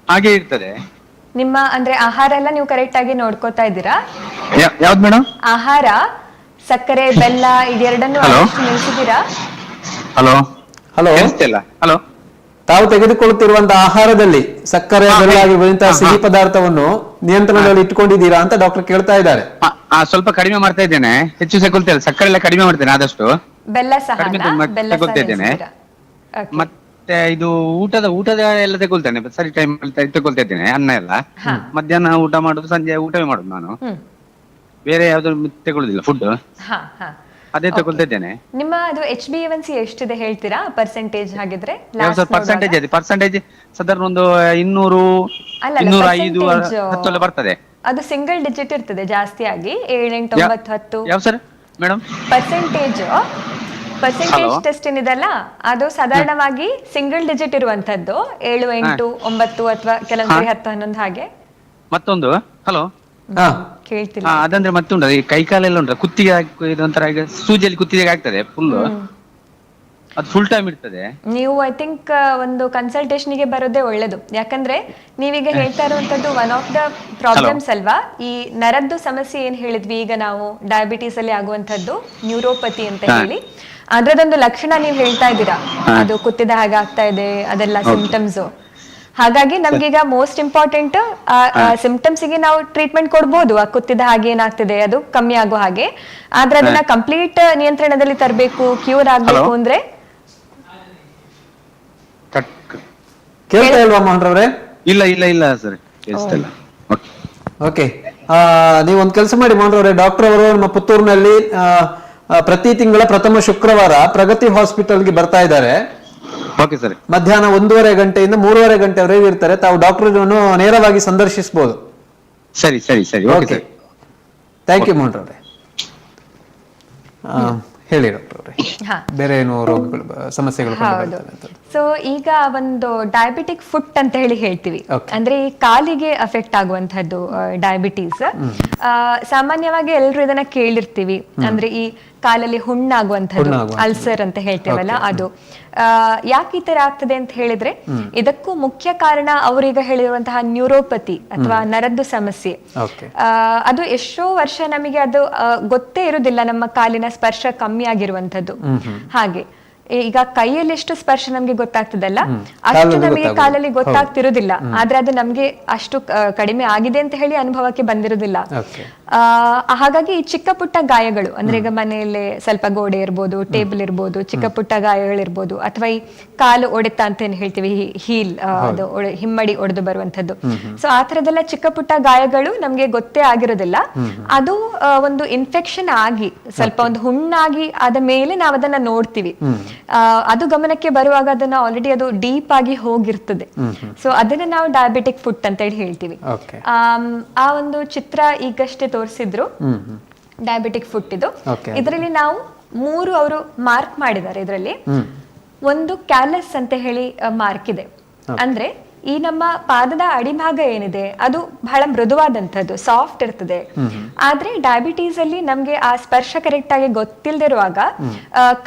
S5: ಹಾಗೆ ಇರ್ತದೆ.
S2: ನಿಮ್ಮ ಅಂದ್ರೆ ಆಹಾರ ಎಲ್ಲ ನೀವು ಕರೆಕ್ಟ್ ಆಗಿ ನೋಡ್ಕೋತಾ ಇದ್ದೀರಾ?
S5: ಯಾವ್ದು ಮೇಡಮ್?
S2: ಆಹಾರ, ಸಕ್ಕರೆ, ಬೆಲ್ಲ ಇದೆರಡನ್ನು ನಿಲ್ಸಿದ್ದೀರಾ?
S5: Hello
S1: hello,
S5: hello.
S1: ತಾವು ತೆಗೆದುಕೊಳ್ಳುತ್ತಿರುವಂತಹ ಆಹಾರದಲ್ಲಿ ಸಕ್ಕರೆ, ಬೆಲ್ಲ ಆಗಿರುವಂತಹ ಸಿಹಿ ಪದಾರ್ಥವನ್ನು ನಿಯಂತ್ರಣದಲ್ಲಿ ಇಟ್ಕೊಂಡಿದ್ದೀರಾ ಅಂತ ಡಾಕ್ಟರ್ ಕೇಳ್ತಾ ಇದ್ದಾರೆ.
S5: ಸ್ವಲ್ಪ ಕಡಿಮೆ ಮಾಡ್ತಾ ಇದ್ದೇನೆ, ಹೆಚ್ಚು ತಗೊಳ್ತಾ ಇಲ್ಲ. ಸಕ್ಕರೆ ಎಲ್ಲ ಕಡಿಮೆ ಮಾಡ್ತೇನೆ, ಆದಷ್ಟು
S2: ಬೆಲ್ಲ ಸಹ
S5: ತಗೊಳ್ತಾ ಇದ್ದೇನೆ. ಮತ್ತೆ ಇದು ಊಟದ ಎಲ್ಲ ತಗೊಳ್ತೇನೆ, ಸರಿ ಟೈಮ್ ತಗೊಳ್ತಾ ಇದ್ದೇನೆ. ಅನ್ನ ಎಲ್ಲ ಮಧ್ಯಾಹ್ನ ಊಟ ಮಾಡುದು, ಸಂಜೆ ಊಟವೇ ಮಾಡುದು. ನಾನು ಬೇರೆ ಯಾವ್ದು ತಗೊಳ್ಳುದಿಲ್ಲ, ಫುಡ್ ಅದೇ ತಗೊಳ್ತಾ ಇದ್ದೇನೆ.
S2: ನಿಮ್ಮ ಅದು HbA1c ಎಷ್ಟಿದೆ ಹೇಳ್ತೀರಾ ಪರ್ಸೆಂಟೇಜ್? ಹಾಗಿದ್ರೆ
S5: ಪರ್ಸೆಂಟೇಜ್ ಸಾಧಾರಣ ಒಂದು 200, 205, 10 ಬರ್ತದೆ.
S2: ಅದು ಸಿಂಗಲ್ ಡಿಜಿಟ್ ಇರ್ತದೆ, ಜಾಸ್ತಿ ಆಗಿ 7, 8, 9, 10.
S5: ಯಾವ ಸರ್ ಮೇಡಮ್?
S2: ಪರ್ಸೆಂಟೇಜ್ ಟೆಸ್ಟ್ ಏನಿದೆಲ್ಲ ಅದು ಸಾಧಾರಣವಾಗಿ ಸಿಂಗಲ್ ಡಿಜಿಟ್ ಇರುವಂತದ್ದು 7, 8, 9 ಅಥವಾ ಕೆಲವೊಂದು 10, 11 ಹಾಗೆ.
S5: ಮತ್ತೊಂದು ಹಲೋ
S2: ಕೇಳ್ತಿಲ್ಲ.
S5: ಅದಂದ್ರೆ ಮತ್ತುಂಟು, ಈ ಕೈ ಕಾಲೆಲ್ಲ ಉಂಟು, ಕುತ್ತಿಗೆ ಇದೊಂಥರ ಸೂಜಿಯಲ್ಲಿ ಕುತ್ತಿಗೆ ಆಗ್ತದೆ ಫುಲ್, ಅದು ಫುಲ್ ಟೈಮ್ ಇರ್ತದೆ.
S2: ನೀವು ಐ ಥಿಂಕ್ ಒಂದು ಕನ್ಸಲ್ಟೇಷನ್ ಗೆ ಬರೋದೇ ಒಳ್ಳೇದು. ಯಾಕಂದ್ರೆ ನೀವೀಗ ಹೇಳ್ತಾ ಇರುವಂತದ್ದು ಒನ್ ಆಫ್ ದ ಪ್ರಾಬ್ಲಮ್ಸ್ ಅಲ್ವಾ, ಈ ನರದ್ದು ಸಮಸ್ಯೆ ಏನ್ ಹೇಳಿದ್ವಿ ಈಗ ನಾವು ಡಯಾಬಿಟೀಸ್ ಅಲ್ಲಿ ಆಗುವಂತದ್ದು ನ್ಯೂರೋಪತಿ ಅಂತ ಹೇಳಿ, ಅದ್ರದೊಂದು ಲಕ್ಷಣ ನೀವು ಹೇಳ್ತಾ ಇದ್ದೀರಾ, ಅದು ಕುತ್ತಿದ ಹಾಗೆ ಆಗ್ತಾ ಇದೆ, ಅದೆಲ್ಲ ಸಿಂಪ್ಟಮ್ಸ್. ಹಾಗಾಗಿ ನಮ್ಗೀಗ ಮೋಸ್ಟ್ ಇಂಪಾರ್ಟೆಂಟ್ ಸಿಂಪ್ಟಮ್ಸ್ ಗೆ ನಾವು ಟ್ರೀಟ್ಮೆಂಟ್ ಕೊಡ್ಬೋದು, ಆ ಕುತ್ತಿದ ಹಾಗೆ ಏನಾಗ್ತಿದೆ ಅದು ಕಮ್ಮಿ ಆಗೋ ಹಾಗೆ. ಆದ್ರೆ ಅದನ್ನ ಕಂಪ್ಲೀಟ್ ನಿಯಂತ್ರಣದಲ್ಲಿ ತರಬೇಕು, ಕ್ಯೂರ್ ಆಗ್ಬೇಕು ಅಂದ್ರೆ
S1: ಕೇಳ್ತಾ ಇಲ್ವಾ ಮೋಹನ್ ರವರೇ?
S5: ಇಲ್ಲ ಸರ್.
S1: ಓಕೆ, ನೀವು ಒಂದು ಕೆಲಸ ಮಾಡಿ ಮೋಹನ್ ರವರೇ, ಡಾಕ್ಟರ್ ಅವರು ನಮ್ಮ ಪುತ್ತೂರಿನಲ್ಲಿ ಪ್ರತಿ ತಿಂಗಳ ಪ್ರಥಮ ಶುಕ್ರವಾರ ಪ್ರಗತಿ ಹಾಸ್ಪಿಟಲ್ಗೆ ಬರ್ತಾ ಇದ್ದಾರೆ. ಮಧ್ಯಾಹ್ನ 1:30 ಗಂಟೆಯಿಂದ 3:30 ಗಂಟೆವರೆಗೆ ಇರ್ತಾರೆ. ತಾವು ಡಾಕ್ಟರ್ ನೇರವಾಗಿ ಸಂದರ್ಶಿಸಬಹುದು.
S5: ಸರಿ.
S1: ಓಕೆ, ಥ್ಯಾಂಕ್ ಯು ಮೋಹನ್ ರವರೇ. ಹೇಳಿ ಡಾಕ್ಟರ್ ಅವರೇ, ಬೇರೆ ಏನು ರೋಗಗಳು, ಸಮಸ್ಯೆಗಳು?
S2: ಸೊ ಈಗ ಒಂದು ಡಯಾಬಿಟಿಕ್ ಫುಟ್ ಅಂತ ಹೇಳ್ತೀವಿ, ಅಂದ್ರೆ ಈ ಕಾಲಿಗೆ ಅಫೆಕ್ಟ್ ಆಗುವಂತದ್ದು ಡಯಾಬಿಟೀಸ್. ಸಾಮಾನ್ಯವಾಗಿ ಎಲ್ಲರೂ ಇದನ್ನ ಕೇಳಿರ್ತೀವಿ, ಅಂದ್ರೆ ಈ ಕಾಲಲ್ಲಿ ಹುಣ್ಣಾಗುವಂಥದ್ದು, ಅಲ್ಸರ್ ಅಂತ ಹೇಳ್ತೇವಲ್ಲ ಅದು. ಯಾಕೆ ಈ ತರ ಆಗ್ತದೆ ಅಂತ ಹೇಳಿದ್ರೆ ಇದಕ್ಕೂ ಮುಖ್ಯ ಕಾರಣ ಅವರೀಗ ಹೇಳಿರುವಂತಹ ನ್ಯೂರೋಪತಿ ಅಥವಾ ನರದ್ದು ಸಮಸ್ಯೆ. ಅದು ಎಷ್ಟೋ ವರ್ಷ ನಮಗೆ ಅದು ಗೊತ್ತೇ ಇರುವುದಿಲ್ಲ, ನಮ್ಮ ಕಾಲಿನ ಸ್ಪರ್ಶ ಕಮ್ಮಿ ಆಗಿರುವಂತದ್ದು. ಹಾಗೆ ಈಗ ಕೈಯಲ್ಲಿ ಎಷ್ಟು ಸ್ಪರ್ಶ ನಮ್ಗೆ ಗೊತ್ತಾಗ್ತದಲ್ಲ, ಅಷ್ಟು ನಮಗೆ ಕಾಲಲ್ಲಿ ಗೊತ್ತಾಗ್ತಿರುದಿಲ್ಲ. ಆದ್ರೆ ಅದು ನಮ್ಗೆ ಅಷ್ಟು ಕಡಿಮೆ ಆಗಿದೆ ಅಂತ ಹೇಳಿ ಅನುಭವಕ್ಕೆ ಬಂದಿರುವುದಿಲ್ಲ. ಹಾಗಾಗಿ ಈ ಚಿಕ್ಕ ಪುಟ್ಟ ಗಾಯಗಳು, ಅಂದ್ರೆ ಈಗ ಮನೆಯಲ್ಲೇ ಸ್ವಲ್ಪ ಗೋಡೆ ಇರ್ಬೋದು, ಟೇಬಲ್ ಇರ್ಬೋದು, ಚಿಕ್ಕ ಪುಟ್ಟ ಗಾಯಗಳಿರ್ಬೋದು, ಅಥವಾ ಈ ಕಾಲು ಒಡೆತ ಅಂತ ಏನ್ ಹೇಳ್ತೀವಿ, ಹೀಲ್, ಅದು ಹಿಮ್ಮಡಿ ಒಡೆದು ಬರುವಂತದ್ದು. ಸೊ ಆ ತರದೆಲ್ಲ ಚಿಕ್ಕ ಪುಟ್ಟ ಗಾಯಗಳು ನಮ್ಗೆ ಗೊತ್ತೇ ಆಗಿರೋದಿಲ್ಲ. ಅದು ಒಂದು ಇನ್ಫೆಕ್ಷನ್ ಆಗಿ ಸ್ವಲ್ಪ ಒಂದು ಹುಣ್ಣಾಗಿ ಆದ ಮೇಲೆ ನಾವು ಅದನ್ನ ನೋಡ್ತೀವಿ. ಅದು ಗಮನಕ್ಕೆ ಬರುವಾಗ ಅದನ್ನ ಆಲ್ರೆಡಿ ಅದು ಡೀಪ್ ಆಗಿ ಹೋಗಿರ್ತದೆ. ಸೊ ಅದನ್ನ ನಾವು ಡಯಾಬಿಟಿಕ್ ಫುಟ್ ಅಂತ ಹೇಳಿ ಹೇಳ್ತೀವಿ. ಆ ಒಂದು ಚಿತ್ರ ಈಗಷ್ಟೇ ತೋರಿಸಿದ್ರು, ಡಯಾಬಿಟಿಕ್ ಫುಟ್ ಇದು. ಇದರಲ್ಲಿ ನಾವು 3 ಅವರು ಮಾರ್ಕ್ ಮಾಡಿದ್ದಾರೆ. ಇದರಲ್ಲಿ ಒಂದು ಕ್ಯಾಲಸ್ ಅಂತ ಹೇಳಿ ಮಾರ್ಕ್ ಇದೆ. ಅಂದ್ರೆ ಈ ನಮ್ಮ ಪಾದದ ಅಡಿಭಾಗ ಏನಿದೆ ಅದು ಬಹಳ ಮೃದುವಾದಂಥದ್ದು, ಸಾಫ್ಟ್ ಇರ್ತದೆ. ಆದ್ರೆ ಡಯಾಬಿಟೀಸ್ ಅಲ್ಲಿ ನಮ್ಗೆ ಆ ಸ್ಪರ್ಶ ಕರೆಕ್ಟ್ ಆಗಿ ಗೊತ್ತಿಲ್ದಿರುವಾಗ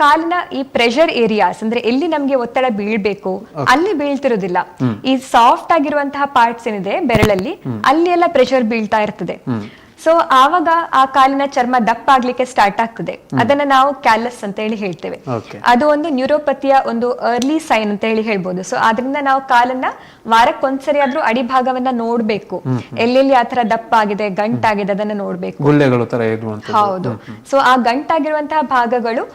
S2: ಕಾಲಿನ ಈ ಪ್ರೆಷರ್ ಏರಿಯಾಸ್ ಅಂದ್ರೆ ಎಲ್ಲಿ ನಮ್ಗೆ ಒತ್ತಡ ಬೀಳ್ಬೇಕು ಅಲ್ಲಿ ಬೀಳ್ತಿರೋದಿಲ್ಲ. ಈ ಸಾಫ್ಟ್ ಆಗಿರುವಂತಹ ಪಾರ್ಟ್ಸ್ ಏನಿದೆ ಬೆರಳಲ್ಲಿ ಅಲ್ಲಿ ಎಲ್ಲ ಪ್ರೆಷರ್ ಬೀಳ್ತಾ ಇರ್ತದೆ. ಸೊ ಆವಾಗ ಆ ಕಾಲಿನ ಚರ್ಮ ದಪ್ಪ ಆಗ್ಲಿಕ್ಕೆ ಸ್ಟಾರ್ಟ್ ಆಗ್ತದೆ. ಅದನ್ನ ನಾವು ಕ್ಯಾಲಸ್ ಅಂತ ಹೇಳಿ ಹೇಳ್ತೇವೆ. ಅದು ಒಂದು ನ್ಯೂರೋಪತಿಯ ಒಂದು ಅರ್ಲಿ ಸೈನ್ ಅಂತ ಹೇಳಿ ಹೇಳ್ಬೋದು. ಸೊ ಆದ್ರಿಂದ ನಾವು ಕಾಲನ್ನ ವಾರಕ್ಕೊಂದ್ಸರಿ ಆದ್ರೂ ಅಡಿಭಾಗವನ್ನ ನೋಡ್ಬೇಕು, ಎಲ್ಲೆಲ್ಲಿ ಆತರ ದಪ್ಪ ಆಗಿದೆ, ಗಂಟಾಗಿದೆ ಅದನ್ನ ನೋಡ್ಬೇಕು. ಹೌದು. ಸೊ ಆ ಗಂಟಾಗಿರುವಂತಹ ಭಾಗಗಳು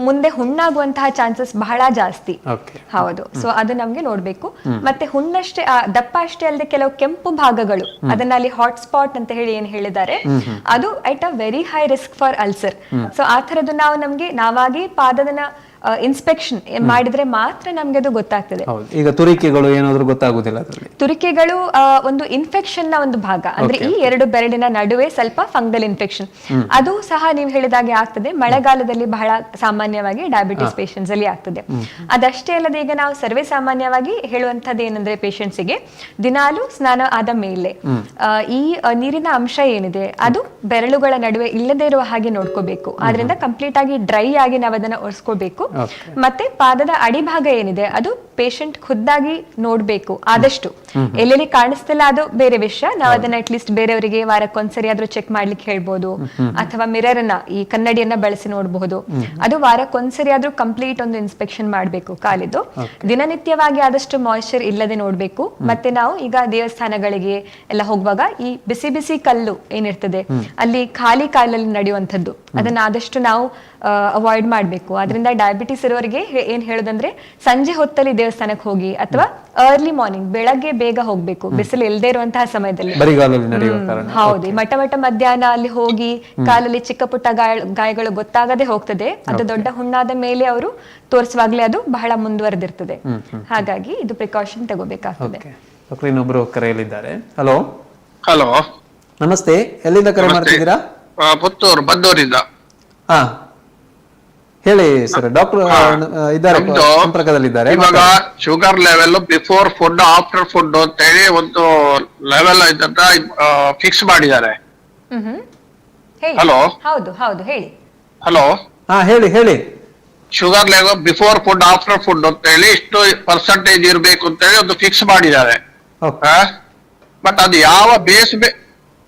S2: ಮುಂದೆ ಹುಣ್ಣಾಗುವಂತಹ ಚಾನ್ಸಸ್ ಬಹಳ ಜಾಸ್ತಿ. ಹೌದು. ಸೊ ಅದು ನಮ್ಗೆ ನೋಡ್ಬೇಕು. ಮತ್ತೆ ಹುಣ್ಣಷ್ಟೇ ದಪ್ಪ ಅಷ್ಟೇ ಅಲ್ಲದೆ ಕೆಲವು ಕೆಂಪು ಭಾಗಗಳು, ಅದನ್ನ ಅಲ್ಲಿ ಹಾಟ್ ಸ್ಪಾಟ್ ಅಂತ ಹೇಳಿ ಏನ್ ಹೇಳಿದ್ದಾರೆ, ಅದು it a very high risk for ulcer. So ಆ ತರದ್ದು ನಾವಾಗಿ ಪಾದದನ್ನ ಇನ್ಸ್ಪೆಕ್ಷನ್ ಮಾಡಿದ್ರೆ ಮಾತ್ರ ನಮ್ಗೆ ಅದು ಗೊತ್ತಾಗ್ತದೆ.
S1: ಈಗ ತುರಿಕೆಗಳು ಏನಾದ್ರೂ ಗೊತ್ತಾಗುದಿಲ್ಲ.
S2: ತುರಿಕೆಗಳು ಒಂದು ಇನ್ಫೆಕ್ಷನ್ ನ ಒಂದು ಭಾಗ. ಅಂದ್ರೆ ಈ ಎರಡು ಬೆರಳಿನ ನಡುವೆ ಸ್ವಲ್ಪ ಫಂಗಲ್ ಇನ್ಫೆಕ್ಷನ್, ಅದು ಸಹ ನೀವು ಹೇಳಿದಾಗೆ ಆಗ್ತದೆ. ಮಳೆಗಾಲದಲ್ಲಿ ಬಹಳ ಸಾಮಾನ್ಯವಾಗಿ ಡಯಾಬಿಟಿಸ್ ಪೇಷಂಟ್ಸ್ ಅಲ್ಲಿ ಆಗ್ತದೆ. ಅದಷ್ಟೇ ಅಲ್ಲದೆ ಈಗ ನಾವು ಸರ್ವೇ ಸಾಮಾನ್ಯವಾಗಿ ಹೇಳುವಂತದ್ದು ಏನಂದ್ರೆ ಪೇಷಂಟ್ಸಿಗೆ ದಿನಾಲು ಸ್ನಾನ ಆದ ಮೇಲೆ ಈ ನೀರಿನ ಅಂಶ ಏನಿದೆ ಅದು ಬೆರಳುಗಳ ನಡುವೆ ಇಲ್ಲದೆ ಇರುವ ಹಾಗೆ ನೋಡ್ಕೋಬೇಕು. ಆದ್ರಿಂದ ಕಂಪ್ಲೀಟ್ ಆಗಿ ಡ್ರೈ ಆಗಿ ನಾವು ಅದನ್ನ ಒರೆಸ್ಕೋಬೇಕು. ಮತ್ತೆ ಪಾದದ ಅಡಿಭಾಗ ಏನಿದೆ ಅದು ಪೇಷಂಟ್ ಖುದ್ದಾಗಿ ನೋಡ್ಬೇಕು. ಆದಷ್ಟು ಎಲ್ಲೆಲ್ಲಿ ಕಾಣಿಸ್ತಿಲ್ಲ ಅದು ಬೇರೆ ವಿಷಯ, ನಾವು ಅದನ್ನ ಅಟ್ಲೀಸ್ಟ್ ಬೇರೆಯವರಿಗೆ ವಾರಕ್ಕೊಂದ್ಸರಿ ಆದ್ರೂ ಚೆಕ್ ಮಾಡ್ಲಿಕ್ಕೆ ಹೇಳ್ಬೋದು, ಅಥವಾ ಮಿರರ್ ಅನ್ನ ಈ ಕನ್ನಡಿಯನ್ನ ಬಳಸಿ ನೋಡಬಹುದು. ಅದು ವಾರಕ್ಕೊಂದ್ಸರಿ ಆದ್ರೂ ಕಂಪ್ಲೀಟ್ ಒಂದು ಇನ್ಸ್ಪೆಕ್ಷನ್ ಮಾಡ್ಬೇಕು ಕಾಲಿದ್ದು. ದಿನನಿತ್ಯವಾಗಿ ಆದಷ್ಟು ಮಾಯಿಶ್ಚರ್ ಇಲ್ಲದೆ ನೋಡ್ಬೇಕು. ಮತ್ತೆ ನಾವು ಈಗ ದೇವಸ್ಥಾನಗಳಿಗೆ ಎಲ್ಲ ಹೋಗುವಾಗ ಈ ಬಿಸಿ ಬಿಸಿ ಕಲ್ಲು ಏನಿರ್ತದೆ ಅಲ್ಲಿ ಖಾಲಿ ಕಾಲಲ್ಲಿ ನಡೆಯುವಂಥದ್ದು ಅದನ್ನ ಆದಷ್ಟು ನಾವು ಅವಾಯ್ಡ್ ಮಾಡ್ಬೇಕು. ಅದರಿಂದ ಡಯಾಬಿಟಿಸ್ ಇರೋರಿಗೆ ಏನ್ ಹೇಳೋದಂದ್ರೆ ಸಂಜೆ ಹೊತ್ತಲ್ಲಿ ದೇವಸ್ಥಾನಕ್ಕೆ ಹೋಗಿ, ಅಥವಾ ಅರ್ಲಿ ಮಾರ್ನಿಂಗ್ ಬೆಳಗ್ಗೆ ಬೇಗ ಹೋಗ್ಬೇಕು, ಬಿಸಿಲು ಇಲ್ಲದೆ ಇರುವಂತಹ ಸಮಯದಲ್ಲಿ. ಹೌದು. ಮಠ ಮಧ್ಯಾಹ್ನ ಅಲ್ಲಿ ಹೋಗಿ ಕಾಲಲ್ಲಿ ಚಿಕ್ಕ ಪುಟ್ಟ ಗಾಯಗಳು ಗೊತ್ತಾಗದೆ ಹೋಗ್ತದೆ. ಅದು ದೊಡ್ಡ ಹುಣ್ಣಾದ ಮೇಲೆ ಅವರು ತೋರಿಸುವಾಗ್ಲೇ ಅದು ಬಹಳ ಮುಂದುವರೆದಿರ್ತದೆ. ಹಾಗಾಗಿ ಇದು ಪ್ರಿಕಾಷನ್ ತಗೋಬೇಕಾಗ್ತದೆ.
S1: ಇನ್ನೊಬ್ರು ಕರೆಯಲಿದ್ದಾರೆ. ಹಲೋ.
S13: ಹಲೋ,
S1: ನಮಸ್ತೆ. ಎಲ್ಲಿಂದ ಕರೆ ಮಾಡ್ತಿದ್ದೀರಾ?
S13: ಪುತ್ತೂರು ಬದ್ದೂರಿಂದ.
S1: ಹಾ ಹೇಳಿ ಸರ್. ಡಾಕ್ಟರ್ ಇದ್ದಾರೆ, ಸಂಪರ್ಕದಲ್ಲಿದ್ದಾರೆ.
S13: ಇವಾಗ sugar level before food after food ಅಂತ ಹೇಳಿ ಒಂದು ಲೆವೆಲ್ ಫಿಕ್ಸ್ ಮಾಡಿದ್ದಾರೆ. ಹಲೋ.
S2: ಹೌದು ಹೌದು ಹೇಳಿ.
S13: ಹಲೋ.
S1: ಹಾ ಹೇಳಿ ಹೇಳಿ.
S13: Sugar level before food after food ಅಂತ ಹೇಳಿ ಇಷ್ಟು ಪರ್ಸೆಂಟೇಜ್ ಇರ್ಬೇಕು ಅಂತ ಹೇಳಿ ಒಂದು ಫಿಕ್ಸ್ ಮಾಡಿದ್ದಾರೆ. ಬಟ್ ಅದು ಯಾವ ಬೇಸ್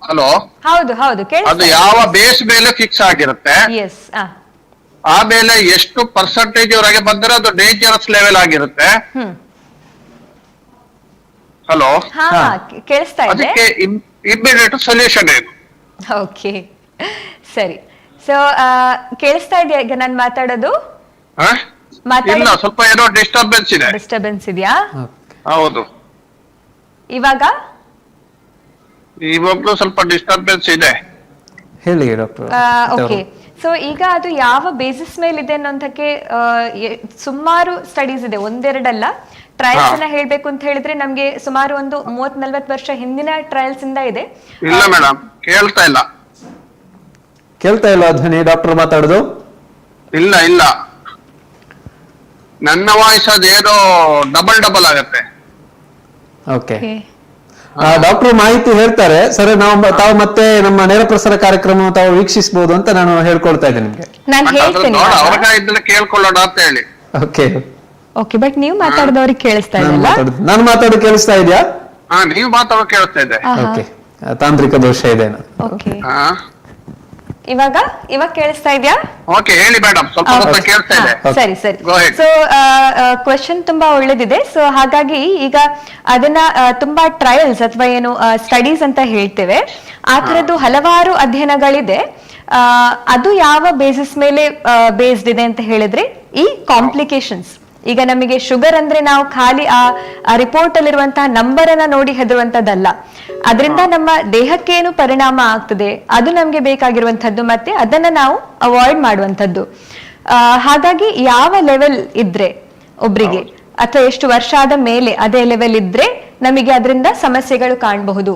S13: ಹಲೋ.
S2: ಹೌದು ಹೌದು.
S13: ಅದು ಯಾವ ಬೇಸ್ ಮೇಲೆ ಫಿಕ್ಸ್ ಆಗಿರುತ್ತೆ, ಆಮೇಲೆ ಎಷ್ಟು ಪರ್ಸೆಂಟೇಜ್ ವರೆಗೆ ಬಂದ್ರೆ ಅದು ಡೇಂಜರಸ್ ಲೆವೆಲ್ ಆಗಿರುತ್ತೆ. ಹಲೋ. ಅದಕ್ಕೆ ಇಮ್ಮಿಡಿಯೇಟ್ ಸೊಲ್ಯೂಷನ್ ಏನು?
S2: ಓಕೆ ಸರಿ. ಸೊ ಕೇಳಿಸ್ತಾ ಇದೆಯಾ ಈಗ ನಾನು ಮಾತಾಡೋದು?
S13: ಇಲ್ಲ, ಸ್ವಲ್ಪ ಏನೋ ಡಿಸ್ಟರ್ಬೆನ್ಸ್ ಇದೆ.
S2: ಡಿಸ್ಟರ್ಬೆನ್ಸ್ ಇದೆಯಾ?
S13: ಹೌದು. ಇವಾಗ್ಲೂ ಸ್ವಲ್ಪ ಡಿಸ್ಟರ್ಬೆನ್ಸ್ ಇದೆ.
S1: ಹೇಳಿ ಡಾಕ್ಟರ್.
S2: ಓಕೆ. ಸೊ ಈಗ ಅದು ಯಾವ ಬೇಸಿಸ್ ಮೇಲೆ ಇದೆ ಅನ್ನೋದಕ್ಕೆ ಸುಮಾರು ಸ್ಟಡೀಸ್ ಇದೆ, ಒಂದೆರಡಲ್ಲ. ಟ್ರಯಲ್ಸ್ ಅನ್ನ ಹೇಳ್ಬೇಕು ಅಂತ ಹೇಳಿದ್ರೆ ನಮ್ಗೆ ಸುಮಾರು ಒಂದು 30-40 ವರ್ಷ ಹಿಂದಿನ ಟ್ರಯಲ್ಸ್ ಇಂದ ಇದೆ.
S13: ಇಲ್ಲ ಮೇಡಮ್, ಕೇಳ್ತಾ
S1: ಇಲ್ಲ ಧ್ವನಿ ಡಾಕ್ಟರ್ ಮಾತಾಡೋದು.
S13: ಇಲ್ಲ ನನ್ನ ವಾಯ್ಸ್ ಅದೇನೋ ಡಬಲ್ ಆಗತ್ತೆ.
S1: ಓಕೆ. ಡಾಕ್ಟರ್ ಮಾಹಿತಿ ಹೇಳ್ತಾರೆ ಸರ್. ತಾವು ಮತ್ತೆ ನಮ್ಮ ನೇರ ಪ್ರಸಾರ ಕಾರ್ಯಕ್ರಮ ತಾವು ವೀಕ್ಷಿಸಬಹುದು ಅಂತ ನಾನು ಹೇಳ್ಕೊಳ್ತಾ ಇದ್ದೇನೆ ನಿಮ್ಗೆ.
S13: ಕೇಳ್ಕೊಳ್ಳೋಣ ಅಂತ ಹೇಳಿ.
S1: Okay
S2: okay. ಬಟ್ ನೀವು ಮಾತಾಡೋದವ್ರಿಗೆ ಕೇಳಿಸ್ತಾ ಇಲ್ಲ.
S1: ನಾನು ಮಾತಾಡೋದು ಕೇಳಿಸ್ತಾ ಇದೆಯಾ?
S13: ನೀವು ಮಾತಾಡೋದು ಕೇಳಿಸ್ತಾ ಇದೆ.
S1: ಓಕೆ, ತಾಂತ್ರಿಕ ದೋಷ ಇದೆ.
S2: ಓಕೆ, ಇವಾಗ ಕೇಳಿಸ್ತಾ ಇದೆಯಾ?
S13: ಓಕೆ, ಹೇಳಿ ಮೇಡಮ್. ಸ್ವಲ್ಪ ಕೇಳಿಸ್ತಾ ಇದೆ.
S2: ಸರಿ. ಸೊ ಕ್ವೆಶ್ಚನ್ ತುಂಬಾ ಒಳ್ಳೇದಿದೆ. ಸೊ ಹಾಗಾಗಿ ಈಗ ಅದನ್ನ ತುಂಬಾ ಟ್ರಯಲ್ಸ್ ಅಥವಾ ಏನು ಸ್ಟಡೀಸ್ ಅಂತ ಹೇಳ್ತೇವೆ, ಆ ತರದ್ದು ಹಲವಾರು ಅಧ್ಯಯನಗಳಿದೆ. ಅದು ಯಾವ ಬೇಸಿಸ್ ಮೇಲೆ ಬೇಸ್ಡ್ ಇದೆ ಅಂತ ಹೇಳಿದ್ರೆ ಈ ಕಾಂಪ್ಲಿಕೇಶನ್ಸ್. ಈಗ ನಮಗೆ ಶುಗರ್ ಅಂದ್ರೆ ನಾವು ಖಾಲಿ ಆ ರಿಪೋರ್ಟ್ ಅಲ್ಲಿರುವಂತಹ ನಂಬರ್ ಅನ್ನ ನೋಡಿ ಹೆದರುವಂತದ್ದಲ್ಲ. ಅದರಿಂದ ನಮ್ಮ ದೇಹಕ್ಕೇನು ಪರಿಣಾಮ ಆಗ್ತದೆ ಅದು ನಮ್ಗೆ ಬೇಕಾಗಿರುವಂತದ್ದು, ಮತ್ತೆ ಅದನ್ನ ನಾವು ಅವಾಯ್ಡ್ ಮಾಡುವಂತದ್ದು. ಹಾಗಾಗಿ ಯಾವ ಲೆವೆಲ್ ಇದ್ರೆ ಒಬ್ರಿಗೆ, ಅಥವಾ ಎಷ್ಟು ವರ್ಷ ಆದ ಮೇಲೆ ಅದೇ ಲೆವೆಲ್ ಇದ್ರೆ ನಮಗೆ ಅದರಿಂದ ಸಮಸ್ಯೆಗಳು ಕಾಣಬಹುದು.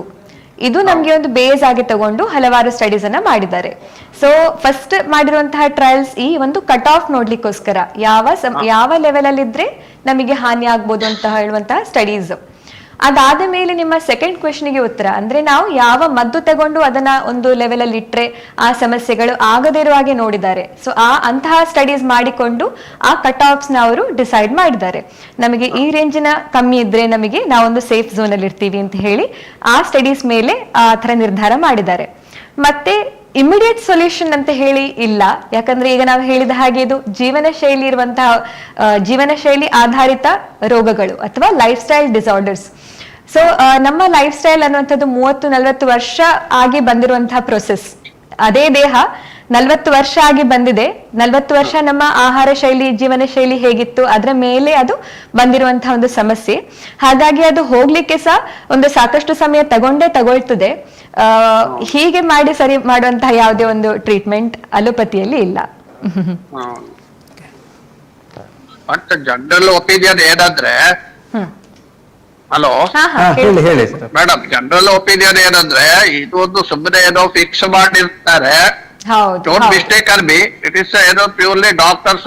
S2: ಇದು ನಮ್ಗೆ ಒಂದು ಬೇಸ್ ಆಗಿ ತಗೊಂಡು ಹಲವಾರು ಸ್ಟಡೀಸ್ ಅನ್ನ ಮಾಡಿದ್ದಾರೆ. ಸೊ ಫಸ್ಟ್ ಮಾಡಿರುವಂತಹ ಟ್ರಯಲ್ಸ್ ಈ ಒಂದು ಕಟ್ ಆಫ್ ನೋಡ್ಲಿಕ್ಕೋಸ್ಕರ ಯಾವ ಲೆವೆಲ್ ಅಲ್ಲಿ ಇದ್ರೆ ನಮಗೆ ಹಾನಿ ಆಗ್ಬೋದು ಅಂತ ಹೇಳುವಂತಹ ಸ್ಟಡೀಸ್. ಅದಾದ ಮೇಲೆ ನಿಮ್ಮ ಸೆಕೆಂಡ್ ಕ್ವೆಶ್ಚನ್ಗೆ ಉತ್ತರ ಅಂದ್ರೆ ನಾವು ಯಾವ ಮದ್ದು ತಗೊಂಡು ಅದನ್ನ ಒಂದು ಲೆವೆಲ್ ಅಲ್ಲಿ ಇಟ್ರೆ ಆ ಸಮಸ್ಯೆಗಳು ಆಗದೇ ಇರುವ ಹಾಗೆ ನೋಡಿದ್ದಾರೆ. ಸೊ ಅಂತಹ ಸ್ಟಡೀಸ್ ಮಾಡಿಕೊಂಡು ಆ ಕಟ್ ಆಫ್ಸ್ ನ ಅವರು ಡಿಸೈಡ್ ಮಾಡಿದ್ದಾರೆ. ನಮಗೆ ಈ ರೇಂಜಿನ ಕಮ್ಮಿ ಇದ್ರೆ ನಮಗೆ ನಾವೊಂದು ಸೇಫ್ ಝೋನ್ ಅಲ್ಲಿ ಇರ್ತೀವಿ ಅಂತ ಹೇಳಿ ಆ ಸ್ಟಡೀಸ್ ಮೇಲೆ ಆ ತರ ನಿರ್ಧಾರ ಮಾಡಿದ್ದಾರೆ. ಮತ್ತೆ ಇಮಿಡಿಯೇಟ್ ಸೊಲ್ಯೂಷನ್ ಅಂತ ಹೇಳಿ ಇಲ್ಲ, ಯಾಕಂದ್ರೆ ಈಗ ನಾವು ಹೇಳಿದ ಹಾಗೆ ಇದು ಜೀವನ ಶೈಲಿ ಆಧಾರಿತ ರೋಗಗಳು ಅಥವಾ ಲೈಫ್ ಸ್ಟೈಲ್ ಡಿಸಾರ್ಡರ್ಸ್. ಸೊ ನಮ್ಮ ಲೈಫ್ ಸ್ಟೈಲ್ ಅನ್ನುವಂಥದ್ದು 30-40 ವರ್ಷ ಆಗಿ ಬಂದಿರುವಂತಹ ಪ್ರೊಸೆಸ್. ಅದೇ ದೇಹ 40 ವರ್ಷ ಆಗಿ ಬಂದಿದೆ. 40 ವರ್ಷ ನಮ್ಮ ಆಹಾರ ಶೈಲಿ, ಜೀವನ ಶೈಲಿ ಹೇಗಿತ್ತು ಅದರ ಮೇಲೆ ಅದು ಬಂದಿರುವಂತಹ ಒಂದು ಸಮಸ್ಯೆ. ಹಾಗಾಗಿ ಅದು ಹೋಗ್ಲಿಕ್ಕೆ ಸಹ ಒಂದು ಸಾಕಷ್ಟು ಸಮಯ ತಗೊಳ್ತದೆ. ಹೀಗೆ ಮಾಡಿ ಸರಿ ಮಾಡುವಂತಹ ಯಾವುದೇ ಒಂದು ಟ್ರೀಟ್ಮೆಂಟ್ ಅಲೋಪತಿಯಲ್ಲಿ ಇಲ್ಲ.
S13: ಬಟ್ ಜನರಲ್ ಒಪಿನಿಯನ್ ಏನಂದ್ರೆ, ಹಲೋ
S1: ಹೇಳಿ
S13: ಮೇಡಮ್, ಜನರಲ್ ಒಪಿನಿಯನ್ ಏನಂದ್ರೆ ಇದು ಒಂದು ಸುಮ್ಮನೆ ಏನೋ ಫಿಕ್ಸ್ ಮಾಡಿರ್ತಾರೆ. ಡೋಂಟ್ ಮಿಸ್ಟೇಕ್ ಅರ್ಬಿ, ಇಟ್ ಇಸ್ ಏನೋ ಪ್ಯೂರ್ಲಿ ಡಾಕ್ಟರ್ಸ್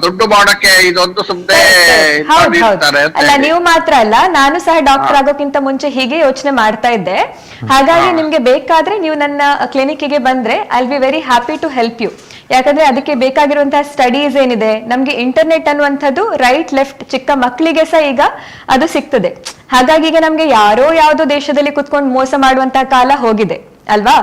S13: ದುಡ್ಡು ಮಾಡಕ್ಕೆ ಇದೊಂದು ಸುಮ್ಮನೆ ಮಾಡಿರ್ತಾರೆ.
S2: ಅಲ್ಲ, ನೀವು ಮಾತ್ರ ಅಲ್ಲ, ನಾನು ಸಹ ಡಾಕ್ಟರ್ ಆಗೋಕ್ಕಿಂತ ಮುಂಚೆ ಹೀಗೆ ಯೋಚನೆ ಮಾಡ್ತಾ ಇದ್ದೆ. ಹಾಗಾಗಿ ನಿಮ್ಗೆ ಬೇಕಾದ್ರೆ ನೀವು ನನ್ನ ಕ್ಲಿನಿಕ್ಗೆ ಬಂದ್ರೆ I will be very happy to help you. ಯಾಕಂದ್ರೆ ಅದಕ್ಕೆ ಬೇಕಾಗಿರುವಂತಹ ಸ್ಟಡೀಸ್ ಏನಿದೆ, ನಮ್ಗೆ ಇಂಟರ್ನೆಟ್ ಅನ್ನುವಂಥದ್ದು ರೈಟ್ ಲೆಫ್ಟ್ ಚಿಕ್ಕ ಮಕ್ಕಳಿಗೆ ಸಹ ಈಗ ಅದು ಸಿಗ್ತದೆ. ಹಾಗಾಗಿ ಈಗ ನಮ್ಗೆ ಯಾವುದೋ ದೇಶದಲ್ಲಿ ಕುತ್ಕೊಂಡು ಮೋಸ ಮಾಡುವಂತಹ ಕಾಲ ಹೋಗಿದೆ ಅಲ್ವಾ.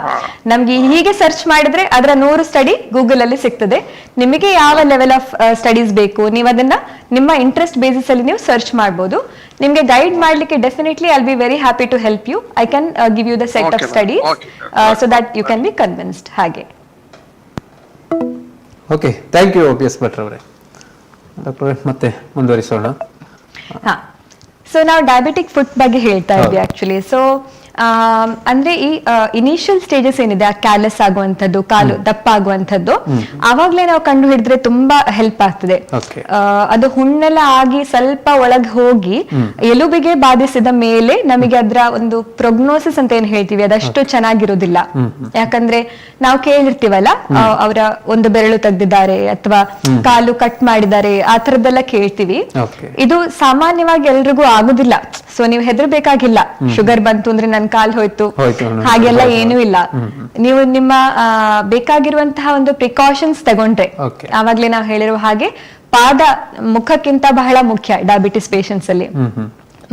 S2: ನಮ್ಗೆ ಹೀಗೆ ಸರ್ಚ್ ಮಾಡಿದ್ರೆ ಅದರ 100 ಸ್ಟಡಿ ಗೂಗಲ್ ಅಲ್ಲಿ ಸಿಗ್ತದೆ. ನಿಮಗೆ ಯಾವ ಲೆವೆಲ್ ಆಫ್ ಸ್ಟಡೀಸ್ ಬೇಕು ನೀವು ಅದನ್ನ ನಿಮ್ಮ ಇಂಟ್ರೆಸ್ಟ್ ಬೇಸಿಸ್ ಅಲ್ಲಿ ನೀವು ಸರ್ಚ್ ಮಾಡಬಹುದು. ನಿಮ್ಗೆ ಗೈಡ್ ಮಾಡ್ಲಿಕ್ಕೆ definitely I will be very happy to help you. I can give you the set of studies so that you can be convinced. ಹಾಗೆ
S1: okay, thank you OPS Bhat ಅವರೇ. Doctor ಮತ್ತೆ ಮುಂದುವರಿಸೋಣ.
S2: So ನಾವು diabetic foot ಬಗ್ಗೆ ಹೇಳ್ತಾ ಇದ್ವಿ actually. So ಅಂದ್ರೆ ಈ ಇನಿಷಿಯಲ್ ಸ್ಟೇಜಸ್ ಏನಿದೆ, ಆ ಕ್ಯಾಲಸ್ ಆಗುವಂಥದ್ದು, ಕಾಲು ದಪ್ಪ ಆಗುವಂಥದ್ದು, ಆವಾಗ್ಲೇ ನಾವು ಕಂಡು ಹಿಡಿದ್ರೆ ತುಂಬಾ ಹೆಲ್ಪ್ ಆಗ್ತದೆ. ಅದು ಹುಣ್ಣೆಲ್ಲ ಆಗಿ ಸ್ವಲ್ಪ ಒಳಗೆ ಹೋಗಿ ಎಲುಬಿಗೆ ಬಾಧಿಸಿದ ಮೇಲೆ ನಮಗೆ ಅದರ ಒಂದು ಪ್ರೊಗ್ನೋಸಿಸ್ ಅಂತ ಏನ್ ಹೇಳ್ತೀವಿ ಅದಷ್ಟು ಚೆನ್ನಾಗಿರೋದಿಲ್ಲ. ಯಾಕಂದ್ರೆ ನಾವು ಕೇಳಿರ್ತೀವಲ್ಲ, ಅವರ ಒಂದು ಬೆರಳು ತೆಗ್ದಿದ್ದಾರೆ ಅಥವಾ ಕಾಲು ಕಟ್ ಮಾಡಿದ್ದಾರೆ, ಆ ತರದ್ದೆಲ್ಲ ಕೇಳ್ತೀವಿ. ಇದು ಸಾಮಾನ್ಯವಾಗಿ ಎಲ್ರಿಗೂ ಆಗುದಿಲ್ಲ. ಸೊ ನೀವು ಹೆದರ್ಬೇಕಾಗಿಲ್ಲ, ಶುಗರ್ ಬಂತು ಅಂದ್ರೆ ನನ್ ಕಾಲ್ ಹೋಯ್ತು ಹಾಗೆಲ್ಲ ಏನೂ ಇಲ್ಲ. ನೀವು ನಿಮ್ಮ ಬೇಕಾಗಿರುವಂತಹ ಒಂದು ಪ್ರಿಕಾಷನ್ಸ್ ತಗೊಂಡ್ರೆ, ಆವಾಗ್ಲೇ ನಾವು ಹೇಳಿರುವ ಹಾಗೆ ಪಾದ ಮುಖಕ್ಕಿಂತ ಬಹಳ ಮುಖ್ಯ ಡಯಾಬಿಟಿಸ್ ಪೇಷಂಟ್ಸ್ ಅಲ್ಲಿ.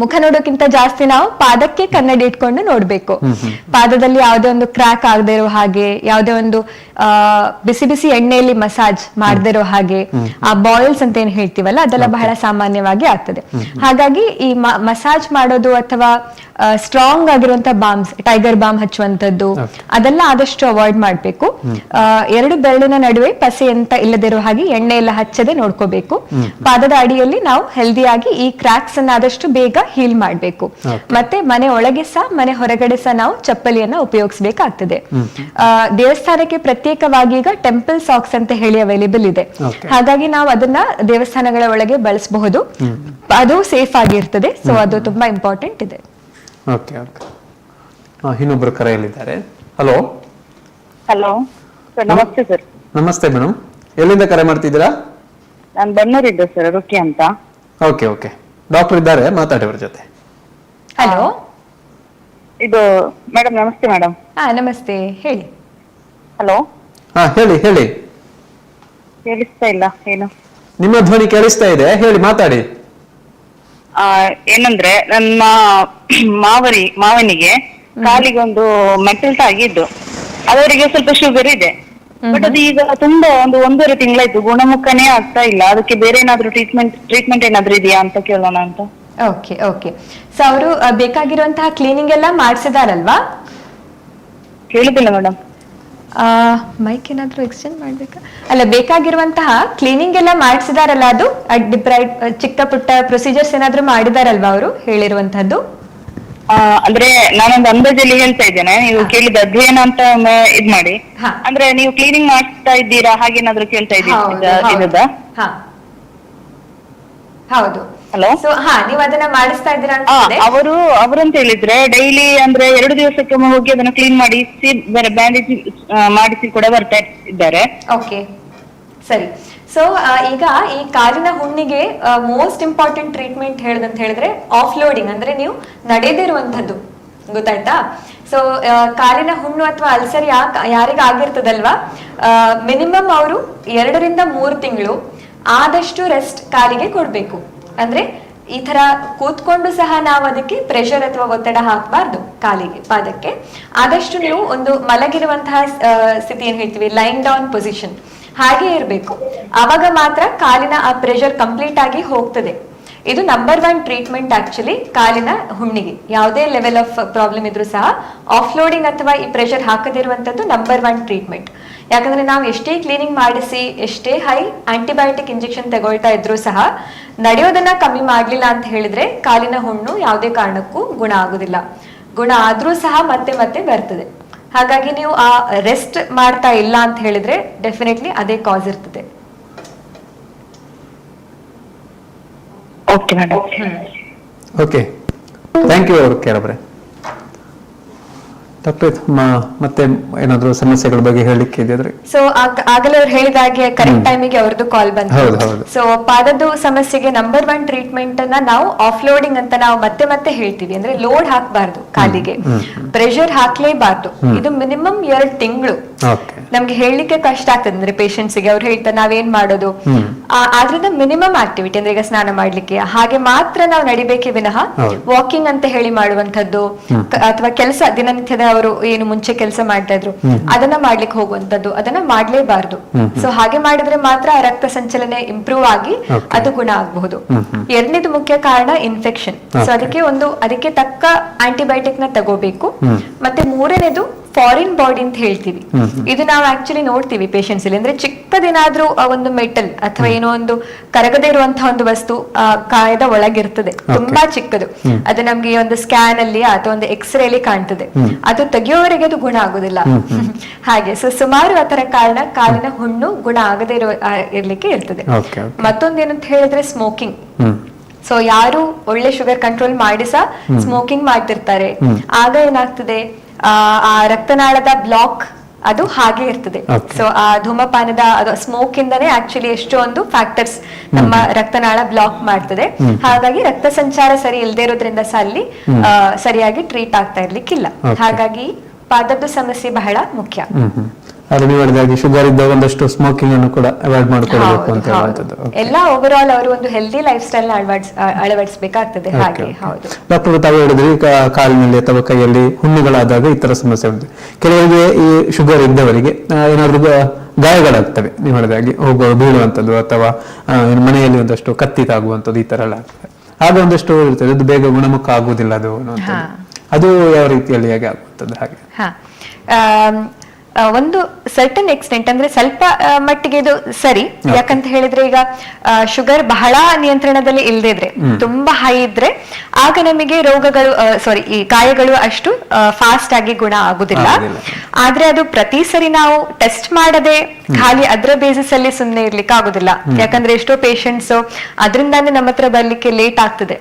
S2: ಮುಖ ನೋಡೋಕ್ಕಿಂತ ಜಾಸ್ತಿ ನಾವು ಪಾದಕ್ಕೆ ಕನ್ನಡಿ ಇಟ್ಕೊಂಡು ನೋಡ್ಬೇಕು. ಪಾದದಲ್ಲಿ ಯಾವುದೇ ಒಂದು ಕ್ರ್ಯಾಕ್ ಆಗದೆ ಇರೋ ಹಾಗೆ, ಯಾವುದೇ ಒಂದು ಬಿಸಿ ಬಿಸಿ ಎಣ್ಣೆಯಲ್ಲಿ ಮಸಾಜ್ ಮಾಡದೇ ಇರೋ ಹಾಗೆ, ಆ ಬಾಯ್ಲ್ಸ್ ಅಂತ ಏನ್ ಹೇಳ್ತೀವಲ್ಲ ಅದೆಲ್ಲ ಬಹಳ ಸಾಮಾನ್ಯವಾಗಿ ಆಗ್ತದೆ. ಹಾಗಾಗಿ ಈ ಮಸಾಜ್ ಮಾಡೋದು ಅಥವಾ ಸ್ಟ್ರಾಂಗ್ ಆಗಿರುವಂತಹ ಬಾಮ್ಸ್, ಟೈಗರ್ ಬಾಮ್ ಹಚ್ಚುವಂತದ್ದು ಅದೆಲ್ಲ ಆದಷ್ಟು ಅವಾಯ್ಡ್ ಮಾಡ್ಬೇಕು. 2 ಬೆರಳಿನ ನಡುವೆ ಪಸೆ ಅಂತ ಇಲ್ಲದಿರೋ ಹಾಗೆ ಎಣ್ಣೆ ಎಲ್ಲ ಹಚ್ಚದೆ ನೋಡ್ಕೋಬೇಕು. ಪಾದದ ಅಡಿಯಲ್ಲಿ ನಾವು ಹೆಲ್ದಿಯಾಗಿ ಈ ಕ್ರ್ಯಾಕ್ಸ್ ಅನ್ನ ಆದಷ್ಟು ಬೇಗ ಹೀಲ್ ಮಾಡ್ಬೇಕು. ಮತ್ತೆ ಮನೆ ಒಳಗೆ ಸಹ ಮನೆ ಹೊರಗಡೆ ಸಹ ನಾವು ಚಪ್ಪಲಿಯನ್ನ ಉಪಯೋಗಿಸಬೇಕಾಗ್ತದೆ. ದೇವಸ್ಥಾನಕ್ಕೆ ಪ್ರತ್ಯೇಕವಾಗಿ ಈಗ ಟೆಂಪಲ್ ಸಾಕ್ಸ್ ಅಂತ ಹೇಳಿ ಅವೈಲೇಬಲ್ ಇದೆ. ಹಾಗಾಗಿ ನಾವು ಅದನ್ನ ದೇವಸ್ಥಾನಗಳ ಒಳಗೆ ಬಳಸಬಹುದು. ಅದು ಸೇಫ್ ಆಗಿರ್ತದೆ. ಸೊ ಅದು ತುಂಬಾ ಇಂಪಾರ್ಟೆಂಟ್ ಇದೆ.
S1: ಓಕೆ ಓಕೆ, ಇನ್ನೊಬ್ರು ಕರೆಯಲ್ಲಿದ್ದಾರೆ. ಹಲೋ
S14: ಹಲೋ ಸರ್, ನಮಸ್ತೆ ಸರ್.
S1: ನಮಸ್ತೆ ಮೇಡಮ್, ಎಲ್ಲಿಂದ ಕರೆ ಮಾಡ್ತಿದ್ದೀರಾ?
S14: ನಾನು ಬನ್ನೂರಿಂದ ಸರ್, ರುಕಿ ಅಂತ.
S1: ಓಕೆ ಓಕೆ, ಡಾಕ್ಟರ್ ಇದ್ದಾರೆ, ಮಾತಾಡಿ ಅವ್ರ ಜೊತೆ.
S2: ಹಲೋ,
S14: ಇದು ಮೇಡಮ್ ನಮಸ್ತೆ ಮೇಡಮ್.
S2: ನಮಸ್ತೆ, ಹೇಳಿ.
S14: ಹಲೋ,
S1: ಹೇಳಿ ಹೇಳಿ.
S14: ಕೇಳಿಸ್ತಾ ಇಲ್ಲ ಏನು?
S1: ನಿಮ್ಮ ಧ್ವನಿ ಕೇಳಿಸ್ತಾ ಇದೆ, ಹೇಳಿ, ಮಾತಾಡಿ.
S14: ಏನಂದ್ರೆ ನನ್ನ ಮಾವನಿಗೆ ಕಾಲಿಗೆ ಒಂದು ಮೆಟಲ್ಟ್ ಆಗಿದ್ದು, ಅವರಿಗೆ ಸ್ವಲ್ಪ ಶುಗರ್ ಇದೆ. ಬಟ್ ಅದು ಈಗ ತುಂಬಾ 1.5 ತಿಂಗಳಾಯ್ತು, ಗುಣಮುಖನೇ ಆಗ್ತಾ ಇಲ್ಲ. ಅದಕ್ಕೆ ಬೇರೆ ಏನಾದ್ರು ಟ್ರೀಟ್ಮೆಂಟ್ ಏನಾದ್ರು ಇದೆಯಾ ಅಂತ ಕೇಳೋಣ ಅಂತ.
S2: ಓಕೆ ಓಕೆ, ಸೊ ಅವರು ಬೇಕಾಗಿರುವಂತಹ ಕ್ಲೀನಿಂಗ್ ಎಲ್ಲ ಮಾಡಿಸಿದಾರಲ್ವಾ?
S14: ಕೇಳುದಿಲ್ಲ ಮೇಡಮ್.
S2: ಮೈಕ್ ಏನಾದ್ರು ಎಕ್ಸ್ಚೇಂಜ್ ಮಾಡ್ಬೇಕಾ? ಅಲ್ಲ, ಬೇಕಾಗಿರುವಂತಹ ಕ್ಲೀನಿಂಗ್ ಎಲ್ಲ ಮಾಡಿಸಿದಾರಲ್ಲ, ಅದು ಚಿಕ್ಕ ಪುಟ್ಟ ಪ್ರೊಸೀಜರ್ಸ್ ಏನಾದ್ರು ಮಾಡಿದಾರಲ್ವಾ ಅವರು ಹೇಳಿರುವಂತಹದ್ದು?
S14: ಅಂದ್ರೆ ನಾನೊಂದು ಅಂದಾಜಲ್ಲಿ ಹೇಳ್ತಾ ಇದ್ದೇನೆ, ನೀವು ಕೇಳಿದ ಅಧ್ಯಯನ ಅಂತ ಇದ್ ಮಾಡಿ. ಅಂದ್ರೆ ನೀವು ಕ್ಲೀನಿಂಗ್ ಮಾಡ್ತಾ ಇದ್ದೀರಾ ಹಾಗೇನಾದ್ರು ಕೇಳ್ತಾ ಇದ್ದೀರಾ?
S2: ಹೌದು.
S14: ಹಲೋ.
S2: ಸೊ ನೀವು ಅದನ್ನ ಮಾಡಿಸ್ತಾ ಇದ್ದೀರಾ ಅನ್ಸುತ್ತೆ.
S14: ಅವರಂತ ಹೇಳಿದ್ರೆ ಡೈಲಿ ಅಂದ್ರೆ 2 ದಿವಸಕ್ಕೆ ಹೋಗಿ ಅದನ್ನ ಕ್ಲೀನ್ ಮಾಡಿಸಿ ಬೇರೆ ಬ್ಯಾಂಡೇಜ್ ಮಾಡಿಸಿ ಕೂಡ ಬರ್ತಾ ಇದ್ದಾರೆ.
S2: ಓಕೆ, ಸರಿ. ಸೊ ಈಗ ಈ ಕಾಲಿನ ಹುಣ್ಣಿಗೆ ಮೋಸ್ಟ್ ಇಂಪಾರ್ಟೆಂಟ್ ಟ್ರೀಟ್ಮೆಂಟ್ ಹೇಳದಂತ ಹೇಳಿದ್ರೆ ಆಫ್ ಲೋಡಿಂಗ್, ಅಂದ್ರೆ ನೀವು ನಡೆದಿರುವಂತದ್ದು, ಗೊತ್ತಾಯ್ತಾ? ಸೊ ಕಾಲಿನ ಹುಣ್ಣು ಅಥವಾ ಅಲ್ಸರ್ ಯಾರಿಗಾಗಿರ್ತದಲ್ವಾ, ಮಿನಿಮಮ್ ಅವರು 2 ರಿಂದ 3 ತಿಂಗಳು ಆದಷ್ಟು ರೆಸ್ಟ್ ಕಾಲಿಗೆ ಕೊಡ್ಬೇಕು. ಅಂದ್ರೆ ಈ ತರ ಕೂತ್ಕೊಂಡು ಸಹ ನಾವು ಅದಕ್ಕೆ ಪ್ರೆಷರ್ ಅಥವಾ ಒತ್ತಡ ಹಾಕಬಾರ್ದು ಕಾಲಿಗೆ, ಪಾದಕ್ಕೆ. ಆದಷ್ಟು ನೀವು ಒಂದು ಮಲಗಿರುವಂತಹ ಸ್ಥಿತಿ ಏನ್ ಹೇಳ್ತೀವಿ, ಲೈನ್ ಡೌನ್ ಪೊಸಿಷನ್, ಹಾಗೆ ಇರಬೇಕು. ಆವಾಗ ಮಾತ್ರ ಕಾಲಿನ ಆ ಪ್ರೆಷರ್ ಕಂಪ್ಲೀಟ್ ಆಗಿ ಹೋಗ್ತದೆ. ಇದು ನಂಬರ್ 1 ಟ್ರೀಟ್ಮೆಂಟ್ ಆಕ್ಚುಲಿ ಕಾಲಿನ ಹುಣ್ಣಿಗೆ. ಯಾವುದೇ ಲೆವೆಲ್ ಆಫ್ ಪ್ರಾಬ್ಲಮ್ ಇದ್ರೂ ಸಹ ಆಫ್ ಲೋಡಿಂಗ್ ಅಥವಾ ಈ ಪ್ರೆಷರ್ ಹಾಕದಿರುವಂತದ್ದು ನಂಬರ್ 1 ಟ್ರೀಟ್ಮೆಂಟ್. ಯಾಕಂದ್ರೆ ನಾವು ಎಷ್ಟೇ ಕ್ಲೀನಿಂಗ್ ಮಾಡಿಸಿ, ಎಷ್ಟೇ ಹೈ ಆಂಟಿಬಯೋಟಿಕ್ ಇಂಜೆಕ್ಷನ್ ತಗೊಳ್ತಾ ಇದ್ರು ಸಹ ನಡೆಯೋದನ್ನ ಕಮ್ಮಿ ಮಾಡ್ಲಿಲ್ಲ ಅಂತ ಹೇಳಿದ್ರೆ ಕಾಲಿನ ಹುಣ್ಣು ಯಾವುದೇ ಕಾರಣಕ್ಕೂ ಗುಣ ಆಗುದಿಲ್ಲ. ಗುಣ ಆದ್ರೂ ಸಹ ಮತ್ತೆ ಮತ್ತೆ ಬರ್ತದೆ. ಹಾಗಾಗಿ ನೀವು ಆ ರೆಸ್ಟ್ ಮಾಡ್ತಾ ಇಲ್ಲ ಅಂತ ಹೇಳಿದ್ರೆ ಡೆಫಿನೆಟ್ಲಿ ಅದೇ ಕಾಸ್ ಇರ್ತದೆ.
S14: Okay madam.
S1: Okay, thank you ಕೇರಬ್ರೆ. ಡಾಕ್ಟರ್, ಮತ್ತೆ ಏನಾದ್ರು ಸಮಸ್ಯೆಗಳ ಬಗ್ಗೆ ಹೇಳಲಿಕ್ಕೆ ಇದ್ರೆ?
S2: ಸೊ ಆಗಲೇ ಅವ್ರು ಹೇಳಿದಾಗೆ ಕರೆಕ್ಟ್ ಟೈಮಿಗೆ ಅವ್ರದ್ದು ಕಾಲ್ ಬಂತು. ಸೊ ಪಾದದ್ದು ಸಮಸ್ಯೆಗೆ ನಂಬರ್ 1 ಟ್ರೀಟ್ಮೆಂಟ್ ಅನ್ನ ನಾವು ಆಫ್ ಲೋಡಿಂಗ್ ಅಂತ ನಾವು ಮತ್ತೆ ಮತ್ತೆ ಹೇಳ್ತೀವಿ. ಅಂದ್ರೆ ಲೋಡ್ ಹಾಕಬಾರ್ದು ಕಾಲಿಗೆ, ಪ್ರೆಷರ್ ಹಾಕ್ಲೇಬಾರ್ದು. ಇದು ಮಿನಿಮಮ್ 2 ತಿಂಗಳು. ನಮ್ಗೆ ಹೇಳಲಿಕ್ಕೆ ಕಷ್ಟ ಆಗ್ತದೆ ಅಂದ್ರೆ ಪೇಷಂಟ್ಸ್ ಗೆ. ಅವ್ರು ಹೇಳ್ತಾರೆ ನಾವೇನ್ ಮಾಡೋದು, ಆದ್ರಿಂದ ಮಿನಿಮಮ್ ಆಕ್ಟಿವಿಟಿ ಅಂದ್ರೆ ಈಗ ಸ್ನಾನ ಮಾಡ್ಲಿಕ್ಕೆ ಹಾಗೆ ಮಾತ್ರ ನಾವು ನಡಿಬೇಕೇ ವಿನಃ ವಾಕಿಂಗ್ ಅಂತ ಹೇಳಿ ಮಾಡುವಂತದ್ದು ಅಥವಾ ಕೆಲಸ ದಿನನಿತ್ಯದ ಅವರು ಏನು ಮುಂಚೆ ಕೆಲಸ ಮಾಡ್ತಾ ಇದ್ರು ಅದನ್ನ ಮಾಡ್ಲಿಕ್ಕೆ ಹೋಗುವಂತದ್ದು ಅದನ್ನ ಮಾಡ್ಲೇಬಾರ್ದು. ಸೊ ಹಾಗೆ ಮಾಡಿದ್ರೆ ಮಾತ್ರ ರಕ್ತ ಸಂಚಲನೆ ಇಂಪ್ರೂವ್ ಆಗಿ ಅದು ಗುಣ ಆಗಬಹುದು. 2ನೇದು ಮುಖ್ಯ ಕಾರಣ ಇನ್ಫೆಕ್ಷನ್. ಸೊ ಅದಕ್ಕೆ ತಕ್ಕ ಆಂಟಿಬಯೋಟಿಕ್ ನ ತಗೋಬೇಕು. ಮತ್ತೆ 3ನೇದು ಫಾರಿನ್ ಬಾಡಿ ಅಂತ ಹೇಳ್ತೀವಿ. ಇದು ನಾವು ಆಕ್ಚುಲಿ ನೋಡ್ತೀವಿ ಪೇಷಂಟ್ಸ್ ಅಲ್ಲಿ. ಅಂದ್ರೆ ಚಿಕ್ಕದೇನಾದ್ರೂ ಒಂದು ಮೆಟಲ್ ಅಥವಾ ಏನೋ ಒಂದು ಕರಗದೆ ಇರುವಂತಹ ಒಂದು ವಸ್ತು ಕಾಯದ ಒಳಗಿರ್ತದೆ, ತುಂಬಾ ಚಿಕ್ಕದು. ಅದು ನಮ್ಗೆ ಒಂದು ಸ್ಕ್ಯಾನ್ ಅಲ್ಲಿ ಅಥವಾ ಒಂದು ಎಕ್ಸ್ರೇ ಅಲ್ಲಿ ಕಾಣ್ತದೆ. ಅದು ತೆಗೆಯೋವರೆಗೆ ಅದು ಗುಣ ಆಗುದಿಲ್ಲ. ಹಾಗೆ ಸುಮಾರು ಆತರ ಕಾರಣ ಕಾಲಿನ ಹುಣ್ಣು ಗುಣ ಆಗದೆ ಇರ್ಲಿಕ್ಕೆ ಇರ್ತದೆ. ಮತ್ತೊಂದೇನಂತ ಹೇಳಿದ್ರೆ ಸ್ಮೋಕಿಂಗ್. ಸೊ ಯಾರು ಒಳ್ಳೆ ಶುಗರ್ ಕಂಟ್ರೋಲ್ ಮಾಡಿ ಸಹ ಸ್ಮೋಕಿಂಗ್ ಮಾಡ್ತಿರ್ತಾರೆ, ಆಗ ಏನಾಗ್ತದೆ, ಆ ರಕ್ತನಾಳದ ಬ್ಲಾಕ್ ಅದು ಹಾಗೆ ಇರ್ತದೆ. ಸೊ ಆ ಧೂಮಪಾನದ ಸ್ಮೋಕ್ ಇಂದಾನೆ ಆಕ್ಚುಲಿ ಎಷ್ಟೊಂದು ಫ್ಯಾಕ್ಟರ್ಸ್ ನಮ್ಮ ರಕ್ತನಾಳ ಬ್ಲಾಕ್ ಮಾಡ್ತದೆ. ಹಾಗಾಗಿ ರಕ್ತ ಸಂಚಾರ ಸರಿ ಇಲ್ಲದೆ ಇರೋದ್ರಿಂದ ಸಹ ಅಲ್ಲಿ ಸರಿಯಾಗಿ ಟ್ರೀಟ್ ಆಗ್ತಾ ಇರ್ಲಿಕ್ಕಿಲ್ಲ. ಹಾಗಾಗಿ ಪಾದದ್ದು ಸಮಸ್ಯೆ ಬಹಳ ಮುಖ್ಯ.
S1: ಅದು ನೀವು ಹೇಳಿದಾಗೆ ಶುಗರ್ ಇದ್ದಾಗ ಒಂದಷ್ಟು ಸ್ಮೋಕಿಂಗ್ ಅನ್ನು ಕೂಡ ಅವಾಯ್ಡ್ ಮಾಡ್ಕೊಳ್ಬೇಕು ಅಂತ ಹೇಳುವಂತದ್ದು.
S2: ಎಲ್ಲ ಓವರ್ ಅವರು ಒಂದು ಹೆಲ್ದಿ ಲೈಫ್ ಸ್ಟೈಲ್ ಅಳವಡಿಸಬೇಕಾಗ್ತದೆ. ಹಾಗೆ ಹೌದು
S1: ಡಾಕ್ಟರ್, ತಾವು ಹೇಳಿದ್ರಿ ಕಾಲಿನಲ್ಲಿ ಅಥವಾ ಕೈಯಲ್ಲಿ ಹುಣ್ಣುಗಳಾದಾಗ ಈ ತರ ಸಮಸ್ಯೆ ಉಂಟು. ಕೆಲವರಿಗೆ ಈ ಶುಗರ್ ಇದ್ದವರಿಗೆ ಏನಾದ್ರು ಗಾಯಗಳಾಗ್ತವೆ, ನೀವು ಹೇಳಿದಾಗೆ ಬೀಳುವಂಥದ್ದು ಅಥವಾ ಮನೆಯಲ್ಲಿ ಒಂದಷ್ಟು ಕತ್ತಿ ತಾಗುವಂಥದ್ದು ಈ ತರ ಎಲ್ಲ ಆಗ್ತದೆ. ಆಗ ಒಂದಷ್ಟು ಇರ್ತದೆ, ಅದು ಬೇಗ ಗುಣಮುಖ ಆಗುವುದಿಲ್ಲ ಅದು ಯಾವ ರೀತಿಯಲ್ಲಿ ಹೇಗೆ ಆಗುವಂಥದ್ದು? ಹಾಗೆ
S2: ಒಂದು ಸರ್ಟನ್ ಎಕ್ಸ್ಟೆಂಟ್ ಅಂದ್ರೆ ಸ್ವಲ್ಪ ಮಟ್ಟಿಗೆ ಇದು ಸರಿ. ಯಾಕಂತ ಹೇಳಿದ್ರೆ ಈಗ ಶುಗರ್ ಬಹಳ ನಿಯಂತ್ರಣದಲ್ಲಿ ಇಲ್ದಿದ್ರೆ, ತುಂಬಾ ಹೈ ಇದ್ರೆ ಆಗ ನಮಗೆ ರೋಗಗಳು ಈ ಗಾಯಗಳು ಅಷ್ಟು ಫಾಸ್ಟ್ ಆಗಿ ಗುಣ ಆಗುದಿಲ್ಲ. ಆದ್ರೆ ಅದು ಪ್ರತಿ ಸರಿ ನಾವು ಟೆಸ್ಟ್ ಮಾಡದೆ ಖಾಲಿ ಅದ್ರ ಬೇಸಿಸ್ ಅಲ್ಲಿ ಸುಮ್ಮನೆ ಇರ್ಲಿಕ್ಕೆ ಆಗುದಿಲ್ಲ. ಯಾಕಂದ್ರೆ ಎಷ್ಟೋ ಪೇಷಂಟ್ಸ್ ಅದರಿಂದಾನೇ ನಮ್ಮ ಹತ್ರ ಬರ್ಲಿಕ್ಕೆ ಲೇಟ್ ಆಗ್ತದೆ.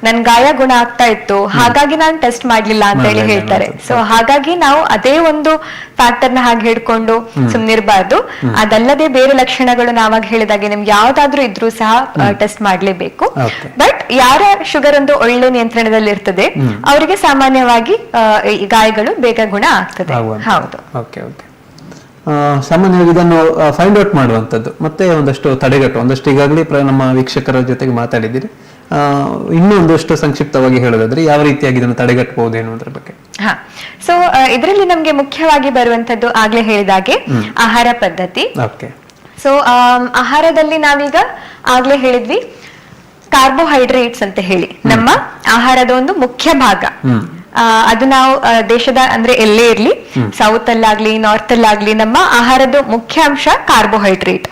S2: ನನ್ ಗಾಯ ಗುಣ ಆಗ್ತಾ ಇತ್ತು ಹಾಗಾಗಿ ನಾನು ಟೆಸ್ಟ್ ಮಾಡ್ಲಿಲ್ಲ ಅಂತ ಹೇಳಿ ಹೇಳ್ತಾರೆ. ಸೊ ಹಾಗಾಗಿ ನಾವು ಅದೇ ಒಂದು ಫ್ಯಾಕ್ಟರ್ ನ ಹಾಗೆ ಹಿಡ್ಕೊಂಡು ಸುಮ್ನಿರ್ಬಾರ್ದು. ಅದಲ್ಲದೆ ಬೇರೆ ಲಕ್ಷಣಗಳು ನಾವಾಗ ಹೇಳಿದಾಗೆ ನಿಮ್ಗೆ ಯಾವ್ದಾದ್ರು ಇದ್ರೂ ಸಹ ಟೆಸ್ಟ್ ಮಾಡ್ಲೇಬೇಕು. ಬಟ್ ಯಾರ ಶುಗರ್ ಒಂದು ಒಳ್ಳೆ ನಿಯಂತ್ರಣದಲ್ಲಿ ಇರ್ತದೆ ಅವರಿಗೆ ಸಾಮಾನ್ಯವಾಗಿ ಗಾಯಗಳು ಬೇಗ ಗುಣ ಆಗ್ತದೆ. ಹೌದು.
S1: ಸಾಮಾನ್ಯವಾಗಿ ಇದನ್ನು ಫೈಂಡ್ ಔಟ್ ಮಾಡುವಂತದ್ದು ಮತ್ತೆ ಒಂದಷ್ಟು ತಡೆಗಟ್ಟು ಒಂದಷ್ಟು ಈಗಾಗಲೇ ನಮ್ಮ ವೀಕ್ಷಕರ ಜೊತೆಗೆ ಮಾತಾಡಿದ್ದೀರಿ. ಇನ್ನೂ ಒಂದಷ್ಟು ಸಂಕ್ಷಿಪ್ತವಾಗಿ ಹೇಳೋದಾದ್ರೆ ಯಾವ ರೀತಿಯಾಗಿ ಇದನ್ನು ತಡೆಗಟ್ಟಬಹುದು ಅನ್ನೋದ್ರ ಬಗ್ಗೆ?
S2: ಸೊ ಇದರಲ್ಲಿ ನಮ್ಗೆ ಮುಖ್ಯವಾಗಿ ಬರುವಂತದ್ದು ಆಗ್ಲೇ ಹೇಳಿದಾಗೆ ಆಹಾರ ಪದ್ಧತಿ. ಸೊ ಆಹಾರದಲ್ಲಿ ನಾವೀಗ ಆಗ್ಲೇ ಹೇಳಿದ್ವಿ ಕಾರ್ಬೋಹೈಡ್ರೇಟ್ಸ್ ಅಂತ ಹೇಳಿ ನಮ್ಮ ಆಹಾರದ ಒಂದು ಮುಖ್ಯ ಭಾಗ. ಅದು ನಾವು ದೇಶದ ಅಂದ್ರೆ ಎಲ್ಲೇ ಇರ್ಲಿ, ಸೌತ್ ಅಲ್ಲಾಗ್ಲಿ ನಾರ್ತ್ ಅಲ್ಲಾಗ್ಲಿ ನಮ್ಮ ಆಹಾರದ ಮುಖ್ಯ ಅಂಶ ಕಾರ್ಬೋಹೈಡ್ರೇಟ್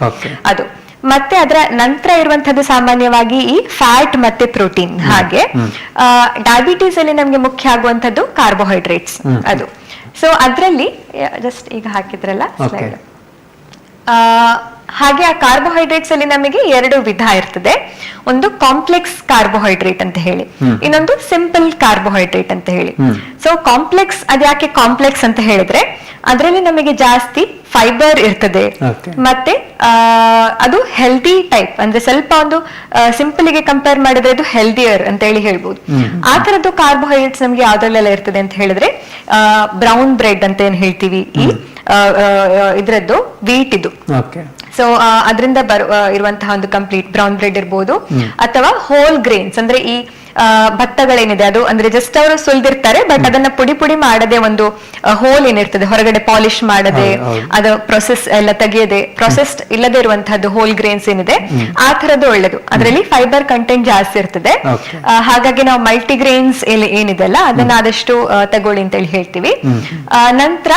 S2: ಅದು. ಮತ್ತೆ ಅದರ ನಂತರ ಇರುವಂತದ್ದು ಸಾಮಾನ್ಯವಾಗಿ ಈ ಫ್ಯಾಟ್ ಮತ್ತೆ ಪ್ರೋಟೀನ್. ಹಾಗೆ ಡಯಾಬಿಟೀಸ್ ಅಲ್ಲಿ ನಮ್ಗೆ ಮುಖ್ಯ ಆಗುವಂತದ್ದು ಕಾರ್ಬೋಹೈಡ್ರೇಟ್ಸ್ ಅದು. ಸೊ ಅದ್ರಲ್ಲಿ ಜಸ್ಟ್ ಈಗ ಹಾಕಿದ್ರಲ್ಲ ಸ್ಲೈಡ್, ಹಾಗೆ ಆ ಕಾರ್ಬೋಹೈಡ್ರೇಟ್ಸ್ ಅಲ್ಲಿ ನಮಗೆ 2 ವಿಧ ಇರ್ತದೆ. ಒಂದು ಕಾಂಪ್ಲೆಕ್ಸ್ ಕಾರ್ಬೋಹೈಡ್ರೇಟ್ ಅಂತ ಹೇಳಿ, ಇನ್ನೊಂದು ಸಿಂಪಲ್ ಕಾರ್ಬೋಹೈಡ್ರೇಟ್ ಅಂತ ಹೇಳಿ. ಸೊ ಕಾಂಪ್ಲೆಕ್ಸ್, ಅದ್ಯಾಕೆ ಕಾಂಪ್ಲೆಕ್ಸ್ ಅಂತ ಹೇಳಿದ್ರೆ ಅದರಲ್ಲಿ ನಮಗೆ ಜಾಸ್ತಿ ಫೈಬರ್ ಇರ್ತದೆ, ಮತ್ತೆ ಅದು ಹೆಲ್ದಿ ಟೈಪ್, ಅಂದ್ರೆ ಸ್ವಲ್ಪ ಒಂದು ಸಿಂಪಲ್ ಗೆ ಕಂಪೇರ್ ಮಾಡಿದ್ರೆ ಅದು ಹೆಲ್ದಿಯರ್ ಅಂತ ಹೇಳಿ ಹೇಳ್ಬೋದು. ಆ ತರದ್ದು ಕಾರ್ಬೋಹೈಡ್ರೇಟ್ಸ್ ನಮ್ಗೆ ಯಾವ್ದ್ರಲ್ಲೆಲ್ಲ ಇರ್ತದೆ ಅಂತ ಹೇಳಿದ್ರೆ ಬ್ರೌನ್ ಬ್ರೆಡ್ ಅಂತ ಏನ್ ಹೇಳ್ತೀವಿ, ಈ ಇದ್ರದ್ದು ವೀಟ್ ಇದು. ಸೊ ಅದರಿಂದ ಇರುವಂತಹ ಒಂದು ಕಂಪ್ಲೀಟ್ ಬ್ರೌನ್ ಬ್ರೆಡ್ ಇರ್ಬೋದು, ಅಥವಾ ಹೋಲ್ ಗ್ರೇನ್ಸ್ ಅಂದ್ರೆ ಈ ಭತ್ತಗಳೇನಿದೆ ಅದು ಅಂದ್ರೆ ಜಸ್ಟ್ ಅವರು ಸುಲ್ದಿರ್ತಾರೆ, ಬಟ್ ಅದನ್ನ ಪುಡಿ ಪುಡಿ ಮಾಡದೆ ಒಂದು ಹೋಲ್ ಏನಿರ್ತದೆ ಹೊರಗಡೆ ಪಾಲಿಶ್ ಮಾಡದೆ ಅದು ಪ್ರೊಸೆಸ್ ಎಲ್ಲ ತೆಗೆಯದೆ ಪ್ರೊಸೆಸ್ಡ್ ಇಲ್ಲದೆ ಇರುವಂತಹದ್ದು ಹೋಲ್ ಗ್ರೇನ್ಸ್ ಏನಿದೆ ಆ ತರದ್ದು ಒಳ್ಳೇದು. ಅದರಲ್ಲಿ ಫೈಬರ್ ಕಂಟೆಂಟ್ ಜಾಸ್ತಿ ಇರ್ತದೆ. ಹಾಗಾಗಿ ನಾವು ಮಲ್ಟಿಗ್ರೇನ್ಸ್ ಏನಿದೆ ಅಲ್ಲ ಅದನ್ನ ಆದಷ್ಟು ತಗೊಳ್ಳಿ ಅಂತ ಹೇಳಿ ಹೇಳ್ತೀವಿ. ನಂತರ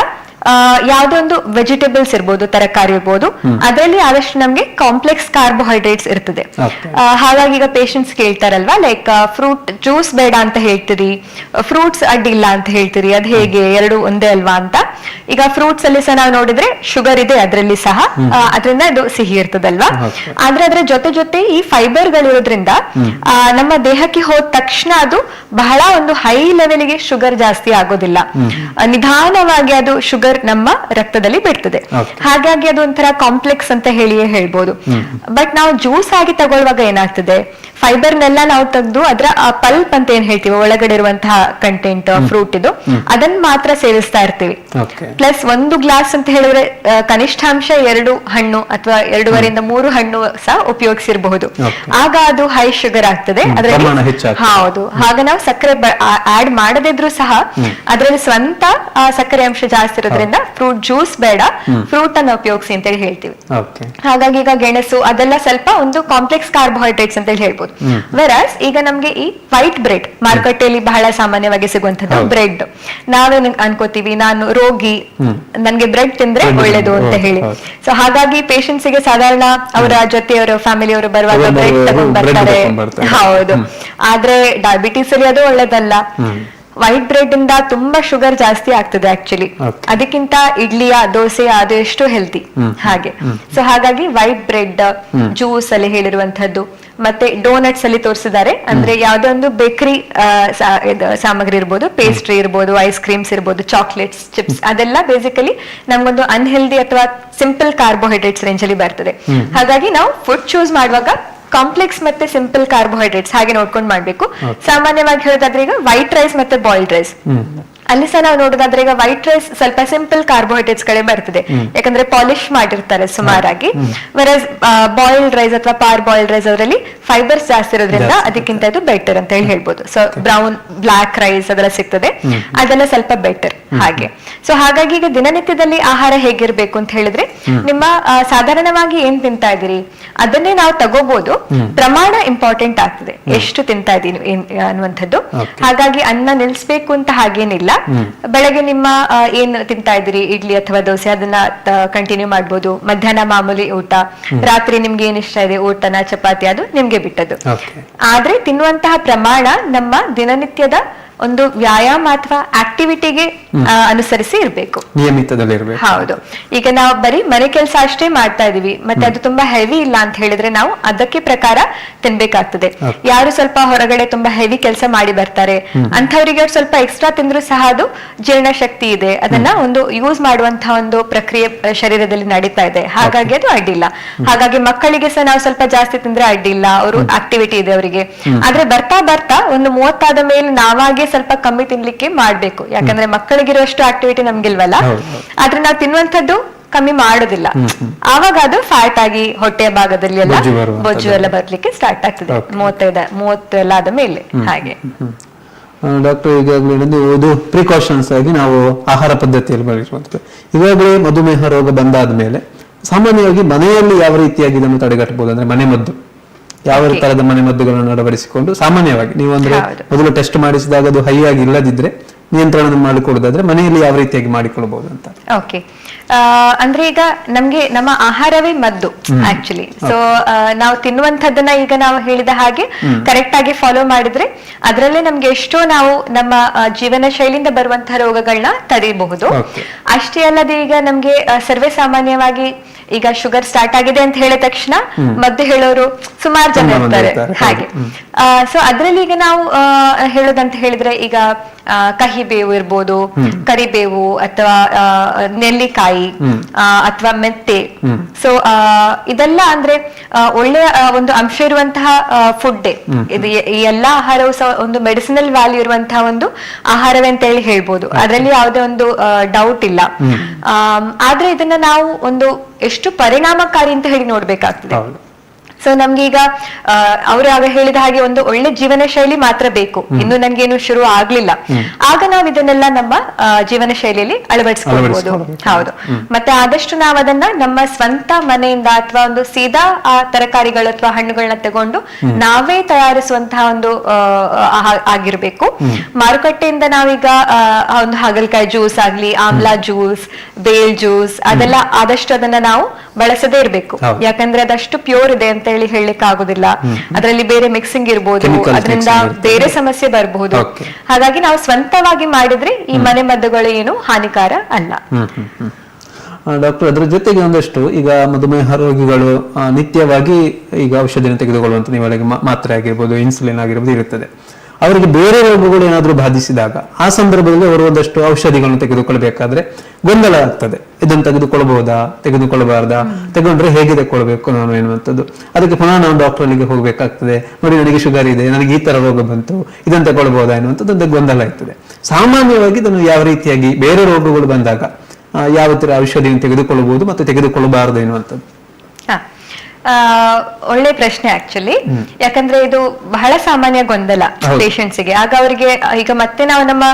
S2: ಯಾವ್ದೋ ಒಂದು ವೆಜಿಟೇಬಲ್ಸ್ ಇರ್ಬೋದು, ತರಕಾರಿ ಇರ್ಬೋದು, ಅದರಲ್ಲಿ ಆದಷ್ಟು ನಮ್ಗೆ ಕಾಂಪ್ಲೆಕ್ಸ್ ಕಾರ್ಬೋಹೈಡ್ರೇಟ್ಸ್ ಇರ್ತದೆ. ಹಾಗಾಗಿ ಈಗ ಪೇಷಂಟ್ಸ್ ಕೇಳ್ತಾರಲ್ವಾ, ಲೈಕ್ ಫ್ರೂಟ್ ಜ್ಯೂಸ್ ಬೇಡ ಅಂತ ಹೇಳ್ತೀರಿ, ಫ್ರೂಟ್ಸ್ ಅಡ್ಡಿಲ್ಲ ಅಂತ ಹೇಳ್ತೀರಿ, ಅದ್ ಹೇಗೆ, 2 ಒಂದೇ ಅಲ್ವಾ ಅಂತ. ಈಗ ಫ್ರೂಟ್ಸ್ ಅಲ್ಲಿ ಸಹ ನಾವು ನೋಡಿದ್ರೆ ಶುಗರ್ ಇದೆ ಅದರಲ್ಲಿ ಸಹ, ಅದರಿಂದ ಅದು ಸಿಹಿ ಇರ್ತದಲ್ವಾ. ಆದ್ರೆ ಅದ್ರ ಜೊತೆ ಈ ಫೈಬರ್ ಗಳಿರೋದ್ರಿಂದ ನಮ್ಮ ದೇಹಕ್ಕೆ ಹೋದ ತಕ್ಷಣ ಅದು ಬಹಳ ಒಂದು ಹೈ ಲೆವೆಲ್ಗೆ ಶುಗರ್ ಜಾಸ್ತಿ ಆಗೋದಿಲ್ಲ, ನಿಧಾನವಾಗಿ ಅದು ಶುಗರ್ ನಮ್ಮ ರಕ್ತದಲ್ಲಿ ಬಿಡ್ತದೆ. ಹಾಗಾಗಿ ಅದು ಒಂಥರ ಕಾಂಪ್ಲೆಕ್ಸ್ ಅಂತ ಹೇಳಿಯೇ ಹೇಳ್ಬೋದು. ಬಟ್ ನಾವು ಜ್ಯೂಸ್ ಆಗಿ ತಗೊಳ್ಳುವಾಗ ಏನಾಗ್ತದೆ, ಫೈಬರ್ನೆಲ್ಲ ನಾವು ತೆಗೆದು ಅದರ ಪಲ್ಪ್ ಅಂತ ಏನ್ ಹೇಳ್ತೀವಿ, ಒಳಗಡೆ ಇರುವಂತಹ ಕಂಟೆಂಟ್ ಫ್ರೂಟ್ ಇದು, ಅದನ್ನ ಮಾತ್ರ ಸೇವಿಸ್ತಾ ಇರ್ತೀವಿ. ಪ್ಲಸ್ 1 ಗ್ಲಾಸ್ ಅಂತ ಹೇಳಿದ್ರೆ ಕನಿಷ್ಠಾಂಶ 2 ಹಣ್ಣು ಅಥವಾ 2.5 ಇಂದ 3 ಹಣ್ಣು ಸಹ ಉಪಯೋಗಿಸಿರಬಹುದು. ಆಗ ಅದು ಹೈ ಶುಗರ್ ಆಗ್ತದೆ ಅದರಲ್ಲಿ. ಹೌದು, ಆಗ ನಾವು ಸಕ್ಕರೆ ಆಡ್ ಮಾಡದಿದ್ರು ಸಹ ಅದರಲ್ಲಿ ಸ್ವಂತ ಸಕ್ಕರೆ ಅಂಶ ಜಾಸ್ತಿ ಇರೋದ್ರಿಂದ ಫ್ರೂಟ್ ಜ್ಯೂಸ್ ಬೇಡ, ಫ್ರೂಟ್ ಅನ್ನು ಉಪಯೋಗಿಸಿ ಅಂತ ಹೇಳಿ ಹೇಳ್ತೀವಿ. ಹಾಗಾಗಿ ಈಗ ಗೆಣಸು ಅದೆಲ್ಲ ಸ್ವಲ್ಪ ಒಂದು ಕಾಂಪ್ಲೆಕ್ಸ್ ಕಾರ್ಬೋಹೈಡ್ರೇಟ್ಸ್ ಅಂತ ಹೇಳಿ ಹೇಳ್ಬೋದು. ವೆರಸ್ ಈಗ ನಮ್ಗೆ ಈ ವೈಟ್ ಬ್ರೆಡ್ ಮಾರುಕಟ್ಟೆಯಲ್ಲಿ ಬಹಳ ಸಾಮಾನ್ಯವಾಗಿ ಸಿಗುವಂತದ್ದು ಬ್ರೆಡ್, ನಾವೇನು ಅನ್ಕೋತೀವಿ, ನಾನು ರೋಗಿ, ನನ್ಗೆ ಬ್ರೆಡ್ ತಿಂದ್ರೆ ಒಳ್ಳೇದು ಅಂತ ಹೇಳಿ. ಸೊ ಹಾಗಾಗಿ ಪೇಷಂಟ್ಸ್ ಗೆ ಸಾಧಾರಣ ಅವರ ಜೊತೆಯವರು ಫ್ಯಾಮಿಲಿಯವರು ಬರುವಾಗ ಬ್ರೆಡ್ ತಗೊಂಡ್ ಬರ್ತಾರೆ. ಹೌದು, ಆದ್ರೆ ಡಯಾಬಿಟೀಸ್ ಅಲ್ಲಿ ಅದು ಒಳ್ಳೇದಲ್ಲ. ವೈಟ್ ಬ್ರೆಡ್ ಇಂದ ತುಂಬಾ ಶುಗರ್ ಜಾಸ್ತಿ ಆಗ್ತದೆ ಆಕ್ಚುಲಿ, ಅದಕ್ಕಿಂತ ಇಡ್ಲಿಯ ದೋಸೆಯ ಅದು ಎಷ್ಟು ಹೆಲ್ತಿ ಹಾಗೆ. ಸೊ ಹಾಗಾಗಿ ವೈಟ್ ಬ್ರೆಡ್, ಜ್ಯೂಸ್ ಅಲ್ಲಿ ಹೇಳಿರುವಂತದ್ದು, ಮತ್ತೆ ಡೋನಟ್ಸ್ ಅಲ್ಲಿ ತೋರಿಸಿದ್ದಾರೆ, ಅಂದ್ರೆ ಯಾವ್ದೋ ಒಂದು ಬೇಕರಿ ಸಾಮಗ್ರಿ ಇರ್ಬೋದು, ಪೇಸ್ಟ್ರಿ ಇರ್ಬೋದು, ಐಸ್ ಕ್ರೀಮ್ಸ್ ಇರ್ಬೋದು, ಚಾಕ್ಲೇಟ್ಸ್, ಚಿಪ್ಸ್, ಅದೆಲ್ಲ ಬೇಸಿಕಲಿ ನಮ್ಗೊಂದು ಅನ್ಹೆಲ್ದಿ ಅಥವಾ ಸಿಂಪಲ್ ಕಾರ್ಬೋಹೈಡ್ರೇಟ್ಸ್ ರೇಂಜ್ ಅಲ್ಲಿ ಬರ್ತದೆ. ಹಾಗಾಗಿ ನಾವು ಫುಡ್ ಚೂಸ್ ಮಾಡುವಾಗ ಕಾಂಪ್ಲೆಕ್ಸ್ ಮತ್ತೆ ಸಿಂಪಲ್ ಕಾರ್ಬೋಹೈಡ್ರೇಟ್ಸ್ ಹಾಗೆ ನೋಡ್ಕೊಂಡು ಮಾಡ್ಬೇಕು. ಸಾಮಾನ್ಯವಾಗಿ ಹೇಳೋದಾದ್ರೆ ಈಗ ವೈಟ್ ರೈಸ್ ಮತ್ತೆ ಬಾಯ್ಲ್ಡ್ ರೈಸ್ ಅಲ್ಲಿ ಸಹ ನಾವು ನೋಡೋದಾದ್ರೆ ಈಗ ವೈಟ್ ರೈಸ್ ಸ್ವಲ್ಪ ಸಿಂಪಲ್ ಕಾರ್ಬೋಹೈಡ್ರೇಟ್ಸ್ ಗಳೇ ಬರ್ತದೆ, ಯಾಕಂದ್ರೆ ಪಾಲಿಶ್ ಮಾಡಿರ್ತಾರೆ ಸುಮಾರಾಗಿ. ವೆರಸ್ ಬಾಯ್ಲ್ಡ್ ರೈಸ್ ಅಥವಾ ಪಾರ್ ಬಾಯ್ಲ್ಡ್ ರೈಸ್ ಅದರಲ್ಲಿ ಫೈಬರ್ಸ್ ಜಾಸ್ತಿ ಇರೋದ್ರಿಂದ ಅದಕ್ಕಿಂತ ಇದು ಬೆಟರ್ ಅಂತ ಹೇಳಿ ಹೇಳ್ಬೋದು. ಸೊ ಬ್ರೌನ್ ಬ್ಲಾಕ್ ರೈಸ್ ಅದೆಲ್ಲ ಸಿಗ್ತದೆ, ಅದೆಲ್ಲ ಸ್ವಲ್ಪ ಬೆಟರ್ ಹಾಗೆ. ಸೊ ಹಾಗಾಗಿ ಈಗ ದಿನನಿತ್ಯದಲ್ಲಿ ಆಹಾರ ಹೇಗಿರ್ಬೇಕು ಅಂತ ಹೇಳಿದ್ರೆ, ನಿಮ್ಮ ಸಾಧಾರಣವಾಗಿ ಏನ್ ತಿಂತಾ ಇದೀರಿ ಅದನ್ನೇ ನಾವು ತಗೋಬಹುದು, ಪ್ರಮಾಣ ಇಂಪಾರ್ಟೆಂಟ್ ಆಗ್ತದೆ, ಎಷ್ಟು ತಿಂತಾ ಇದೀನಿ ಅನ್ನುವಂಥದ್ದು. ಹಾಗಾಗಿ ಅನ್ನ ನಿಲ್ಸ್ಬೇಕು ಅಂತ ಹಾಗೇನಿಲ್ಲ. ಬೆಳಗ್ಗೆ ನಿಮ್ಮ ಏನ್ ತಿಂತಾ ಇದ್ರಿ, ಇಡ್ಲಿ ಅಥವಾ ದೋಸೆ, ಅದನ್ನ ಕಂಟಿನ್ಯೂ ಮಾಡ್ಬೋದು. ಮಧ್ಯಾಹ್ನ ಮಾಮೂಲಿ ಊಟ, ರಾತ್ರಿ ನಿಮ್ಗೆ ಏನ್ ಇಷ್ಟ ಇದೆ ಊಟನ ಚಪಾತಿ, ಅದು ನಿಮ್ಗೆ ಬಿಟ್ಟದ್ದು. ಆದ್ರೆ ತಿನ್ನುವಂತಹ ಪ್ರಮಾಣ ನಮ್ಮ ದಿನನಿತ್ಯದ ಒಂದು ವ್ಯಾಯಾಮ ಅಥವಾ ಆಕ್ಟಿವಿಟಿಗೆ ಅನುಸರಿಸಿ ಇರ್ಬೇಕು,
S1: ನಿಯಮಿತದಲ್ಲಿರ್ಬೇಕು.
S2: ಹೌದು. ಈಗ ನಾವು ಬರೀ ಮನೆ ಕೆಲಸ ಅಷ್ಟೇ ಮಾಡ್ತಾ ಇದೀವಿ, ಮತ್ತೆ ಅದು ತುಂಬಾ ಹೆವಿ ಇಲ್ಲ ಅಂತ ಹೇಳಿದ್ರೆ ನಾವು ಅದಕ್ಕೆ ಪ್ರಕಾರ ತಿನ್ಬೇಕಾಗ್ತದೆ. ಯಾರು ಸ್ವಲ್ಪ ಹೊರಗಡೆ ತುಂಬಾ ಹೆವಿ ಕೆಲಸ ಮಾಡಿ ಬರ್ತಾರೆ ಅಂಥವರಿಗೆ ಅವ್ರು ಸ್ವಲ್ಪ ಎಕ್ಸ್ಟ್ರಾ ತಿಂದ್ರು ಸಹ ಅದು ಜೀರ್ಣ ಶಕ್ತಿ ಇದೆ, ಅದನ್ನ ಒಂದು ಯೂಸ್ ಮಾಡುವಂತಹ ಒಂದು ಪ್ರಕ್ರಿಯೆ ಶರೀರದಲ್ಲಿ ನಡೀತಾ ಇದೆ, ಹಾಗಾಗಿ ಅದು ಅಡ್ಡಿಲ್ಲ. ಹಾಗಾಗಿ ಮಕ್ಕಳಿಗೆ ಸಹ ನಾವು ಸ್ವಲ್ಪ ಜಾಸ್ತಿ ತಿಂದ್ರೆ ಅಡ್ಡಿಲ್ಲ, ಅವರು ಆಕ್ಟಿವಿಟಿ ಇದೆ ಅವರಿಗೆ. ಆದ್ರೆ ಬರ್ತಾ ಬರ್ತಾ ಒಂದು 30 ಆದ ಮೇಲೆ ನಾವಾಗೆ ಸ್ವಲ್ಪ ಕಮ್ಮಿ ತಿನ್ಲಿಕ್ಕೆ ಮಾಡ್ಬೇಕು, ಯಾಕಂದ್ರೆ ಮಕ್ಕಳಿಗಿರುವಷ್ಟು ಆಕ್ಟಿವಿಟಿ ನಮ್ಗಿಲ್ವಲ್ಲ. ಆದ್ರೆ ನಾವು ತಿನ್ನುವಂಥದ್ದು ಕಮ್ಮಿ ಮಾಡೋದಿಲ್ಲ, ಆವಾಗ ಅದು ಫ್ಯಾಟ್ ಆಗಿ ಹೊಟ್ಟೆಯ ಭಾಗದಲ್ಲಿ ಎಲ್ಲ ಬೊಜ್ಜು ಎಲ್ಲ ಬರ್ಲಿಕ್ಕೆ ಸ್ಟಾರ್ಟ್ ಆಗ್ತದೆ 30 ಎಲ್ಲ ಆದ ಮೇಲೆ ಹಾಗೆ.
S1: ಡಾಕ್ಟರ್, ಈಗಾಗಲೇ ಇದು ಪ್ರಿಕಾಷನ್ಸ್ ಆಗಿ ನಾವು ಆಹಾರ ಪದ್ಧತಿಯಲ್ಲಿ ಬರೆಯುವಂಥದ್ದು. ಈಗಾಗಲೇ ಮಧುಮೇಹ ರೋಗ ಬಂದಾದ ಮೇಲೆ ಸಾಮಾನ್ಯವಾಗಿ ಮನೆಯಲ್ಲಿ ಯಾವ ರೀತಿಯಾಗಿ ಇದನ್ನು ತಡೆಗಟ್ಟಬಹುದು, ಅಂದ್ರೆ ಮನೆ ಮದ್ದು ಯಾವ ತರದ ಮನೆ ಮದ್ದುಗಳನ್ನು ಅಳವಡಿಸಿಕೊಂಡು ಸಾಮಾನ್ಯವಾಗಿ ನೀವು ಅಂದ್ರೆ ಮೊದಲು ಟೆಸ್ಟ್ ಮಾಡಿಸಿದಾಗ ಅದು ಹೈ ಆಗಿ ಇಲ್ಲದಿದ್ರೆ ನಿಯಂತ್ರಣ ಮಾಡಿಕೊಳ್ಳೋದಾದ್ರೆ ಮನೆಯಲ್ಲಿ ಯಾವ ರೀತಿಯಾಗಿ ಮಾಡಿಕೊಳ್ಳಬಹುದು ಅಂತ.
S2: ಓಕೆ, ಅಂದ್ರೆ ಈಗ ನಮ್ಗೆ ನಮ್ಮ ಆಹಾರವೇ ಮದ್ದು ಆಕ್ಚುಲಿ. ಸೊ ನಾವು ತಿನ್ನುವಂಥದ್ದನ್ನ ಈಗ ನಾವು ಹೇಳಿದ ಹಾಗೆ ಕರೆಕ್ಟ್ ಆಗಿ ಫಾಲೋ ಮಾಡಿದ್ರೆ ಅದರಲ್ಲೇ ನಮ್ಗೆ ಎಷ್ಟೋ ನಾವು ನಮ್ಮ ಜೀವನ ಶೈಲಿಯಿಂದ ಬರುವಂತಹ ರೋಗಗಳನ್ನ ತಡೆಯಬಹುದು. ಅಷ್ಟೇ ಅಲ್ಲದೆ ಈಗ ನಮ್ಗೆ ಸರ್ವೇ ಸಾಮಾನ್ಯವಾಗಿ ಈಗ ಶುಗರ್ ಸ್ಟಾರ್ಟ್ ಆಗಿದೆ ಅಂತ ಹೇಳಿದ ತಕ್ಷಣ ಮದ್ದು ಹೇಳೋರು ಸುಮಾರು ಜನ ಇರ್ತಾರೆ ಹಾಗೆ. ಸೊ ಅದ್ರಲ್ಲಿ ಈಗ ನಾವು ಹೇಳೋದಂತ ಹೇಳಿದ್ರೆ ಈಗ ಕಹಿಬೇವು ಇರ್ಬೋದು, ಕರಿಬೇವು ಅಥವಾ ನೆಲ್ಲಿಕಾಯಿ ಅಥವಾ ಮೆತ್ತೆ. ಸೊ ಇದೆಲ್ಲ ಅಂದ್ರೆ ಒಳ್ಳೆಯ ಒಂದು ಅಂಶ ಇರುವಂತಹ ಫುಡ್. ಇದು ಈ ಎಲ್ಲಾ ಆಹಾರವು ಸಹ ಒಂದು ಮೆಡಿಸಿನಲ್ ವ್ಯಾಲ್ಯೂ ಇರುವಂತಹ ಒಂದು ಆಹಾರವೇ ಅಂತ ಹೇಳಿ ಹೇಳ್ಬೋದು, ಅದರಲ್ಲಿ ಯಾವುದೇ ಒಂದು ಡೌಟ್ ಇಲ್ಲ. ಆದ್ರೆ ಇದನ್ನ ನಾವು ಒಂದು ಎಷ್ಟು ಪರಿಣಾಮಕಾರಿ ಅಂತ ಹೇಳಿ ನೋಡ್ಬೇಕಾಗ್ತದೆ. ಸೊ ನಮ್ಗೆ ಈಗ ಅವರು ಆಗ ಹೇಳಿದ ಹಾಗೆ ಒಂದು ಒಳ್ಳೆ ಜೀವನ ಶೈಲಿ ಮಾತ್ರ ಬೇಕು, ಇನ್ನು ನನ್ಗೇನು ಶುರು ಆಗ್ಲಿಲ್ಲ, ಆಗ ನಾವು ಇದನ್ನೆಲ್ಲ ನಮ್ಮ ಜೀವನ ಶೈಲಿಯಲ್ಲಿ ಅಳವಡಿಸ್ಕೊಳ್ಬಹುದು. ಹೌದು. ಮತ್ತೆ ಆದಷ್ಟು ನಾವು ಅದನ್ನ ನಮ್ಮ ಸ್ವಂತ ಮನೆಯಿಂದ ಅಥವಾ ಒಂದು ಸೀದಾ ಆ ತರಕಾರಿಗಳು ಅಥವಾ ಹಣ್ಣುಗಳನ್ನ ತಗೊಂಡು ನಾವೇ ತಯಾರಿಸುವಂತಹ ಒಂದು ಆಗಿರ್ಬೇಕು. ಮಾರುಕಟ್ಟೆಯಿಂದ ನಾವೀಗ ಒಂದು ಹಾಗಲಕಾಯಿ ಜ್ಯೂಸ್ ಆಗ್ಲಿ, ಆಮ್ಲಾ ಜ್ಯೂಸ್, ಬೇಲ್ ಜ್ಯೂಸ್ ಅದೆಲ್ಲ ಆದಷ್ಟು ಅದನ್ನ ನಾವು ಬಳಸದೇ ಇರ್ಬೇಕು. ಯಾಕಂದ್ರೆ ಅದಷ್ಟು ಪ್ಯೂರ್ ಇದೆ ಅಂತ ಹೇಳಿ ಹೇಳಲಿಕ್ಕೆ ಆಗುದಿಲ್ಲ, ಅದರಲ್ಲಿ ಬೇರೆ ಮಿಕ್ಸಿಂಗ್ ಇರ್ಬೋದು, ಅದರಿಂದ ಬೇರೆ ಸಮಸ್ಯೆ ಬರಬಹುದು. ಹಾಗಾಗಿ ನಾವು ಸ್ವಂತವಾಗಿ ಮಾಡಿದ್ರೆ ಈ ಮನೆ ಮದ್ದುಗಳು ಏನು ಹಾನಿಕಾರ ಅಲ್ಲ.
S1: ಡಾಕ್ಟರ್, ಅದರ ಜೊತೆಗೆ ಒಂದಷ್ಟು ಈಗ ಮಧುಮೇಹ ರೋಗಿಗಳು ನಿತ್ಯವಾಗಿ ಈಗ ಔಷಧಿಯನ್ನು ತೆಗೆದುಕೊಳ್ಳುವಂತ ನೀವಳಿಗೆ ಮಾತ್ರೆ ಆಗಿರ್ಬೋದು, ಇನ್ಸುಲಿನ್ ಆಗಿರ್ಬೋದು ಇರುತ್ತದೆ. ಅವರಿಗೆ ಬೇರೆ ರೋಗಗಳು ಏನಾದರೂ ಬಾಧಿಸಿದಾಗ ಆ ಸಂದರ್ಭದಲ್ಲಿ ಅವರು ಒಂದಷ್ಟು ಔಷಧಿಗಳನ್ನು ತೆಗೆದುಕೊಳ್ಬೇಕಾದ್ರೆ ಗೊಂದಲ ಆಗ್ತದೆ. ಇದನ್ನು ತೆಗೆದುಕೊಳ್ಳಬಹುದಾ, ತೆಗೆದುಕೊಳ್ಳಬಾರ್ದಾ, ತೆಗೊಂಡ್ರೆ ಹೇಗೆ ತೆಗೆದುಕೊಳ್ಬೇಕು ನಾನು ಎನ್ನುವಂಥದ್ದು. ಅದಕ್ಕೆ ಪುನಃ ನಾವು ಡಾಕ್ಟರ್ಗಳಿಗೆ ಹೋಗ್ಬೇಕಾಗ್ತದೆ. ನೋಡಿ, ನನಗೆ ಶುಗರ್ ಇದೆ, ನನಗೆ ಈ ತರ ರೋಗ ಬಂತು, ಇದನ್ನು ತಗೊಳ್ಬಹುದಾ ಎನ್ನುವಂಥದ್ದು ಗೊಂದಲ ಇರ್ತದೆ. ಸಾಮಾನ್ಯವಾಗಿ ಇದನ್ನು ಯಾವ ರೀತಿಯಾಗಿ ಬೇರೆ ರೋಗಗಳು ಬಂದಾಗ ಯಾವ ತರ ಔಷಧಿಯನ್ನು ತೆಗೆದುಕೊಳ್ಳಬಹುದು ಮತ್ತು ತೆಗೆದುಕೊಳ್ಳಬಾರದು ಎನ್ನುವಂಥದ್ದು?
S2: ಒಳ್ಳೆ ಪ್ರಶ್ನೆ ಆಕ್ಚುಲಿ. ಯಾಕಂದ್ರೆ ಇದು ಬಹಳ ಸಾಮಾನ್ಯ ಗೊಂದಲ ಪೇಷಂಟ್ಸ್ ಗೆ. ಆಗ ಅವರಿಗೆ ಈಗ ಮತ್ತೆ ನಾವು ನಮ್ಮ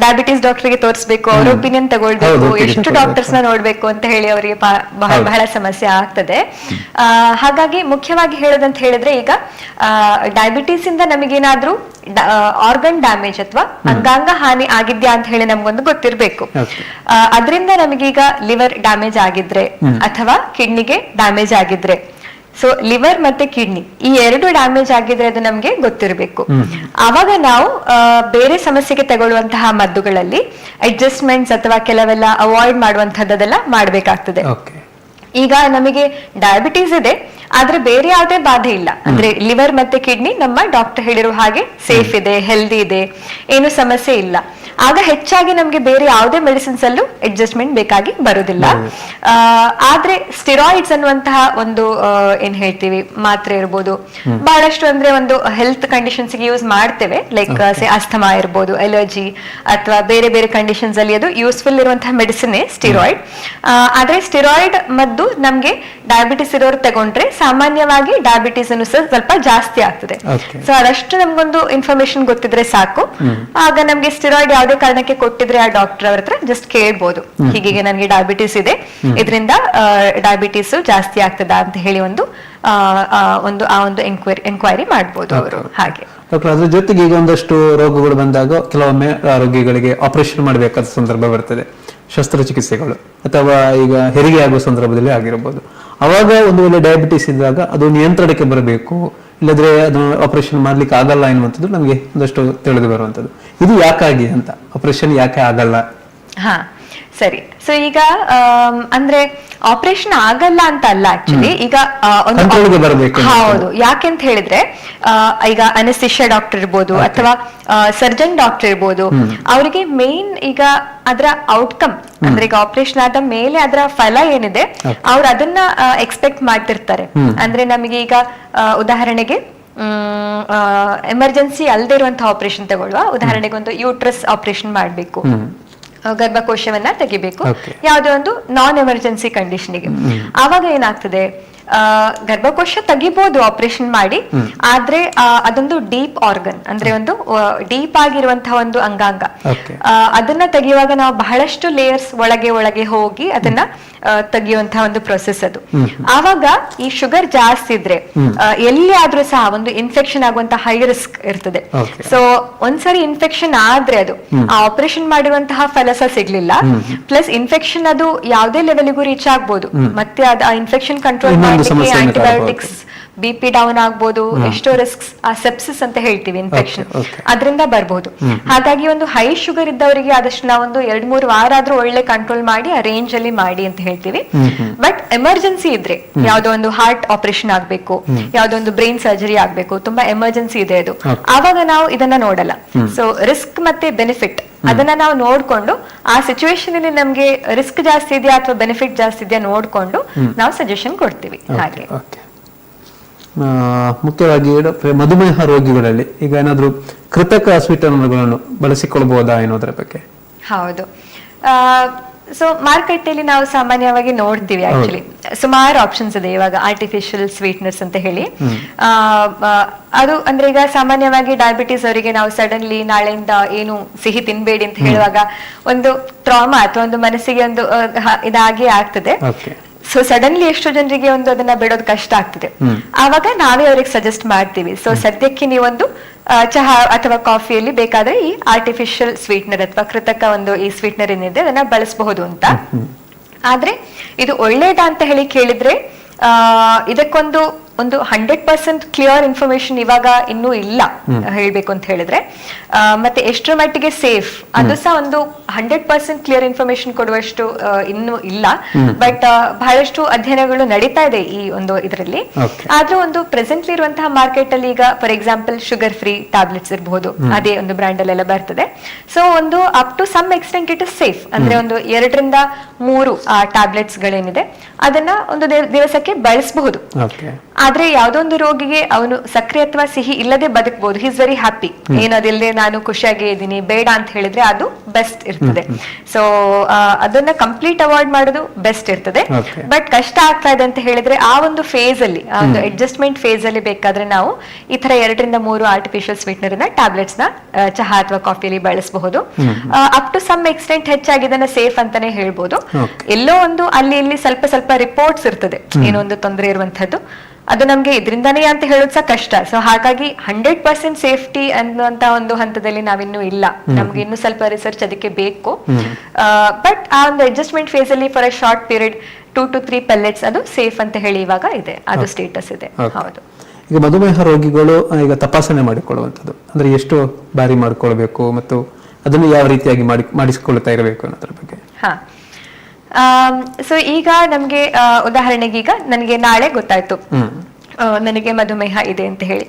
S2: ಡಯಾಬಿಟಿಸ್ ಡಾಕ್ಟರ್ಗೆ ತೋರಿಸ್ಬೇಕು, ಅವ್ರ ಒಪಿನಿಯನ್ ತಗೊಳ್ಬೇಕು, ಎಷ್ಟು ಡಾಕ್ಟರ್ಸ್ ನ ನೋಡ್ಬೇಕು ಅಂತ ಹೇಳಿ ಅವರಿಗೆ ಬಹಳ ಸಮಸ್ಯೆ ಆಗ್ತದೆ. ಹಾಗಾಗಿ ಮುಖ್ಯವಾಗಿ ಹೇಳೋದಂತ ಹೇಳಿದ್ರೆ ಈಗ ಡಯಾಬಿಟಿಸ್ ಇಂದ ನಮಗೇನಾದ್ರೂ ಆರ್ಗನ್ ಡ್ಯಾಮೇಜ್ ಅಥವಾ ಅಂಗಾಂಗ ಹಾನಿ ಆಗಿದ್ಯಾ ಅಂತ ಹೇಳಿ ನಮ್ಗೊಂದು ಗೊತ್ತಿರ್ಬೇಕು. ಅದರಿಂದ ನಮಗೀಗ ಲಿವರ್ ಡ್ಯಾಮೇಜ್ ಆಗಿದ್ರೆ ಅಥವಾ ಕಿಡ್ನಿಗೆ ಡ್ಯಾಮೇಜ್ ಆಗಿದ್ರೆ, ಸೊ ಲಿವರ್ ಮತ್ತೆ ಕಿಡ್ನಿ ಈ ಎರಡು ಡ್ಯಾಮೇಜ್ ಆಗಿದ್ರೆ ಅದು ನಮ್ಗೆ ಗೊತ್ತಿರಬೇಕು. ಆವಾಗ ನಾವು ಬೇರೆ ಸಮಸ್ಯೆಗೆ ತಗೊಳ್ಳುವಂತಹ ಮದ್ದುಗಳಲ್ಲಿ ಅಡ್ಜಸ್ಟ್ಮೆಂಟ್ಸ್ ಅಥವಾ ಕೆಲವೆಲ್ಲ ಅವಾಯ್ಡ್ ಮಾಡುವಂತಹದ್ದೆಲ್ಲ ಮಾಡ್ಬೇಕಾಗ್ತದೆ. ಈಗ ನಮಗೆ ಡಯಾಬಿಟೀಸ್ ಇದೆ ಆದ್ರೆ ಬೇರೆ ಯಾವುದೇ ಬಾಧೆ ಇಲ್ಲ ಅಂದ್ರೆ ಲಿವರ್ ಮತ್ತೆ ಕಿಡ್ನಿ ನಮ್ಮ ಡಾಕ್ಟರ್ ಹೇಳಿರೋ ಹಾಗೆ ಸೇಫ್ ಇದೆ, ಹೆಲ್ದಿ ಇದೆ, ಏನು ಸಮಸ್ಯೆ ಇಲ್ಲ, ಆಗ ಹೆಚ್ಚಾಗಿ ನಮ್ಗೆ ಬೇರೆ ಯಾವುದೇ ಮೆಡಿಸಿನ್ಸ್ ಅಲ್ಲೂ ಅಡ್ಜಸ್ಟ್ಮೆಂಟ್ ಬೇಕಾಗಿ ಬರುದಿಲ್ಲ. ಆದ್ರೆ ಸ್ಟಿರಾಯ್ಡ್ಸ್ ಅನ್ನುವಂತಹ ಒಂದು ಏನ್ ಹೇಳ್ತೀವಿ ಮಾತ್ರೆ ಇರ್ಬೋದು, ಬಹಳಷ್ಟು ಅಂದ್ರೆ ಒಂದು ಹೆಲ್ತ್ ಕಂಡೀಷನ್ಸ್ ಗೆ ಯೂಸ್ ಮಾಡ್ತೇವೆ. ಲೈಕ್ ಅಸ್ಥಮಾ ಇರ್ಬೋದು, ಅಲರ್ಜಿ ಅಥವಾ ಬೇರೆ ಬೇರೆ ಕಂಡೀಷನ್ಸ್ ಅಲ್ಲಿ ಅದು ಯೂಸ್ಫುಲ್ ಇರುವಂತಹ ಮೆಡಿಸಿನ್ ಸ್ಟಿರಾಯ್ಡ್. ಆದ್ರೆ ಸ್ಟಿರಾಯ್ಡ್ ಮದ್ದು ನಮ್ಗೆ ಡಯಾಬಿಟಿಸ್ ಇರೋರು ತಗೊಂಡ್ರೆ ಸಾಮಾನ್ಯವಾಗಿ ಡಯಾಬಿಟಿಸ್ ಅನ್ನು ಸ್ವಲ್ಪ ಜಾಸ್ತಿ ಆಗ್ತದೆ. ಸೊ ಅದಷ್ಟು ನಮ್ಗೊಂದು ಇನ್ಫಾರ್ಮೇಶನ್ ಗೊತ್ತಿದ್ರೆ ಸಾಕು. ಆಗ ನಮ್ಗೆ ಸ್ಟಿರಾಯ್ಡ್ ಯಾವುದೇ ಕಾರಣಕ್ಕೆ ಕೊಟ್ಟಿದ್ರೆ ಆ ಡಾಕ್ಟರ್ ಅವ್ರ ಹತ್ರ ಜಸ್ಟ್ ಕೇಳ್ಬೋದು, ಹೀಗೆ ನನಗೆ ಡಯಾಬಿಟಿಸ್ ಇದೆ, ಇದರಿಂದ ಡಯಾಬಿಟಿಸ್ ಜಾಸ್ತಿ ಆಗ್ತದ ಅಂತ ಹೇಳಿ ಒಂದು ಎಂಕ್ವೈರಿ ಮಾಡ್ಬೋದು ಅವರು. ಹಾಗೆ
S1: ಡಾಕ್ಟರ್, ಅದ್ರ ಜೊತೆಗೆ ಈಗ ಒಂದಷ್ಟು ರೋಗಗಳು ಬಂದಾಗ ಕೆಲವೊಮ್ಮೆ ರೋಗಿಗಳಿಗೆ ಆಪರೇಷನ್ ಮಾಡಬೇಕಾದ ಸಂದರ್ಭ ಬರ್ತದೆ, ಶಸ್ತ್ರಚಿಕಿತ್ಸೆಗಳು ಅಥವಾ ಈಗ ಹೆರಿಗೆ ಆಗುವ ಸಂದರ್ಭದಲ್ಲಿ ಆಗಿರಬಹುದು. ಅವಾಗ ಒಂದು ವೇಳೆ ಡಯಾಬಿಟಿಸ್ ಇದ್ದಾಗ ಅದು ನಿಯಂತ್ರಣಕ್ಕೆ ಬರಬೇಕು, ಇಲ್ಲದ್ರೆ ಅದನ್ನು ಆಪರೇಷನ್ ಮಾಡ್ಲಿಕ್ಕೆ ಆಗಲ್ಲ ಎನ್ನುವಂಥದ್ದು ನಮಗೆ ಒಂದಷ್ಟು ತಿಳಿದು ಬರುವಂಥದ್ದು. ಇದು ಯಾಕಾಗಿ ಅಂತ, ಆಪರೇಷನ್ ಯಾಕೆ ಆಗಲ್ಲ?
S2: ಹಾ ಸರಿ. ಸೊ ಈಗ ಅಂದ್ರೆ ಆಪರೇಷನ್ ಆಗಲ್ಲ ಅಂತ ಅಲ್ಲ ಆಕ್ಚುಲಿ. ಈಗ ಹೌದು, ಯಾಕೆಂತ ಹೇಳಿದ್ರೆ ಈಗ ಅನೆಸ್ಥಿಷಿಯಾ ಡಾಕ್ಟರ್ ಇರ್ಬೋದು ಅಥವಾ ಸರ್ಜನ್ ಡಾಕ್ಟರ್ ಇರ್ಬೋದು, ಅವರಿಗೆ ಮೇನ್ ಈಗ ಅದರ ಔಟ್ಕಮ್ ಅಂದ್ರೆ ಈಗ ಆಪರೇಷನ್ ಆದ ಮೇಲೆ ಅದರ ಫಲ ಏನಿದೆ ಅವ್ರು ಅದನ್ನ ಎಕ್ಸ್ಪೆಕ್ಟ್ ಮಾಡ್ತಿರ್ತಾರೆ. ಅಂದ್ರೆ ನಮಗೆ ಈಗ ಉದಾಹರಣೆಗೆ ಎಮರ್ಜೆನ್ಸಿ ಅಲ್ಲದೆ ಇರುವಂತಹ ಆಪರೇಷನ್ ತಗೊಳ್ಳುವ, ಉದಾಹರಣೆಗೆ ಒಂದು ಯೂಟ್ರಸ್ ಆಪರೇಷನ್ ಮಾಡ್ಬೇಕು, ಗರ್ಭಕೋಶವನ್ನ ತೆಗಿಬೇಕು ಯಾವುದೇ ಒಂದು ನಾನ್ ಎಮರ್ಜೆನ್ಸಿ ಕಂಡೀಷನ್ಗೆ. ಆವಾಗ ಏನಾಗ್ತದೆ, ಗರ್ಭಕೋಶ ತೆಗಿಬಹುದು ಆಪರೇಷನ್ ಮಾಡಿ, ಆದ್ರೆ ಅದೊಂದು ಡೀಪ್ ಆರ್ಗನ್ ಅಂದ್ರೆ ಒಂದು ಡೀಪ್ ಆಗಿರುವಂತಹ ಒಂದು ಅಂಗಾಂಗ, ಅದನ್ನ ತೆಗೆಯುವಾಗ ನಾವು ಬಹಳಷ್ಟು ಲೇಯರ್ಸ್ ಒಳಗೆ ಹೋಗಿ ಅದನ್ನ ತೆಗೆಯುವಂತಹ ಒಂದು ಪ್ರೊಸೆಸ್ ಅದು. ಆವಾಗ ಈ ಶುಗರ್ ಜಾಸ್ತಿ ಇದ್ರೆ ಎಲ್ಲಿ ಆದ್ರೂ ಸಹ ಒಂದು ಇನ್ಫೆಕ್ಷನ್ ಆಗುವಂತಹ ಹೈ ರಿಸ್ಕ್ ಇರ್ತದೆ. ಸೊ ಒಂದ್ಸರಿ ಇನ್ಫೆಕ್ಷನ್ ಆದ್ರೆ ಅದು ಆ ಆಪರೇಷನ್ ಮಾಡಿರುವಂತಹ ಫಲ ಸಹ ಸಿಗ್ಲಿಲ್ಲ, ಪ್ಲಸ್ ಇನ್ಫೆಕ್ಷನ್ ಅದು ಯಾವುದೇ ಲೆವೆಲ್ಗೂ ರೀಚ್ ಆಗ್ಬೋದು. ಮತ್ತೆ ಆ ಇನ್ಫೆಕ್ಷನ್ ಕಂಟ್ರೋಲ್ ಮಾಡ್ಲಿಕ್ಕೆ ಆಂಟಿಬಯೋಟಿಕ್ಸ್ BP ಡೌನ್ ಆಗ್ಬೋದು, ಎಷ್ಟೋ ರಿಸ್ಕ್ಸ್ ಆ ಸೆಪ್ಸಿಸ್ ಅಂತ ಹೇಳ್ತೀವಿ ಇನ್ಫೆಕ್ಷನ್, ಅದರಿಂದ ಬರ್ಬೋದು. ಹಾಗಾಗಿ ಒಂದು ಹೈ ಶುಗರ್ ಇದ್ದವರಿಗೆ ಆದಷ್ಟು ನಾವೊಂದು 2-3 ವಾರ ಆದ್ರೂ ಒಳ್ಳೆ ಕಂಟ್ರೋಲ್ ಮಾಡಿ ಆ ರೇಂಜ್ ಅಲ್ಲಿ ಮಾಡಿ ಅಂತ ಹೇಳ್ತೀವಿ. ಬಟ್ ಎಮರ್ಜೆನ್ಸಿ ಇದ್ರೆ, ಯಾವ್ದೋ ಒಂದು ಹಾರ್ಟ್ ಆಪರೇಷನ್ ಆಗ್ಬೇಕು, ಯಾವ್ದೋ ಒಂದು ಬ್ರೈನ್ ಸರ್ಜರಿ ಆಗ್ಬೇಕು, ತುಂಬಾ ಎಮರ್ಜೆನ್ಸಿ ಇದೆ ಅದು, ಆವಾಗ ನಾವು ಇದನ್ನ ನೋಡಲ್ಲ. ಸೊ ರಿಸ್ಕ್ ಮತ್ತೆ ಬೆನಿಫಿಟ್ ಅದನ್ನ ನಾವು ನೋಡ್ಕೊಂಡು ಆ ಸಿಚುವೇಶನ್ ಅಲ್ಲಿ ನಮ್ಗೆ ರಿಸ್ಕ್ ಜಾಸ್ತಿ ಇದೆಯಾ ಅಥವಾ ಬೆನಿಫಿಟ್ ಜಾಸ್ತಿ ಇದೆಯಾ ನೋಡ್ಕೊಂಡು ನಾವು ಸಜೆಷನ್ ಕೊಡ್ತೀವಿ. ಹಾಗೆ
S1: ಮುಖ್ಯವಾಗಿ ಮಧುಮೇಹ ರೋಗಿಗಳಲ್ಲಿ ಈಗ ಏನಾದ್ರು ಕೃತಕ ಸ್ವೀಟನರ್ಗಳನ್ನು ಬಳಸಿಕೊಳ್ಬಹುದಾ ಎನ್ನುವುದರ ಬಗ್ಗೆ?
S2: ಹೌದು. ಸೊ ಮಾರ್ಕೆಟಲ್ಲಿ ನಾವು ಸಾಮಾನ್ಯವಾಗಿ ನೋಡ್ತೀವಿ, ಆಕ್ಚುಲಿ ಸುಮಾರು ಆಪ್ಷನ್ಸ್ ಇದೆ ಇವಾಗ ಆರ್ಟಿಫಿಷಿಯಲ್ ಸ್ವೀಟ್ನರ್ಸ್ ಅಂತ ಹೇಳಿ. ಅದು ಅಂದ್ರೆ ಈಗ ಸಾಮಾನ್ಯವಾಗಿ ಡಯಾಬಿಟಿಸ್ ಅವರಿಗೆ ನಾವು ಸಡನ್ಲಿ ನಾಳೆಯಿಂದ ಏನು ಸಿಹಿ ತಿನ್ಬೇಡಿ ಅಂತ ಹೇಳುವಾಗ ಒಂದು ಟ್ರಾಮಾ ಅಥವಾ ಒಂದು ಮನಸ್ಸಿಗೆ ಒಂದು ಇದಾಗಿ ಆಗ್ತದೆ. ಸೊ ಸಡನ್ಲಿ ಎಷ್ಟೋ ಜನರಿಗೆ ಒಂದು ಅದನ್ನ ಬಿಡೋದು ಕಷ್ಟ ಆಗ್ತದೆ. ಆವಾಗ ನಾವೇ ಅವ್ರಿಗೆ ಸಜೆಸ್ಟ್ ಮಾಡ್ತೀವಿ, ಸೊ ಸದ್ಯಕ್ಕೆ ನೀವೊಂದು ಚಹಾ ಅಥವಾ ಕಾಫಿಯಲ್ಲಿ ಬೇಕಾದ್ರೆ ಈ ಆರ್ಟಿಫಿಷಿಯಲ್ ಸ್ವೀಟ್ನರ್ ಅಥವಾ ಕೃತಕ ಒಂದು ಈ ಸ್ವೀಟ್ನರ್ ಏನಿದೆ ಅದನ್ನ ಬಳಸಬಹುದು ಅಂತ. ಆದ್ರೆ ಇದು ಒಳ್ಳೇದಾ ಅಂತ ಹೇಳಿ ಕೇಳಿದ್ರೆ ಇದಕ್ಕೊಂದು 100% ಕ್ಲಿಯರ್ ಇನ್ಫಾರ್ಮೇಶನ್ ಇವಾಗ ಇನ್ನೂ ಇಲ್ಲ ಹೇಳ್ಬೇಕು ಅಂತ ಹೇಳಿದ್ರೆ. ಮತ್ತೆ ಎಷ್ಟರ ಮಟ್ಟಿಗೆ ಸೇಫ್ ಅದು ಸಹ ಒಂದು 100% ಕ್ಲಿಯರ್ ಇನ್ಫಾರ್ಮೇಶನ್ ಕೊಡುವಷ್ಟು ಇನ್ನೂ ಇಲ್ಲ. ಬಟ್ ಬಹಳಷ್ಟು ಅಧ್ಯಯನಗಳು ನಡೀತಾ ಇದೆ ಈ ಒಂದು ಇದರಲ್ಲಿ. ಆದ್ರೂ ಒಂದು ಪ್ರೆಸೆಂಟ್ಲಿ ಇರುವಂತಹ ಮಾರ್ಕೆಟ್ ಅಲ್ಲಿ ಈಗ for example sugar free tablets ಇರಬಹುದು, ಅದೇ ಒಂದು ಬ್ರ್ಯಾಂಡ್ ಅಲ್ಲೆಲ್ಲ ಬರ್ತದೆ. ಸೊ ಒಂದು up to some extent it is safe. ಅಂದ್ರೆ ಒಂದು 2-3 ಟ್ಯಾಬ್ಲೆಟ್ಸ್ ಗಳೇನಿದೆ ಅದನ್ನ ಒಂದು ದಿವಸಕ್ಕೆ ಬಳಸಬಹುದು. ಆದ್ರೆ ಯಾವ್ದೋ ಒಂದು ರೋಗಿಗೆ ಅವನು ಸಕ್ಕರೆ ಅಥವಾ ಸಿಹಿ ಇಲ್ಲದೆ ಬದುಕಬಹುದು, ಹಿ ಇಸ್ ವೆರಿ ಹ್ಯಾಪಿ, ಏನದಿಲ್ಲದೆ ನಾನು ಖುಷಿಯಾಗಿ ಇದ್ದೀನಿ, ಬೇಡ ಅಂತ ಹೇಳಿದ್ರೆ ಅದು ಬೆಸ್ಟ್ ಇರ್ತದೆ. ಸೊ ಅದನ್ನ ಕಂಪ್ಲೀಟ್ ಅವಾಯ್ಡ್ ಮಾಡೋದು ಬೆಸ್ಟ್ ಇರ್ತದೆ. ಬಟ್ ಕಷ್ಟ ಆಗ್ತಾ ಇದೆ ಅಂತ ಹೇಳಿದ್ರೆ ಆ ಒಂದು ಫೇಸ್ ಅಲ್ಲಿ, ಆ ಒಂದು ಅಡ್ಜಸ್ಟ್ಮೆಂಟ್ ಫೇಸ್ ಅಲ್ಲಿ ಬೇಕಾದ್ರೆ ನಾವು ಈ ತರ 2-3 ಆರ್ಟಿಫಿಷಿಯಲ್ ಸ್ವೀಟ್ನರ್ ಟ್ಯಾಬ್ಲೆಟ್ಸ್ ನ ಚಹಾ ಅಥವಾ ಕಾಫಿಯಲ್ಲಿ ಬಳಸಬಹುದು. ಅಪ್ ಟು ಸಮ್ ಎಕ್ಸ್ಟೆಂಟ್ ಹೆಚ್ಚಾಗಿ ಇದನ್ನ ಸೇಫ್ ಅಂತಾನೆ ಹೇಳ್ಬೋದು. ಎಲ್ಲೋ ಒಂದು ಅಲ್ಲಿ ಇಲ್ಲಿ ಸ್ವಲ್ಪ ರಿಪೋರ್ಟ್ಸ್ ಇರ್ತದೆ ಏನೋ ಒಂದು ತೊಂದರೆ ಇರುವಂತದ್ದು, ಅದು ನಮ್ಗೆ ಇದರಿಂದಾನೇ ಅಂತ ಹೇಳೋದು ಸಹ ಕಷ್ಟ. ಸೊ ಹಾಗಾಗಿ 100% ಸೇಫ್ಟಿ ಅನ್ನುವಂತ ಒಂದು ಹಂತದಲ್ಲಿ ನಾವಿನ್ನೂ ಇಲ್ಲ, ನಮ್ಗೆ ಇನ್ನು ಸ್ವಲ್ಪ ರಿಸರ್ಚ್ ಅದಕ್ಕೆ ಬೇಕು. ಬಟ್ ಆ ಒಂದು ಅಡ್ಜಸ್ಟ್ಮೆಂಟ್ ಫೇಸ್ ಅಲ್ಲಿ for a short period 2 to 3 ಪೆಲ್ಲೆಟ್ಸ್ ಅದು ಸೇಫ್ ಅಂತ ಹೇಳಿ ಇವಾಗ ಇದೆ, ಅದು ಸ್ಟೇಟಸ್ ಇದೆ. ಹೌದು.
S1: ಈಗ ಮಧುಮೇಹ ರೋಗಿಗಳು ಈಗ ತಪಾಸಣೆ ಮಾಡಿಕೊಳ್ಳುವಂಥದ್ದು ಅಂದ್ರೆ ಎಷ್ಟು ಬಾರಿ ಮಾಡಿಕೊಳ್ಬೇಕು ಮತ್ತು ಅದನ್ನು ಯಾವ ರೀತಿಯಾಗಿ ಮಾಡಿಸಿಕೊಳ್ತಾ ಇರಬೇಕು ಅನ್ನೋದ್ರ ಬಗ್ಗೆ?
S2: ಸೊ ಈಗ ನಮ್ಗೆ ಉದಾಹರಣೆಗೆ ಈಗ ನನಗೆ ನಾಳೆ ಗೊತ್ತಾಯ್ತು ನನಗೆ ಮಧುಮೇಹ ಇದೆ ಅಂತ ಹೇಳಿ.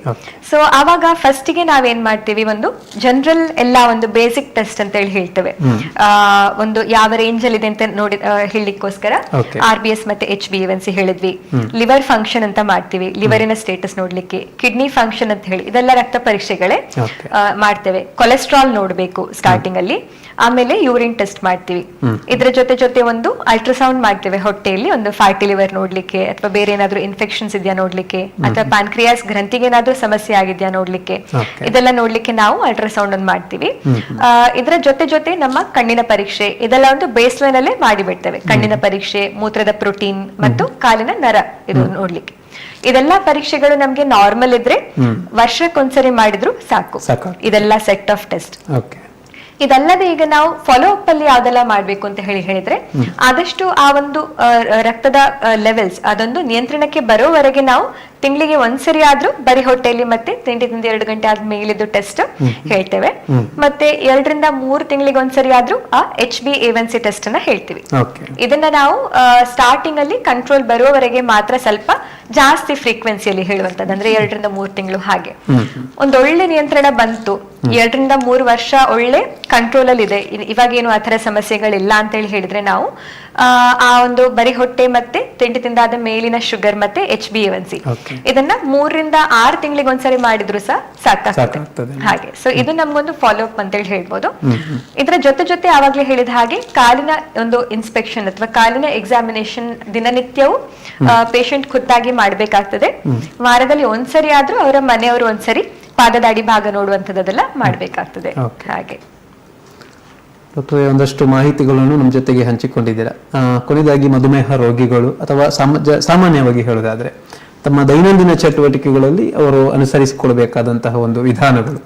S2: ಸೊ ಆವಾಗ ಫಸ್ಟ್ ಗೆ ನಾವೇನ್ ಮಾಡ್ತೀವಿ, ಒಂದು ಜನರಲ್ ಎಲ್ಲ ಒಂದು ಬೇಸಿಕ್ ಟೆಸ್ಟ್ ಅಂತ ಹೇಳಿ ಹೇಳ್ತೇವೆ. ಒಂದು ಯಾವ ರೇಂಜ್ ಅಲ್ಲಿ ಇದೆ ಅಂತ ನೋಡಿ ಹೇಳಲಿಕ್ಕೋಸ್ಕರ RBS ಮತ್ತೆ HbA1c ಹೇಳಿದ್ವಿ. ಲಿವರ್ ಫಂಕ್ಷನ್ ಅಂತ ಮಾಡ್ತೀವಿ, ಲಿವರಿನ ಸ್ಟೇಟಸ್ ನೋಡ್ಲಿಕ್ಕೆ. ಕಿಡ್ನಿ ಫಂಕ್ಷನ್ ಅಂತ ಹೇಳಿ ಇದೆಲ್ಲ ರಕ್ತ ಪರೀಕ್ಷೆಗಳೇ ಮಾಡ್ತೇವೆ. ಕೊಲೆಸ್ಟ್ರಾಲ್ ನೋಡ್ಬೇಕು ಸ್ಟಾರ್ಟಿಂಗ್ ಅಲ್ಲಿ. ಆಮೇಲೆ ಯೂರಿನ್ ಟೆಸ್ಟ್ ಮಾಡ್ತೀವಿ. ಇದ್ರ ಜೊತೆ ಒಂದು ಅಲ್ಟ್ರಾಸೌಂಡ್ ಮಾಡ್ತೇವೆ ಹೊಟ್ಟೆಯಲ್ಲಿ, ಒಂದು ಫ್ಯಾಟಿ ಲಿವರ್ ನೋಡ್ಲಿಕ್ಕೆ ಅಥವಾ ಬೇರೆ ಏನಾದ್ರು ಇನ್ಫೆಕ್ಷನ್ಸ್ ಇದೆಯಾ ನೋಡ್ಲಿಕ್ಕೆ, ಅಥವಾ ಪ್ಯಾನ್ಕ್ರಿಯಾಸ್ ಗ್ರಂಥಿಗೆ ಏನಾದ್ರು ಸಮಸ್ಯೆ ಆಗಿದ್ಯಾ ನೋಡ್ಲಿಕ್ಕೆ. ಇದೆಲ್ಲ ನೋಡ್ಲಿಕ್ಕೆ ನಾವು ಅಲ್ಟ್ರಾಸೌಂಡ್ ಅನ್ನು ಮಾಡ್ತೀವಿ. ಇದರ ಜೊತೆ ನಮ್ಮ ಕಣ್ಣಿನ ಪರೀಕ್ಷೆ ಇದೆಲ್ಲ ಒಂದು ಬೇಸ್ ಲೈನ್ ಅಲ್ಲೇ ಮಾಡಿಬಿಡ್ತೇವೆ. ಕಣ್ಣಿನ ಪರೀಕ್ಷೆ, ಮೂತ್ರದ ಪ್ರೋಟೀನ್ ಮತ್ತು ಕಾಲಿನ ನರ ಇದು ನೋಡ್ಲಿಕ್ಕೆ. ಇದೆಲ್ಲಾ ಪರೀಕ್ಷೆಗಳು ನಮ್ಗೆ ನಾರ್ಮಲ್ ಇದ್ರೆ ವರ್ಷಕ್ಕೊಂದ್ಸರಿ ಮಾಡಿದ್ರು ಸಾಕು. ಇದೆಲ್ಲ ಸೆಟ್ ಆಫ್ ಟೆಸ್ಟ್. ಇದಲ್ಲದೆ ಈಗ ನಾವು ಫಾಲೋ ಅಪ್ ಅಲ್ಲಿ ಯಾವ್ದೆಲ್ಲ ಮಾಡ್ಬೇಕು ಅಂತ ಹೇಳಿದ್ರೆ ಆದಷ್ಟು ಆ ಒಂದು ರಕ್ತದ ಲೆವೆಲ್ಸ್ ಅದೊಂದು ನಿಯಂತ್ರಣಕ್ಕೆ ಬರೋವರೆಗೆ ನಾವು ತಿಂಗಳಿಗೆ ಒಂದ್ಸರಿ ಆದ್ರೂ ಬರೀ ಹೊಟ್ಟೆಯಲ್ಲಿ ಮತ್ತೆ ತಿಂಡಿ 2 ಗಂಟೆ ಆದ್ಮೇಲಿದ್ದು ಟೆಸ್ಟ್ ಹೇಳ್ತೇವೆ. ಮತ್ತೆ 2-3 ತಿಂಗಳಿಗೆ ಒಂದ್ಸರಿ ಆದ್ರೂ ಆ HbA1c ಟೆಸ್ಟ್ ಅನ್ನ ಹೇಳ್ತೀವಿ. ಇದನ್ನ ನಾವು ಸ್ಟಾರ್ಟಿಂಗ್ ಅಲ್ಲಿ ಕಂಟ್ರೋಲ್ ಬರುವವರೆಗೆ ಮಾತ್ರ ಸ್ವಲ್ಪ ಜಾಸ್ತಿ ಫ್ರೀಕ್ವೆನ್ಸಿಯಲ್ಲಿ ಹೇಳುವಂತದ್ದು, ಅಂದ್ರೆ 2-3 ತಿಂಗಳು ಹಾಗೆ. ಒಂದೊಳ್ಳೆ ನಿಯಂತ್ರಣ ಬಂತು, 2-3 ವರ್ಷ ಒಳ್ಳೆ ಕಂಟ್ರೋಲ್ ಅಲ್ಲಿ ಇದೆ, ಇವಾಗ ಏನು ಆತರ ಸಮಸ್ಯೆಗಳಿಲ್ಲ ಅಂತ ಹೇಳಿದ್ರೆ ನಾವು ಆ ಒಂದು ಬರಿ ಹೊಟ್ಟೆ ಮತ್ತೆ ತಿಂಡಿ ತಿಂದಾದ ಮೇಲಿನ ಶುಗರ್ ಮತ್ತೆ HbA1c ಇದನ್ನ 3-6 ತಿಂಗಳಿಗೆ ಒಂದ್ಸರಿ ಮಾಡಿದ್ರು ಸಹ ಸಾಕಾಗ್ತದೆ ಹಾಗೆ. ಸೊ ಇದು ನಮ್ಗೊಂದು ಫಾಲೋ ಅಪ್ ಅಂತ ಹೇಳ್ಬೋದು. ಇದರ ಜೊತೆ ಆವಾಗ್ಲೇ ಹೇಳಿದ ಹಾಗೆ ಕಾಲಿನ ಒಂದು ಇನ್ಸ್ಪೆಕ್ಷನ್ ಅಥವಾ ಕಾಲಿನ ಎಕ್ಸಾಮಿನೇಷನ್ ದಿನನಿತ್ಯವೂ ಪೇಷಂಟ್ ಖುದ್ದಾಗಿ ಮಾಡ್ಬೇಕಾಗ್ತದೆ. ವಾರದಲ್ಲಿ ಒಂದ್ಸರಿ ಆದ್ರೂ ಅವರ ಮನೆಯವರು ಒಂದ್ಸರಿ ಪಾದದ ಅಡಿ ಭಾಗ ನೋಡುವಂತದ್ದೆಲ್ಲ ಮಾಡ್ಬೇಕಾಗ್ತದೆ ಹಾಗೆ.
S1: ಡಾಕ್ಟರ್, ಒಂದಷ್ಟು ಮಾಹಿತಿಗಳನ್ನು ನಮ್ಮ ಜೊತೆಗೆ ಹಂಚಿಕೊಂಡಿದ್ದೀರಾ. ಕೊನೆಯದಾಗಿ ಮಧುಮೇಹ ರೋಗಿಗಳು ಅಥವಾ ಸಾಮಾನ್ಯವಾಗಿ ಹೇಳೋದಾದ್ರೆ ತಮ್ಮ ದೈನಂದಿನ ಚಟುವಟಿಕೆಗಳಲ್ಲಿ ಅವರು ಅನುಸರಿಸಿಕೊಳ್ಬೇಕಾದಂತಹ ಒಂದು ವಿಧಾನಗಳು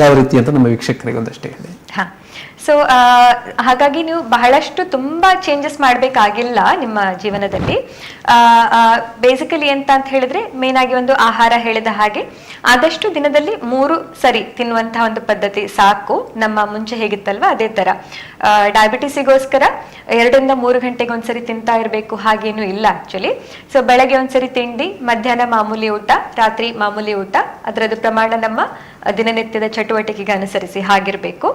S1: ಯಾವ ರೀತಿ ಅಂತ ನಮ್ಮ ವೀಕ್ಷಕರಿಗೆ ಒಂದಷ್ಟೇ ಹೇಳಿ.
S2: ಸೊ ಹಾಗಾಗಿ ನೀವು ಬಹಳಷ್ಟು ತುಂಬಾ ಚೇಂಜಸ್ ಮಾಡಬೇಕಾಗಿಲ್ಲ ನಿಮ್ಮ ಜೀವನದಲ್ಲಿ. ಬೇಸಿಕಲಿ ಎಂತ ಅಂತ ಹೇಳಿದ್ರೆ ಮೇನ್ ಆಗಿ ಒಂದು ಆಹಾರ ಹೇಳಿದ ಹಾಗೆ ಆದಷ್ಟು ದಿನದಲ್ಲಿ 3 ಸರಿ ತಿನ್ನುವಂತಹ ಒಂದು ಪದ್ಧತಿ ಸಾಕು. ನಮ್ಮ ಮುಂಚೆ ಹೇಗಿತ್ತಲ್ವಾ ಅದೇ ತರ. ಡಯಾಬಿಟಿಸಿಗೋಸ್ಕರ 2 ರಿಂದ 3 ಗಂಟೆಗೆ ಒಂದ್ಸರಿ ತಿಂತಾ ಇರಬೇಕು ಹಾಗೇನು ಇಲ್ಲ ಆಕ್ಚುಲಿ. ಸೊ ಬೆಳಗ್ಗೆ ಒಂದ್ಸರಿ ತಿಂಡಿ, ಮಧ್ಯಾಹ್ನ ಮಾಮೂಲಿ ಊಟ, ರಾತ್ರಿ ಮಾಮೂಲಿ ಊಟ. ಅದರದ್ದು ಪ್ರಮಾಣ ನಮ್ಮ ದಿನನಿತ್ಯದ ಚಟುವಟಿಕೆಗೆ ಅನುಸರಿಸಿ ಹಾಗಿರ್ಬೇಕು.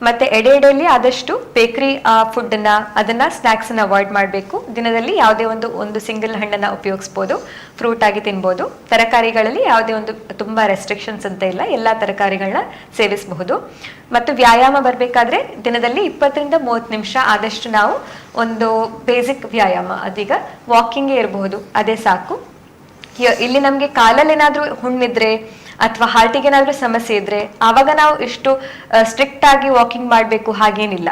S2: ಮತ್ತೆ ಎಡೆಯಲ್ಲಿ ಆದಷ್ಟು ಬೇಕರಿ ಫುಡ್ ಅದನ್ನ ಸ್ನಾಕ್ಸ್ ಅನ್ನ ಅವಾಯ್ಡ್ ಮಾಡಬೇಕು. ದಿನದಲ್ಲಿ ಯಾವುದೇ ಒಂದು ಸಿಂಗಲ್ ಹಣ್ಣನ್ನ ಉಪಯೋಗಿಸಬಹುದು, ಫ್ರೂಟ್ ಆಗಿ ತಿನ್ಬಹುದು. ತರಕಾರಿಗಳಲ್ಲಿ ಯಾವುದೇ ಒಂದು ತುಂಬಾ ರೆಸ್ಟ್ರಿಕ್ಷನ್ಸ್ ಅಂತ ಇಲ್ಲ, ಎಲ್ಲಾ ತರಕಾರಿಗಳನ್ನ ಸೇವಿಸಬಹುದು. ಮತ್ತು ವ್ಯಾಯಾಮ ಬರ್ಬೇಕಾದ್ರೆ ದಿನದಲ್ಲಿ 20 ರಿಂದ 30 ನಿಮಿಷ ಆದಷ್ಟು ನಾವು ಒಂದು ಬೇಸಿಕ್ ವ್ಯಾಯಾಮ, ಅದೀಗ ವಾಕಿಂಗ್ ಇರಬಹುದು, ಅದೇ ಸಾಕು. ಇಲ್ಲಿ ನಮ್ಗೆ ಕಾಲಲ್ಲಿ ಏನಾದ್ರೂ ಹುಣ್ಣಿದ್ರೆ ಅಥವಾ ಹಾರ್ಟಿಗೆ ಏನಾದ್ರೂ ಸಮಸ್ಯೆ ಇದ್ರೆ ಆವಾಗ ನಾವು ಇಷ್ಟು ಸ್ಟ್ರಿಕ್ಟ್ ಆಗಿ ವಾಕಿಂಗ್ ಮಾಡಬೇಕು ಹಾಗೇನಿಲ್ಲ.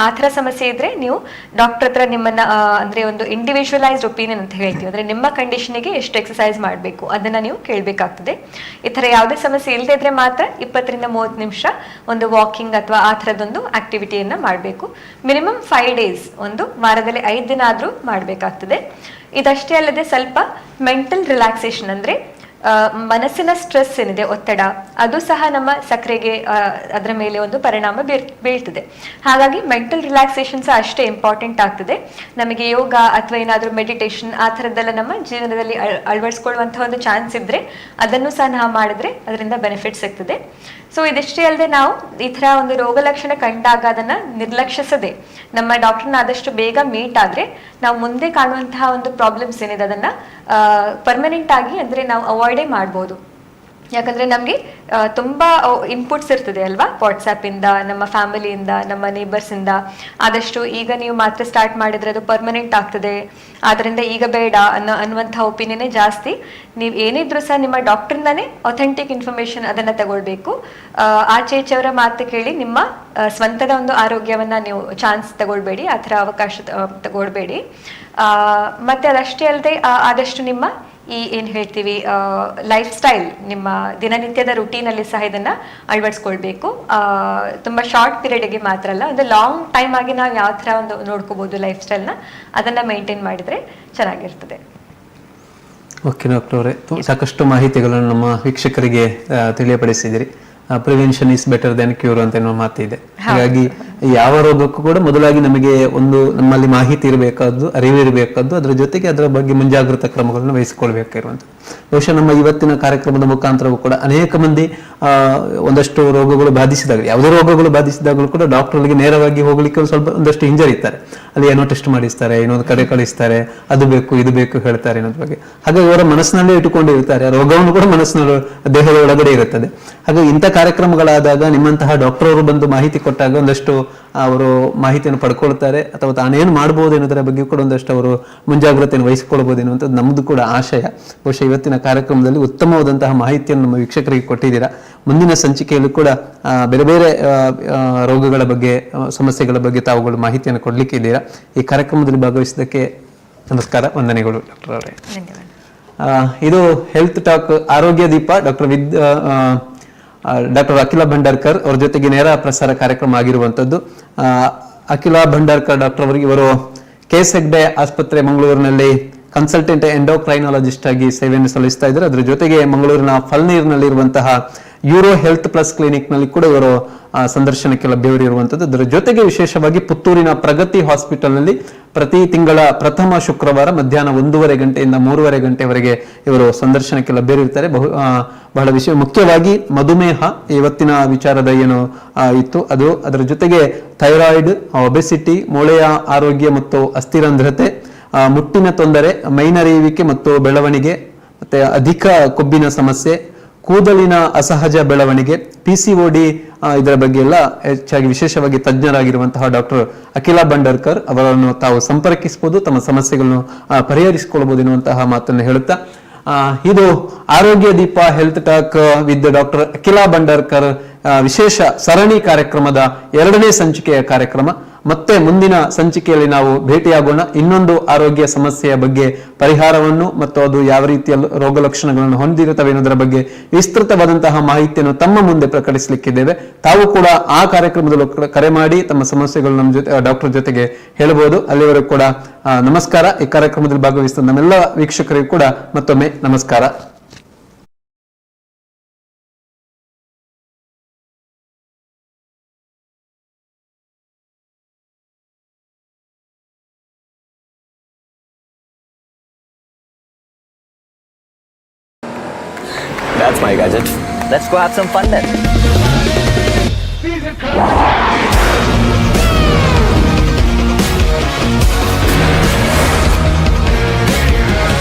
S2: ಆ ಥರ ಸಮಸ್ಯೆ ಇದ್ರೆ ನೀವು ಡಾಕ್ಟರ್ ಹತ್ರ ನಿಮ್ಮನ್ನ ಅಂದ್ರೆ ಒಂದು ಇಂಡಿವಿಜುವಲೈಸ್ಡ್ ಒಪಿನಿಯನ್ ಅಂತ ಹೇಳ್ತೀವಿ, ಅಂದ್ರೆ ನಿಮ್ಮ ಕಂಡೀಷನ್ಗೆ ಎಷ್ಟು ಎಕ್ಸಸೈಸ್ ಮಾಡಬೇಕು ಅದನ್ನ ನೀವು ಕೇಳಬೇಕಾಗ್ತದೆ. ಈ ಥರ ಯಾವುದೇ ಸಮಸ್ಯೆ ಇಲ್ಲದೆ ಇದ್ರೆ ಮಾತ್ರ 20 ರಿಂದ 30 ನಿಮಿಷ ಒಂದು ವಾಕಿಂಗ್ ಅಥವಾ ಆ ಥರದೊಂದು ಆಕ್ಟಿವಿಟಿಯನ್ನ ಮಾಡಬೇಕು. ಮಿನಿಮಮ್ 5 ಡೇಸ್, ಒಂದು ವಾರದಲ್ಲಿ 5 ದಿನ ಆದ್ರೂ ಮಾಡಬೇಕಾಗ್ತದೆ. ಇದಷ್ಟೇ ಅಲ್ಲದೆ ಸ್ವಲ್ಪ ಮೆಂಟಲ್ ರಿಲ್ಯಾಕ್ಸೇಷನ್, ಅಂದ್ರೆ ಮನಸ್ಸಿನ ಸ್ಟ್ರೆಸ್ ಏನಿದೆ, ಒತ್ತಡ, ಅದು ಸಹ ನಮ್ಮ ಸಕ್ಕರೆಗೆ ಅದರ ಮೇಲೆ ಒಂದು ಪರಿಣಾಮ ಬೀಳ್ತದೆ. ಹಾಗಾಗಿ ಮೆಂಟಲ್ ರಿಲ್ಯಾಕ್ಸೇಷನ್ ಸಹ ಅಷ್ಟೇ ಇಂಪಾರ್ಟೆಂಟ್ ಆಗ್ತದೆ. ನಮಗೆ ಯೋಗ ಅಥವಾ ಏನಾದರೂ ಮೆಡಿಟೇಷನ್ ಆ ಥರದ್ದೆಲ್ಲ ನಮ್ಮ ಜೀವನದಲ್ಲಿ ಅಳವಡಿಸ್ಕೊಳ್ಳುವಂತಹ ಒಂದು ಚಾನ್ಸ್ ಇದ್ರೆ ಅದನ್ನು ಸಹ ನಾವು ಮಾಡಿದ್ರೆ ಅದರಿಂದ ಬೆನಿಫಿಟ್ ಸಿಗ್ತದೆ. ಸೊ ಇದಿಷ್ಟೇ ಅಲ್ಲದೆ ನಾವು ಈ ಥರ ಒಂದು ರೋಗ ಲಕ್ಷಣ ಕಂಡಾಗ ಅದನ್ನ ನಿರ್ಲಕ್ಷಿಸದೆ ನಮ್ಮ ಡಾಕ್ಟರ್ನ ಆದಷ್ಟು ಬೇಗ ಮೀಟ್ ಆದ್ರೆ ನಾವು ಮುಂದೆ ಕಾಣುವಂತಹ ಒಂದು ಪ್ರಾಬ್ಲಮ್ಸ್ ಏನಿದೆ ಅದನ್ನ ಪರ್ಮನೆಂಟ್ ಆಗಿ ಅಂದ್ರೆ ನಾವು ಅವಾಯ್ಡೇ ಮಾಡ್ಬೋದು. ಯಾಕಂದ್ರೆ ನಮ್ಗೆ ತುಂಬಾ ಇನ್ಪುಟ್ಸ್ ಇರ್ತದೆ ಅಲ್ವಾ, ವಾಟ್ಸ್ಆಪ್ ಇಂದ, ನಮ್ಮ ಫ್ಯಾಮಿಲಿಯಿಂದ, ನಮ್ಮ ನೇಬರ್ಸ್ ಇಂದ. ಆದಷ್ಟು ಈಗ ನೀವು ಮಾತ್ರ ಸ್ಟಾರ್ಟ್ ಮಾಡಿದ್ರೆ ಅದು ಪರ್ಮನೆಂಟ್ ಆಗ್ತದೆ, ಆದ್ರಿಂದ ಈಗ ಬೇಡ ಅನ್ನುವಂಥ ಒಪಿನಿಯನ್ನೇ ಜಾಸ್ತಿ. ನೀವು ಏನಿದ್ರು ಸಹ ನಿಮ್ಮ ಡಾಕ್ಟರ್ನಾನೇ ಅಥೆಂಟಿಕ್ ಇನ್ಫಾರ್ಮೇಶನ್ ಅದನ್ನ ತಗೊಳ್ಬೇಕು. ಆಚೆ ಈಚೆಯವರ ಮಾತು ಕೇಳಿ ನಿಮ್ಮ ಸ್ವಂತದ ಒಂದು ಆರೋಗ್ಯವನ್ನ ನೀವು ಚಾನ್ಸ್ ತಗೊಳ್ಬೇಡಿ, ಆ ಥರ ಅವಕಾಶ ತಗೊಳ್ಬೇಡಿ. ಮತ್ತೆ ಅದಷ್ಟೇ ಅಲ್ಲದೆ ಆದಷ್ಟು ನಿಮ್ಮ ಏನ್ ಹೇಳ್ತೀವಿ ಲೈಫ್ ಸ್ಟೈಲ್, ನಿಮ್ಮ ದಿನನಿತ್ಯದ ರುಟೀನ್ ಅಲ್ಲಿ ಸಹ ಇದನ್ನ ಅಳವಡಿಸ್ಕೊಳ್ಬೇಕು. ತುಂಬಾ ಶಾರ್ಟ್ ಪೀರಿಯಡ್ಗೆ ಮಾತ್ರ ಅಲ್ಲ, ಒಂದು ಲಾಂಗ್ ಟೈಮ್ ಆಗಿ ನಾವು ಯಾವ ತರ ಒಂದು ನೋಡ್ಕೋಬಹುದು ಲೈಫ್ ಸ್ಟೈಲ್ನ, ಅದನ್ನ ಮೇಂಟೈನ್ ಮಾಡಿದ್ರೆ ಚೆನ್ನಾಗಿರ್ತದೆ.
S1: ಓಕೆ ಡಾಕ್ಟರ್ ಅವರೇ, ಸಾಕಷ್ಟು ಮಾಹಿತಿಗಳನ್ನು ನಮ್ಮ ವೀಕ್ಷಕರಿಗೆ ತಿಳಿಯಪಡಿಸಿದಿರಿ. Prevention is better than cure ಅಂತ ಏನೋ ಮಾತಿದೆ. ಹಾಗಾಗಿ ಯಾವ ರೋಗಕ್ಕೂ ಕೂಡ ಮೊದಲಾಗಿ ನಮಗೆ ಒಂದು ನಮ್ಮಲ್ಲಿ ಮಾಹಿತಿ ಇರಬೇಕಾದ್ದು, ಅರಿವು ಇರಬೇಕಾದ್ದು, ಅದರ ಜೊತೆಗೆ ಅದರ ಬಗ್ಗೆ ಮುಂಜಾಗ್ರತಾ ಕ್ರಮಗಳನ್ನು ವಹಿಸಿಕೊಳ್ಬೇಕಾಗಿರುವಂಥದ್ದು. ಬಹುಶಃ ನಮ್ಮ ಇವತ್ತಿನ ಕಾರ್ಯಕ್ರಮದ ಮುಖಾಂತರವೂ ಕೂಡ ಅನೇಕ ಮಂದಿ ಒಂದಷ್ಟು ರೋಗಗಳು ಬಾಧಿಸಿದಾಗ, ಯಾವುದೇ ರೋಗಗಳು ಬಾಧಿಸಿದಾಗಲೂ ಕೂಡ ಡಾಕ್ಟರ್ಗೆ ನೇರವಾಗಿ ಹೋಗ್ಲಿಕ್ಕೆ ಒಂದಷ್ಟು ಹಿಂಜರಿತಾರೆ. ಅಲ್ಲಿ ಏನೋ ಟೆಸ್ಟ್ ಮಾಡಿಸ್ತಾರೆ, ಇನ್ನೊಂದು ಕಡೆ ಕಳಿಸ್ತಾರೆ, ಅದು ಬೇಕು ಇದು ಬೇಕು ಹೇಳ್ತಾರೆ ಅನ್ನೋದ್ರ ಬಗ್ಗೆ. ಹಾಗಾಗಿ ಅವರ ಮನಸ್ಸಿನಲ್ಲೇ ಇಟ್ಟುಕೊಂಡಿರ್ತಾರೆ, ರೋಗವನ್ನು ಕೂಡ ಮನಸ್ಸಿನ ದೇಹದ ಒಳಗಡೆ ಇರುತ್ತದೆ. ಹಾಗಾಗಿ ಇಂಥ ಕಾರ್ಯಕ್ರಮಗಳಾದಾಗ ನಿಮ್ಮಂತಹ ಡಾಕ್ಟರ್ ಅವರು ಬಂದು ಮಾಹಿತಿ ಕೊಟ್ಟಾಗ ಒಂದಷ್ಟು ಅವರು ಮಾಹಿತಿಯನ್ನು ಪಡ್ಕೊಳ್ತಾರೆ, ಅಥವಾ ತಾನೇನು ಮಾಡಬಹುದು ಎನ್ನುವುದರ ಬಗ್ಗೆ ಕೂಡ ಒಂದಷ್ಟು ಅವರು ಮುಂಜಾಗ್ರತೆಯನ್ನು ವಹಿಸಿಕೊಳ್ಬಹುದು ಎನ್ನುವಂಥದ್ದು ನಮ್ಮದು ಕೂಡ ಆಶಯ. ಬಹುಶಃ ಇವತ್ತಿನ ಕಾರ್ಯಕ್ರಮದಲ್ಲಿ ಉತ್ತಮವಾದಂತಹ ಮಾಹಿತಿಯನ್ನು ನಮ್ಮ ವೀಕ್ಷಕರಿಗೆ ಕೊಟ್ಟಿದ್ದೀರಾ. ಮುಂದಿನ ಸಂಚಿಕೆಯಲ್ಲೂ ಕೂಡ ಬೇರೆ ಬೇರೆ ರೋಗಗಳ ಬಗ್ಗೆ, ಸಮಸ್ಯೆಗಳ ಬಗ್ಗೆ ತಾವುಗಳು ಮಾಹಿತಿಯನ್ನು ಕೊಡ್ಲಿಕ್ಕೆ ಇದ್ದೀರಾ. ಈ ಕಾರ್ಯಕ್ರಮದಲ್ಲಿ ಭಾಗವಹಿಸಿದ್ದಕ್ಕೆ ನಮಸ್ಕಾರ, ವಂದನೆಗಳು ಡಾಕ್ಟರ್ ಅವರೇ. ಇದು ಹೆಲ್ತ್ ಟಾಕ್ ಆರೋಗ್ಯ ದೀಪ ಡಾಕ್ಟರ್ ಅಖಿಲಾ ಭಂಡಾರ್ಕರ್ ಅವ್ರ ಜೊತೆಗೆ ನೇರ ಪ್ರಸಾರ ಕಾರ್ಯಕ್ರಮ ಆಗಿರುವಂತದ್ದು. ಅಖಿಲಾ ಭಂಡಾರ್ಕರ್ ಡಾಕ್ಟರ್ ಅವರಿಗೆ ಇವರು KS ಹೆಗ್ಡೆ ಆಸ್ಪತ್ರೆ ಮಂಗಳೂರಿನಲ್ಲಿ ಕನ್ಸಲ್ಟೆಂಟ್ ಎಂಡೋಕ್ರೈನಾಲಜಿಸ್ಟ್ ಆಗಿ ಸೇವೆಯನ್ನು ಸಲ್ಲಿಸ್ತಾ ಇದ್ದಾರೆ. ಅದರ ಜೊತೆಗೆ ಮಂಗಳೂರಿನ ಫಲ್ನೀರ್ನಲ್ಲಿರುವಂತಹ ಯೂರೋ ಹೆಲ್ತ್ ಪ್ಲಸ್ ಕ್ಲಿನಿಕ್ ನಲ್ಲಿ ಕೂಡ ಇವರು ಸಂದರ್ಶನಕ್ಕೆ ಲಭ್ಯವಿರುವಂತದ್ದು. ಅದರ ಜೊತೆಗೆ ವಿಶೇಷವಾಗಿ ಪುತ್ತೂರಿನ ಪ್ರಗತಿ ಹಾಸ್ಪಿಟಲ್ ನಲ್ಲಿ ಪ್ರತಿ ತಿಂಗಳ ಪ್ರಥಮ ಶುಕ್ರವಾರ ಮಧ್ಯಾಹ್ನ 1:30 ಗಂಟೆಯಿಂದ 3:30 ಗಂಟೆವರೆಗೆ ಇವರು ಸಂದರ್ಶನಕ್ಕೆ ಲಭ್ಯರಿರ್ತಾರೆ. ಬಹಳ ವಿಷಯ ಮುಖ್ಯವಾಗಿ ಮಧುಮೇಹ ಇವತ್ತಿನ ವಿಚಾರದ ಏನು ಇತ್ತು ಅದು, ಅದರ ಜೊತೆಗೆ ಥೈರಾಯ್ಡ್, ಒಬೆಸಿಟಿ, ಮೂಳೆಯ ಆರೋಗ್ಯ ಮತ್ತು ಅಸ್ಥಿರಂಧ್ರತೆ, ಮುಟ್ಟಿನ ತೊಂದರೆ, ಮೈನರಿಯುವಿಕೆ ಮತ್ತು ಬೆಳವಣಿಗೆ, ಮತ್ತೆ ಅಧಿಕ ಕೊಬ್ಬಿನ ಸಮಸ್ಯೆ, ಕೂದಲಿನ ಅಸಹಜ ಬೆಳವಣಿಗೆ, PCOD ಇದರ ಬಗ್ಗೆ ಎಲ್ಲ ಹೆಚ್ಚಾಗಿ ವಿಶೇಷವಾಗಿ ತಜ್ಞರಾಗಿರುವಂತಹ ಡಾಕ್ಟರ್ ಅಖಿಲಾ ಭಂಡಾರ್ಕರ್ ಅವರನ್ನು ತಾವು ಸಂಪರ್ಕಿಸಬಹುದು, ತಮ್ಮ ಸಮಸ್ಯೆಗಳನ್ನು ಪರಿಹರಿಸಿಕೊಳ್ಳಬಹುದು ಎನ್ನುವಂತಹ ಮಾತನ್ನು ಹೇಳುತ್ತಾ ಇದು Arogya Deepa health talk with doctor Akhila Bhandarkar ವಿಶೇಷ ಸರಣಿ ಕಾರ್ಯಕ್ರಮದ 2ನೇ ಸಂಚಿಕೆಯ ಕಾರ್ಯಕ್ರಮ. ಮತ್ತೆ ಮುಂದಿನ ಸಂಚಿಕೆಯಲ್ಲಿ ನಾವು ಭೇಟಿಯಾಗೋಣ. ಇನ್ನೊಂದು ಆರೋಗ್ಯ ಸಮಸ್ಯೆಯ ಬಗ್ಗೆ ಪರಿಹಾರವನ್ನು ಮತ್ತು ಅದು ಯಾವ ರೀತಿಯ ರೋಗ ಲಕ್ಷಣಗಳನ್ನು ಹೊಂದಿರುತ್ತವೆ ಎನ್ನುವುದರ ಬಗ್ಗೆ ವಿಸ್ತೃತವಾದಂತಹ ಮಾಹಿತಿಯನ್ನು ತಮ್ಮ ಮುಂದೆ ಪ್ರಕಟಿಸಲಿಕ್ಕಿದ್ದೇವೆ. ತಾವು ಕೂಡ ಆ ಕಾರ್ಯಕ್ರಮದಲ್ಲಿ ಕರೆ ಮಾಡಿ ತಮ್ಮ ಸಮಸ್ಯೆಗಳು ನಮ್ಮ ಜೊತೆ ಡಾಕ್ಟರ್ ಜೊತೆಗೆ ಹೇಳಬಹುದು. ಅಲ್ಲಿವರೆಗೂ ಕೂಡ ನಮಸ್ಕಾರ. ಈ ಕಾರ್ಯಕ್ರಮದಲ್ಲಿ ಭಾಗವಹಿಸಿದ ನಮ್ಮೆಲ್ಲ ವೀಕ್ಷಕರಿಗೂ ಕೂಡ ಮತ್ತೊಮ್ಮೆ ನಮಸ್ಕಾರ.
S15: That's my gadget. Let's go have some fun then.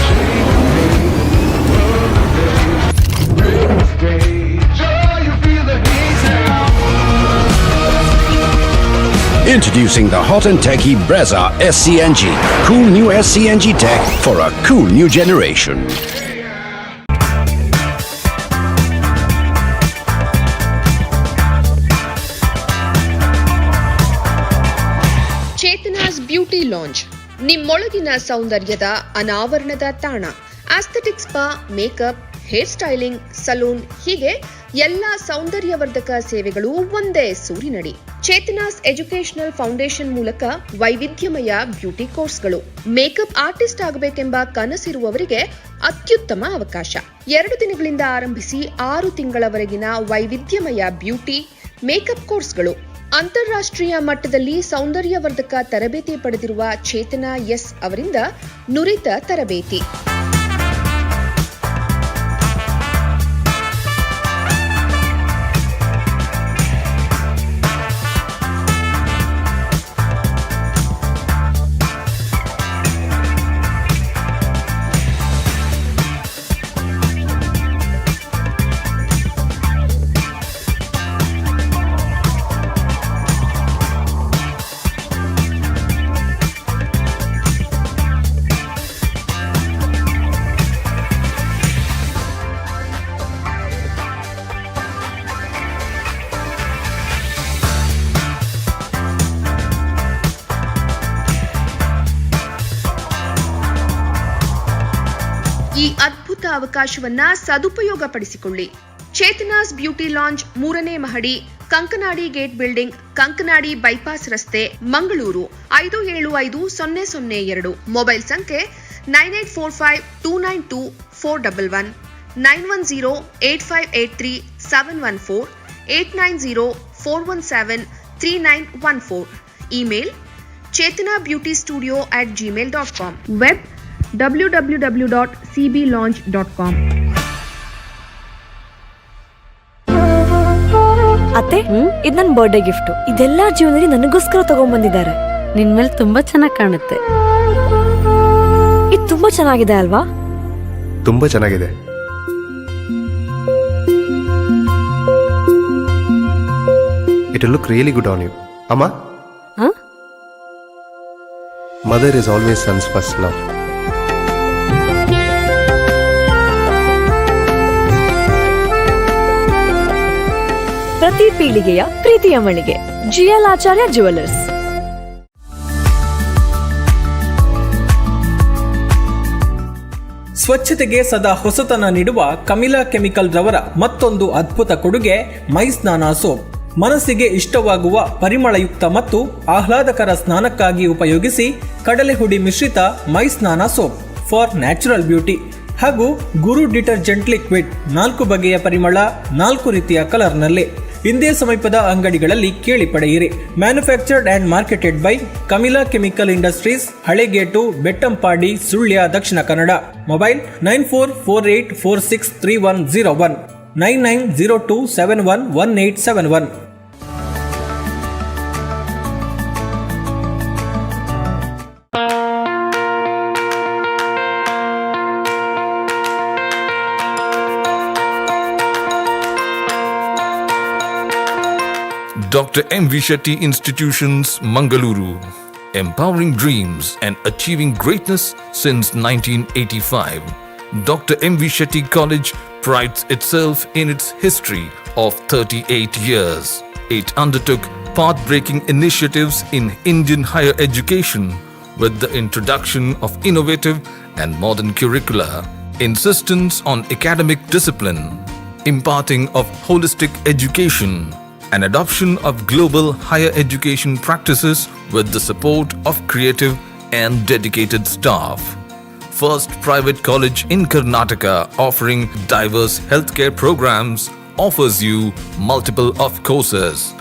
S6: Introducing the hot and techy Brezza SCNG. Cool new SCNG tech for a cool new generation.
S7: Chetana's beauty lounge, ನಿಮ್ಮೊಳಗಿನ ಸೌಂದರ್ಯದ ಅನಾವರಣದ ತಾಣ. Aesthetic spa, makeup, hair styling, salon ಹೀಗೆ ಎಲ್ಲಾ ಸೌಂದರ್ಯವರ್ಧಕ ಸೇವೆಗಳು ಒಂದೇ ಸೂರಿನಡಿ. ಚೇತನಾಸ್ ಎಜುಕೇಶನಲ್ ಫೌಂಡೇಶನ್ ಮೂಲಕ ವೈವಿಧ್ಯಮಯ ಬ್ಯೂಟಿ ಕೋರ್ಸ್ಗಳು. ಮೇಕಪ್ ಆರ್ಟಿಸ್ಟ್ ಆಗಬೇಕೆಂಬ ಕನಸಿರುವವರಿಗೆ ಅತ್ಯುತ್ತಮ ಅವಕಾಶ. 2 ದಿನಗಳಿಂದ ಆರಂಭಿಸಿ 6 ತಿಂಗಳವರೆಗಿನ ವೈವಿಧ್ಯಮಯ ಬ್ಯೂಟಿ ಮೇಕಪ್ ಕೋರ್ಸ್ಗಳು. ಅಂತಾರಾಷ್ಟ್ರೀಯ ಮಟ್ಟದಲ್ಲಿ ಸೌಂದರ್ಯವರ್ಧಕ ತರಬೇತಿ ಪಡೆದಿರುವ ಚೇತನಾ ಎಸ್ ಅವರಿಂದ ನುರಿತ ತರಬೇತಿ. ಈ ಅದ್ಭುತ ಅವಕಾಶವನ್ನ ಸದುಪಯೋಗಪಡಿಸಿಕೊಳ್ಳಿ. ಚೇತನಾಸ್ ಬ್ಯೂಟಿ ಲಾಂಜ್ 3ನೇ ಮಹಡಿ, Kankanadi gate building, Kankanadi bypass ರಸ್ತೆ, ಮಂಗಳೂರು 575002. ಮೊಬೈಲ್ ಸಂಖ್ಯೆ 9845292411, 9108583714, 8904173914. Email chetanabeautystudio@gmail.com. Web www.cblaunch.com.
S8: ಅತ್ತೆ, ಇದು ನನ್ನ ಬರ್ಡೇ ಗಿಫ್ಟ್. ಇದೆಲ್ಲ ಜೀವನದಲ್ಲಿ ನನಗೋಸ್ಕರ ತಗೊಂಡ್ಬಂದಿದ್ದಾರೆ.
S9: ನಿನ್ ಮೇಲೆ ತುಂಬಾ ಚೆನ್ನಾಗಿ ಕಾಣುತ್ತೆ.
S8: ಇದು ತುಂಬಾ ಚೆನ್ನಾಗಿದೆ ಅಲ್ವಾ?
S10: ತುಂಬಾ ಚೆನ್ನಾಗಿದೆ. It will look really good on you. Amma?
S8: Huh?
S10: Mother is always son's first love.
S8: ಪ್ರತಿ ಪೀಳಿಗೆಯ ಪ್ರೀತಿಯ ಮಳಿಗೆ GL ಆಚಾರ್ಯ ಜ್ಯುವೆಲರ್ಸ್.
S11: ಸ್ವಚ್ಛತೆಗೆ ಸದಾ ಹೊಸತನ ನೀಡುವ ಕಮಿಲಾ ಕೆಮಿಕಲ್ ರವರ ಮತ್ತೊಂದು ಅದ್ಭುತ ಕೊಡುಗೆ ಮೈಸ್ನಾನ ಸೋಪ್. ಮನಸ್ಸಿಗೆ ಇಷ್ಟವಾಗುವ ಪರಿಮಳಯುಕ್ತ ಮತ್ತು ಆಹ್ಲಾದಕರ ಸ್ನಾನಕ್ಕಾಗಿ ಉಪಯೋಗಿಸಿ ಕಡಲೆ ಹುಡಿ ಮಿಶ್ರಿತ ಮೈಸ್ನಾನ ಸೋಪ್ ಫಾರ್ ನ್ಯಾಚುರಲ್ ಬ್ಯೂಟಿ ಹಾಗೂ ಗುರು ಡಿಟರ್ಜೆಂಟ್ ಲಿಕ್ವಿಡ್ 4 ಬಗೆಯ ಪರಿಮಳ 4 ರೀತಿಯ ಕಲರ್ನಲ್ಲಿ. ಇಂದೇ ಸಮೀಪದ ಅಂಗಡಿಗಳಲ್ಲಿ ಕೇಳಿ ಪಡೆಯಿರಿ. Manufactured and marketed by Kamila chemical industries, Halegate, Bettampadi, Sullia, Dakshina Kannada. Mobile 9448463101, 9902711871.
S12: Dr. M. V. Shetty Institutions, Mangaluru. Empowering dreams and achieving greatness since 1985. Dr. M. V. Shetty College prides itself in its history of 38 years. It undertook path-breaking initiatives in Indian higher education with the introduction of innovative and modern curricula, insistence on academic discipline, imparting of holistic education, and adoption of global higher education practices with the support of creative and dedicated staff. First private college in Karnataka offering diverse healthcare programs offers you multiple of courses.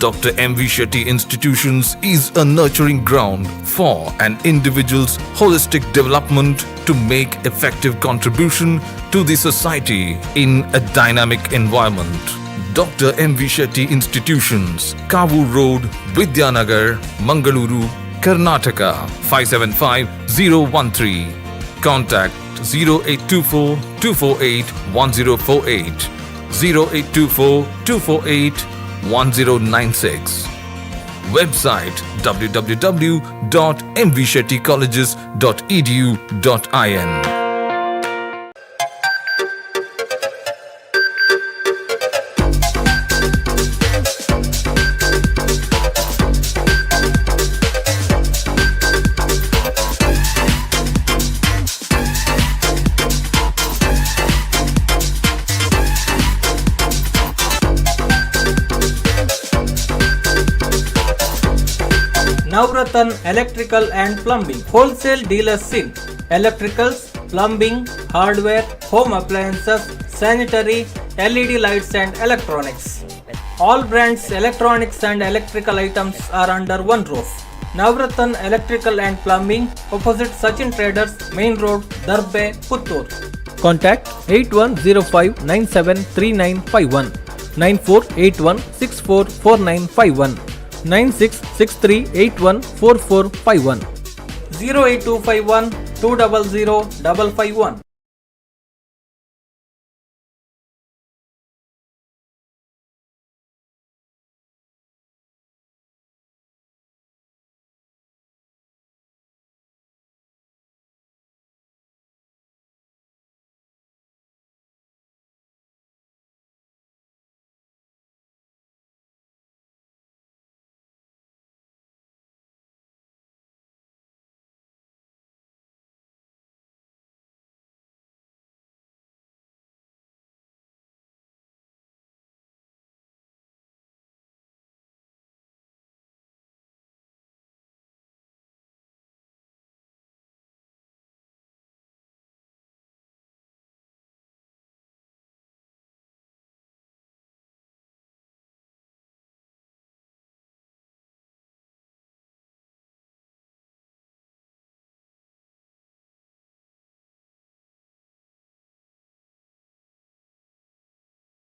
S12: Dr. M.V. Shetty Institutions is a nurturing ground for an individual's holistic development to make effective contribution to the society in a dynamic environment. Dr. M.V. Shetty Institutions, Kavur Road, Vidyanagar, Mangaluru, Karnataka, 575013. Contact 0824 248 1048, 0824 248 1096. Website www.mvshettycolleges.edu.in.
S11: Navratan Electrical and Plumbing, wholesale dealers in electricals, plumbing, hardware, home appliances, sanitary, LED lights and electronics. All brands electronics and electrical items are under one roof. Navratan Electrical and Plumbing, opposite Sachin Traders, Main Road, Darbe, Puttur. Contact 8105973951, 9481644951. 9663814451, 08251 200 551.